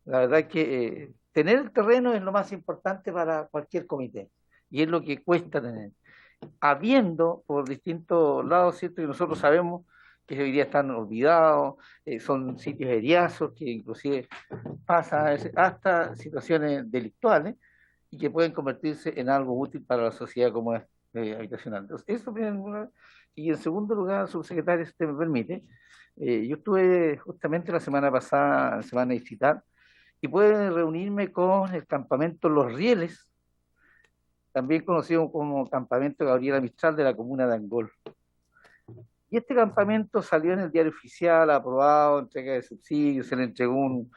la verdad que tener el terreno es lo más importante para cualquier comité y es lo que cuesta tener. Habiendo por distintos lados, ¿cierto? Que nosotros sabemos que hoy día están olvidados, son sitios heriazos que inclusive pasan hasta situaciones delictuales y que pueden convertirse en algo útil para la sociedad como es habitacional. Entonces, eso en primer lugar. Y en segundo lugar, subsecretario, si usted me permite, yo estuve justamente la semana pasada, semana de visitar, y pude reunirme con el campamento Los Rieles, también conocido como Campamento Gabriela Mistral de la comuna de Angol. Y este campamento salió en el diario oficial, aprobado, entrega de subsidios, se le entregó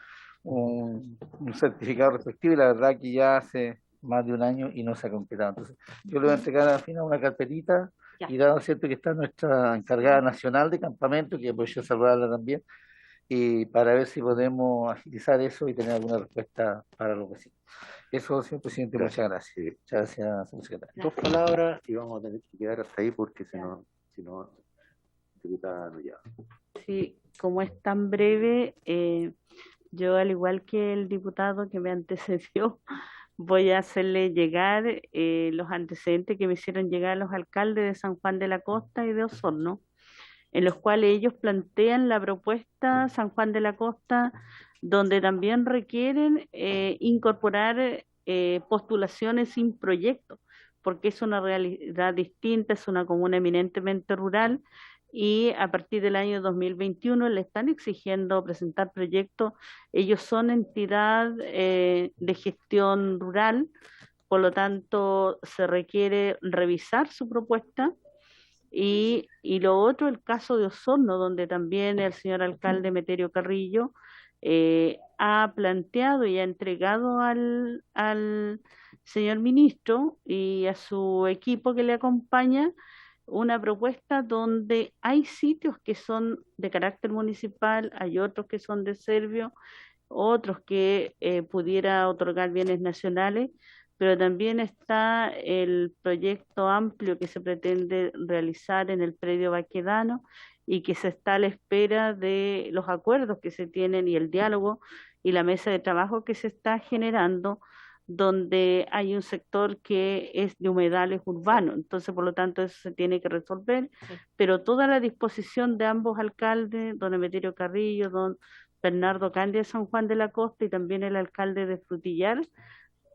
un certificado respectivo y la verdad que ya hace más de un año y no se ha completado. Entonces, yo le voy a entregar al final una carpetita y dado cierto que está nuestra encargada nacional de campamento, que aprovecho saludarla también, y para ver si podemos agilizar eso y tener alguna respuesta para los vecinos. Eso, señor presidente, muchas gracias. Muchas gracias, señor secretario. Dos palabras y vamos a tener que quedar hasta ahí porque se nos Si no, diputada Nullado. Sí, como es tan breve, yo al igual que el diputado que me antecedió, voy a hacerle llegar los antecedentes que me hicieron llegar los alcaldes de San Juan de la Costa y de Osorno, en los cuales ellos plantean la propuesta San Juan de la Costa, donde también requieren incorporar postulaciones sin proyecto, porque es una realidad distinta, es una comuna eminentemente rural, y a partir del año 2021 le están exigiendo presentar proyectos. Ellos son entidad de gestión rural, por lo tanto se requiere revisar su propuesta. Y lo otro, el caso de Osorno, donde también el señor alcalde Meterio Carrillo ha planteado y ha entregado al señor ministro y a su equipo que le acompaña una propuesta donde hay sitios que son de carácter municipal, hay otros que son de Servio, otros que pudiera otorgar bienes nacionales, pero también está el proyecto amplio que se pretende realizar en el predio Baquedano y que se está a la espera de los acuerdos que se tienen y el diálogo y la mesa de trabajo que se está generando, donde hay un sector que es de humedales urbanos. Entonces, por lo tanto, eso se tiene que resolver, pero toda la disposición de ambos alcaldes, don Emeterio Carrillo, don Bernardo Candia de San Juan de la Costa y también el alcalde de Frutillar,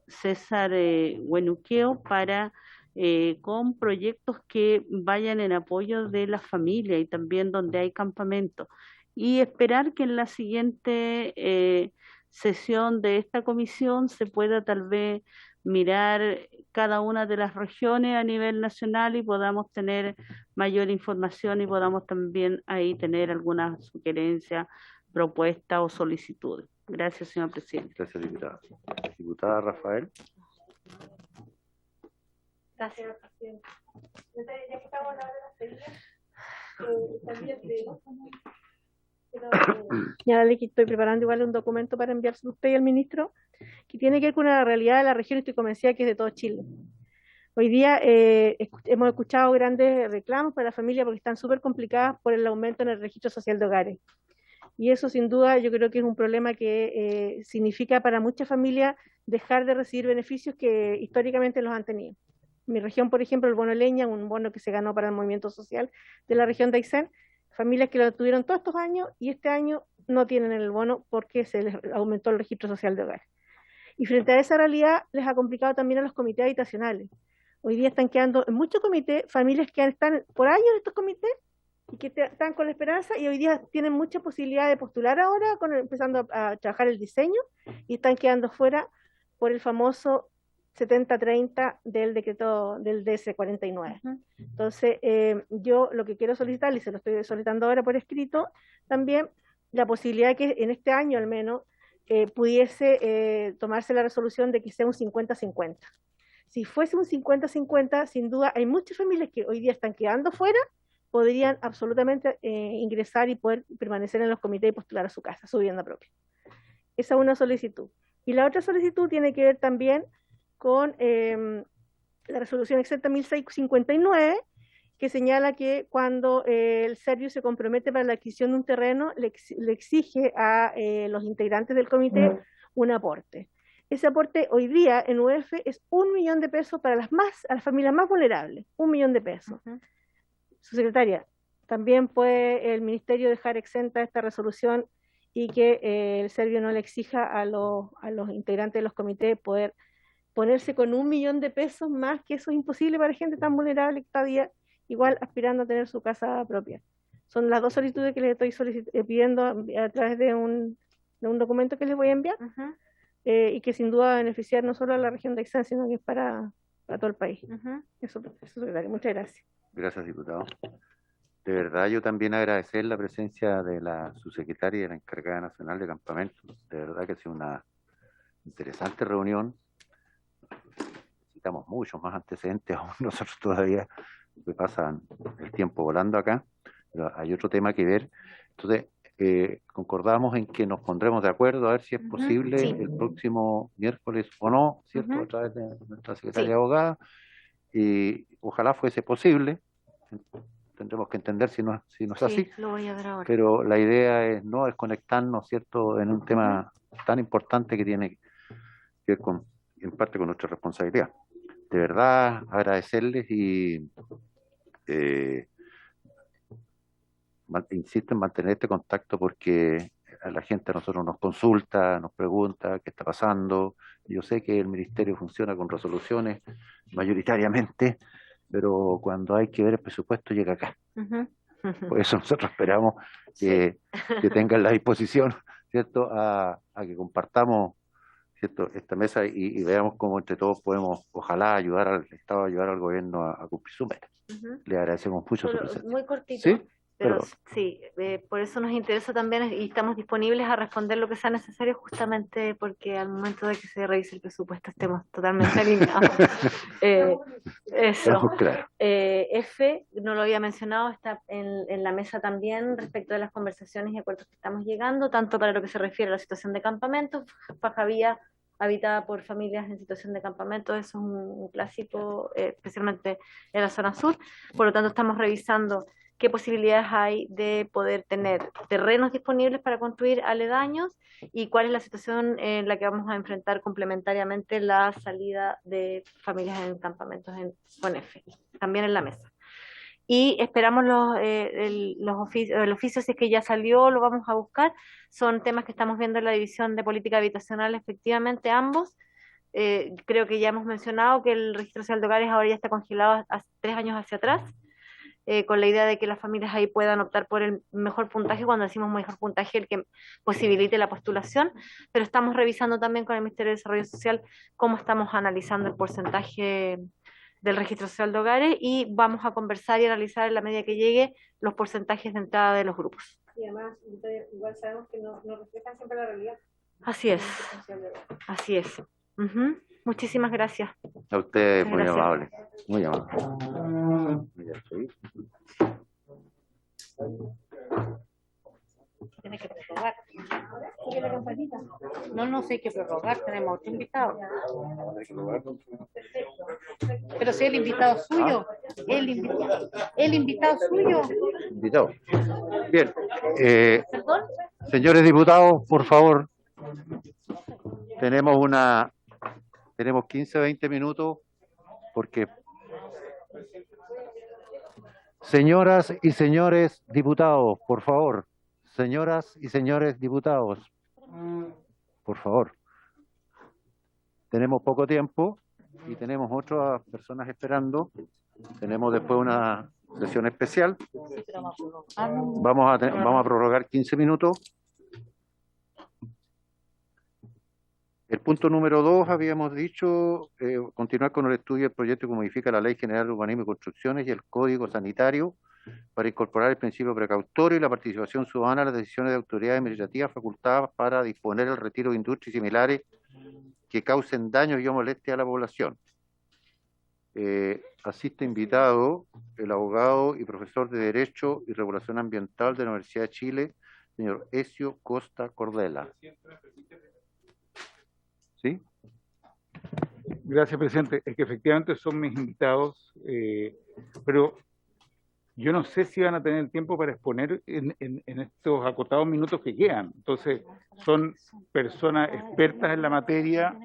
César Huenuqueo, para con proyectos que vayan en apoyo de la familia y también donde hay campamentos, y esperar que en la siguiente sesión de esta comisión se pueda tal vez mirar cada una de las regiones a nivel nacional y podamos tener mayor información y podamos también ahí tener algunas sugerencias, propuestas o solicitudes. Gracias, señor presidente. Gracias, diputada. Diputada Rafael. Gracias, presidente. Ya que estamos en la hora de las pedidas, también ya dale, que estoy preparando igual un documento para enviárselo a usted y al ministro, que tiene que ver con la realidad de la región. Estoy convencida que es de todo Chile. Hoy día hemos escuchado grandes reclamos para la familia porque están súper complicadas por el aumento en el registro social de hogares. Y eso sin duda yo creo que es un problema que significa para muchas familias dejar de recibir beneficios que históricamente los han tenido. En mi región, por ejemplo, el bono leña, un bono que se ganó para el movimiento social de la región de Aysén, familias que lo tuvieron todos estos años y este año no tienen el bono porque se les aumentó el registro social de hogar. Y frente a esa realidad les ha complicado también a los comités habitacionales. Hoy día están quedando en muchos comités familias que están por años en estos comités y que están con la esperanza, y hoy día tienen mucha posibilidad de postular ahora, empezando a trabajar el diseño, y están quedando fuera por el famoso 70-30 del decreto del DS49. Entonces, yo lo que quiero solicitar, y se lo estoy solicitando ahora por escrito, también la posibilidad de que en este año al menos pudiese tomarse la resolución de que sea un 50-50. Si fuese un 50-50, sin duda hay muchas familias que hoy día están quedando fuera, podrían absolutamente ingresar y poder permanecer en los comités y postular a su casa, su vivienda propia. Esa es una solicitud. Y la otra solicitud tiene que ver también con la resolución exacta 1659, que señala que cuando el Servio se compromete para la adquisición de un terreno, le exige a los integrantes del comité un aporte. Ese aporte hoy día en UF es 1 millón de pesos para a las familias más vulnerables, 1 millón de pesos. Su secretaria, también puede el ministerio dejar exenta esta resolución y que el Servio no le exija a los integrantes de los comités poder ponerse con 1 millón de pesos más, que eso es imposible para gente tan vulnerable que está día igual aspirando a tener su casa propia. Son las dos solicitudes que les estoy pidiendo a través de un documento que les voy a enviar, y que sin duda va a beneficiar no solo a la región de Aysén, sino que es para todo el país. Eso, secretario. Muchas gracias. Gracias, diputado. De verdad, yo también agradecer la presencia de la subsecretaria y de la encargada nacional de campamentos. De verdad que ha sido una interesante reunión. Necesitamos muchos más antecedentes, aún nosotros todavía me pasan el tiempo volando acá, pero hay otro tema que ver. Entonces, concordamos en que nos pondremos de acuerdo a ver si es posible el próximo miércoles o no, ¿cierto? A través de nuestra secretaria abogada, y ojalá fuese posible. tendremos que entender si no es Sí, así, lo voy a ver ahora. pero la idea es no desconectarnos, ¿cierto?, en un tema tan importante que tiene que ver en parte con nuestra responsabilidad. De verdad, agradecerles y insisto en mantener este contacto porque a la gente a nosotros nos consulta, nos pregunta qué está pasando. Yo sé que el ministerio funciona con resoluciones mayoritariamente, pero cuando hay que ver el presupuesto llega acá. Por eso nosotros esperamos que tengan la disposición, ¿cierto?, a que compartamos, ¿cierto?, esta mesa y veamos cómo entre todos podemos, ojalá, ayudar al Estado, ayudar al gobierno a cumplir su meta. Le agradecemos mucho su presencia. Muy cortito. ¿Sí? Pero Perdón. sí, por eso nos interesa también y estamos disponibles a responder lo que sea necesario justamente porque al momento de que se revise el presupuesto estemos totalmente alineados. Eso. Estamos claros. F, no lo había mencionado, está en la mesa también respecto de las conversaciones y acuerdos que estamos llegando, tanto para lo que se refiere a la situación de campamentos, Faja Vía habitada por familias en situación de campamento, eso es un clásico, especialmente en la zona sur, por lo tanto estamos revisando qué posibilidades hay de poder tener terrenos disponibles para construir aledaños y cuál es la situación en la que vamos a enfrentar complementariamente la salida de familias en campamentos con F, también en la mesa. Y esperamos el oficio, si es que ya salió, lo vamos a buscar. Son temas que estamos viendo en la División de Política Habitacional, efectivamente, ambos. Creo que ya hemos mencionado que el registro social de hogares ahora ya está congelado hace 3 años hacia atrás. Con la idea de que las familias ahí puedan optar por el mejor puntaje, cuando decimos mejor puntaje, el que posibilite la postulación, pero estamos revisando también con el Ministerio de Desarrollo Social cómo estamos analizando el porcentaje del registro social de hogares y vamos a conversar y analizar en la medida que llegue los porcentajes de entrada de los grupos. Y además, igual sabemos que no reflejan siempre la realidad. Así es, así es. Muchísimas gracias. A usted, muy Gracias. amable. Muy amable. Tiene que prorrogar. No sé, hay que prorrogar, tenemos otro invitado. Pero si el invitado suyo, el invitado suyo. Invitado. Bien. ¿Perdón? Señores diputados, por favor, tenemos 15, 20 minutos, porque señoras y señores diputados, por favor, señoras y señores diputados, por favor, tenemos poco tiempo y tenemos otras personas esperando, tenemos después una sesión especial, vamos a prorrogar 15 minutos. El punto número 2, habíamos dicho, continuar con el estudio del proyecto que modifica la Ley General de Urbanismo y Construcciones y el Código Sanitario para incorporar el principio precautorio y la participación ciudadana en las decisiones de autoridades administrativas facultadas para disponer el retiro de industrias y similares que causen daños y o molestias a la población. Asiste invitado el abogado y profesor de Derecho y Regulación Ambiental de la Universidad de Chile, señor Ezio Costa Cordela. ¿Sí? Gracias, presidente. Es que efectivamente son mis invitados, pero yo no sé si van a tener tiempo para exponer en estos acotados minutos que quedan. Entonces, son personas expertas en la materia.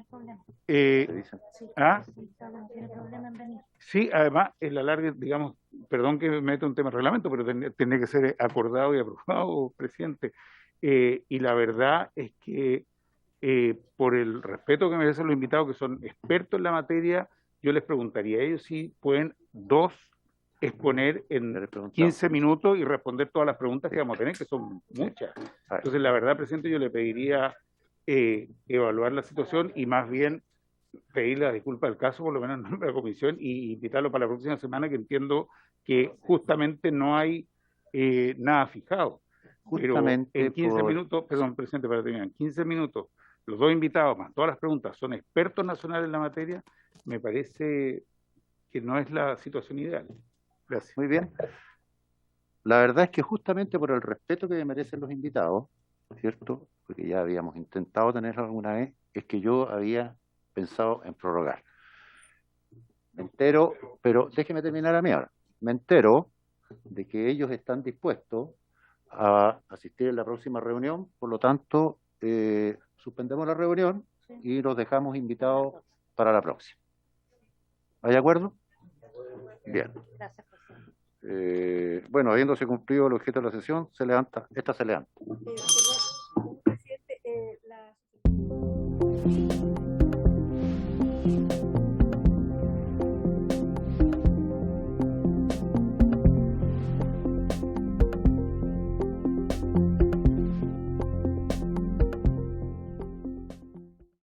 Sí, además, en la larga, digamos, perdón que me meta un tema de reglamento, pero tendría que ser acordado y aprobado, presidente. Y la verdad es que por el respeto que merecen los invitados que son expertos en la materia, yo les preguntaría a ellos si pueden exponer en 15 minutos y responder todas las preguntas que vamos a tener, que son muchas. Entonces, la verdad, presidente, yo le pediría evaluar la situación y más bien pedirle la disculpa del caso, por lo menos en nombre de la comisión, y invitarlo para la próxima semana, que entiendo que justamente no hay nada fijado. Justamente pero en 15 minutos, perdón, presidente, para terminar, en 15 minutos, los dos invitados más todas las preguntas son expertos nacionales en la materia, me parece que no es la situación ideal. Gracias. Muy bien. La verdad es que justamente por el respeto que merecen los invitados, ¿cierto? Porque ya habíamos intentado tenerlo alguna vez, es que yo había pensado en prorrogar. Me entero, pero déjeme terminar a mí ahora. Me entero de que ellos están dispuestos a asistir en la próxima reunión, por lo tanto, suspendemos la reunión y los dejamos invitados para la próxima. ¿Hay acuerdo? Bien. Bueno, habiéndose cumplido el objeto de la sesión, esta se levanta. Presidente,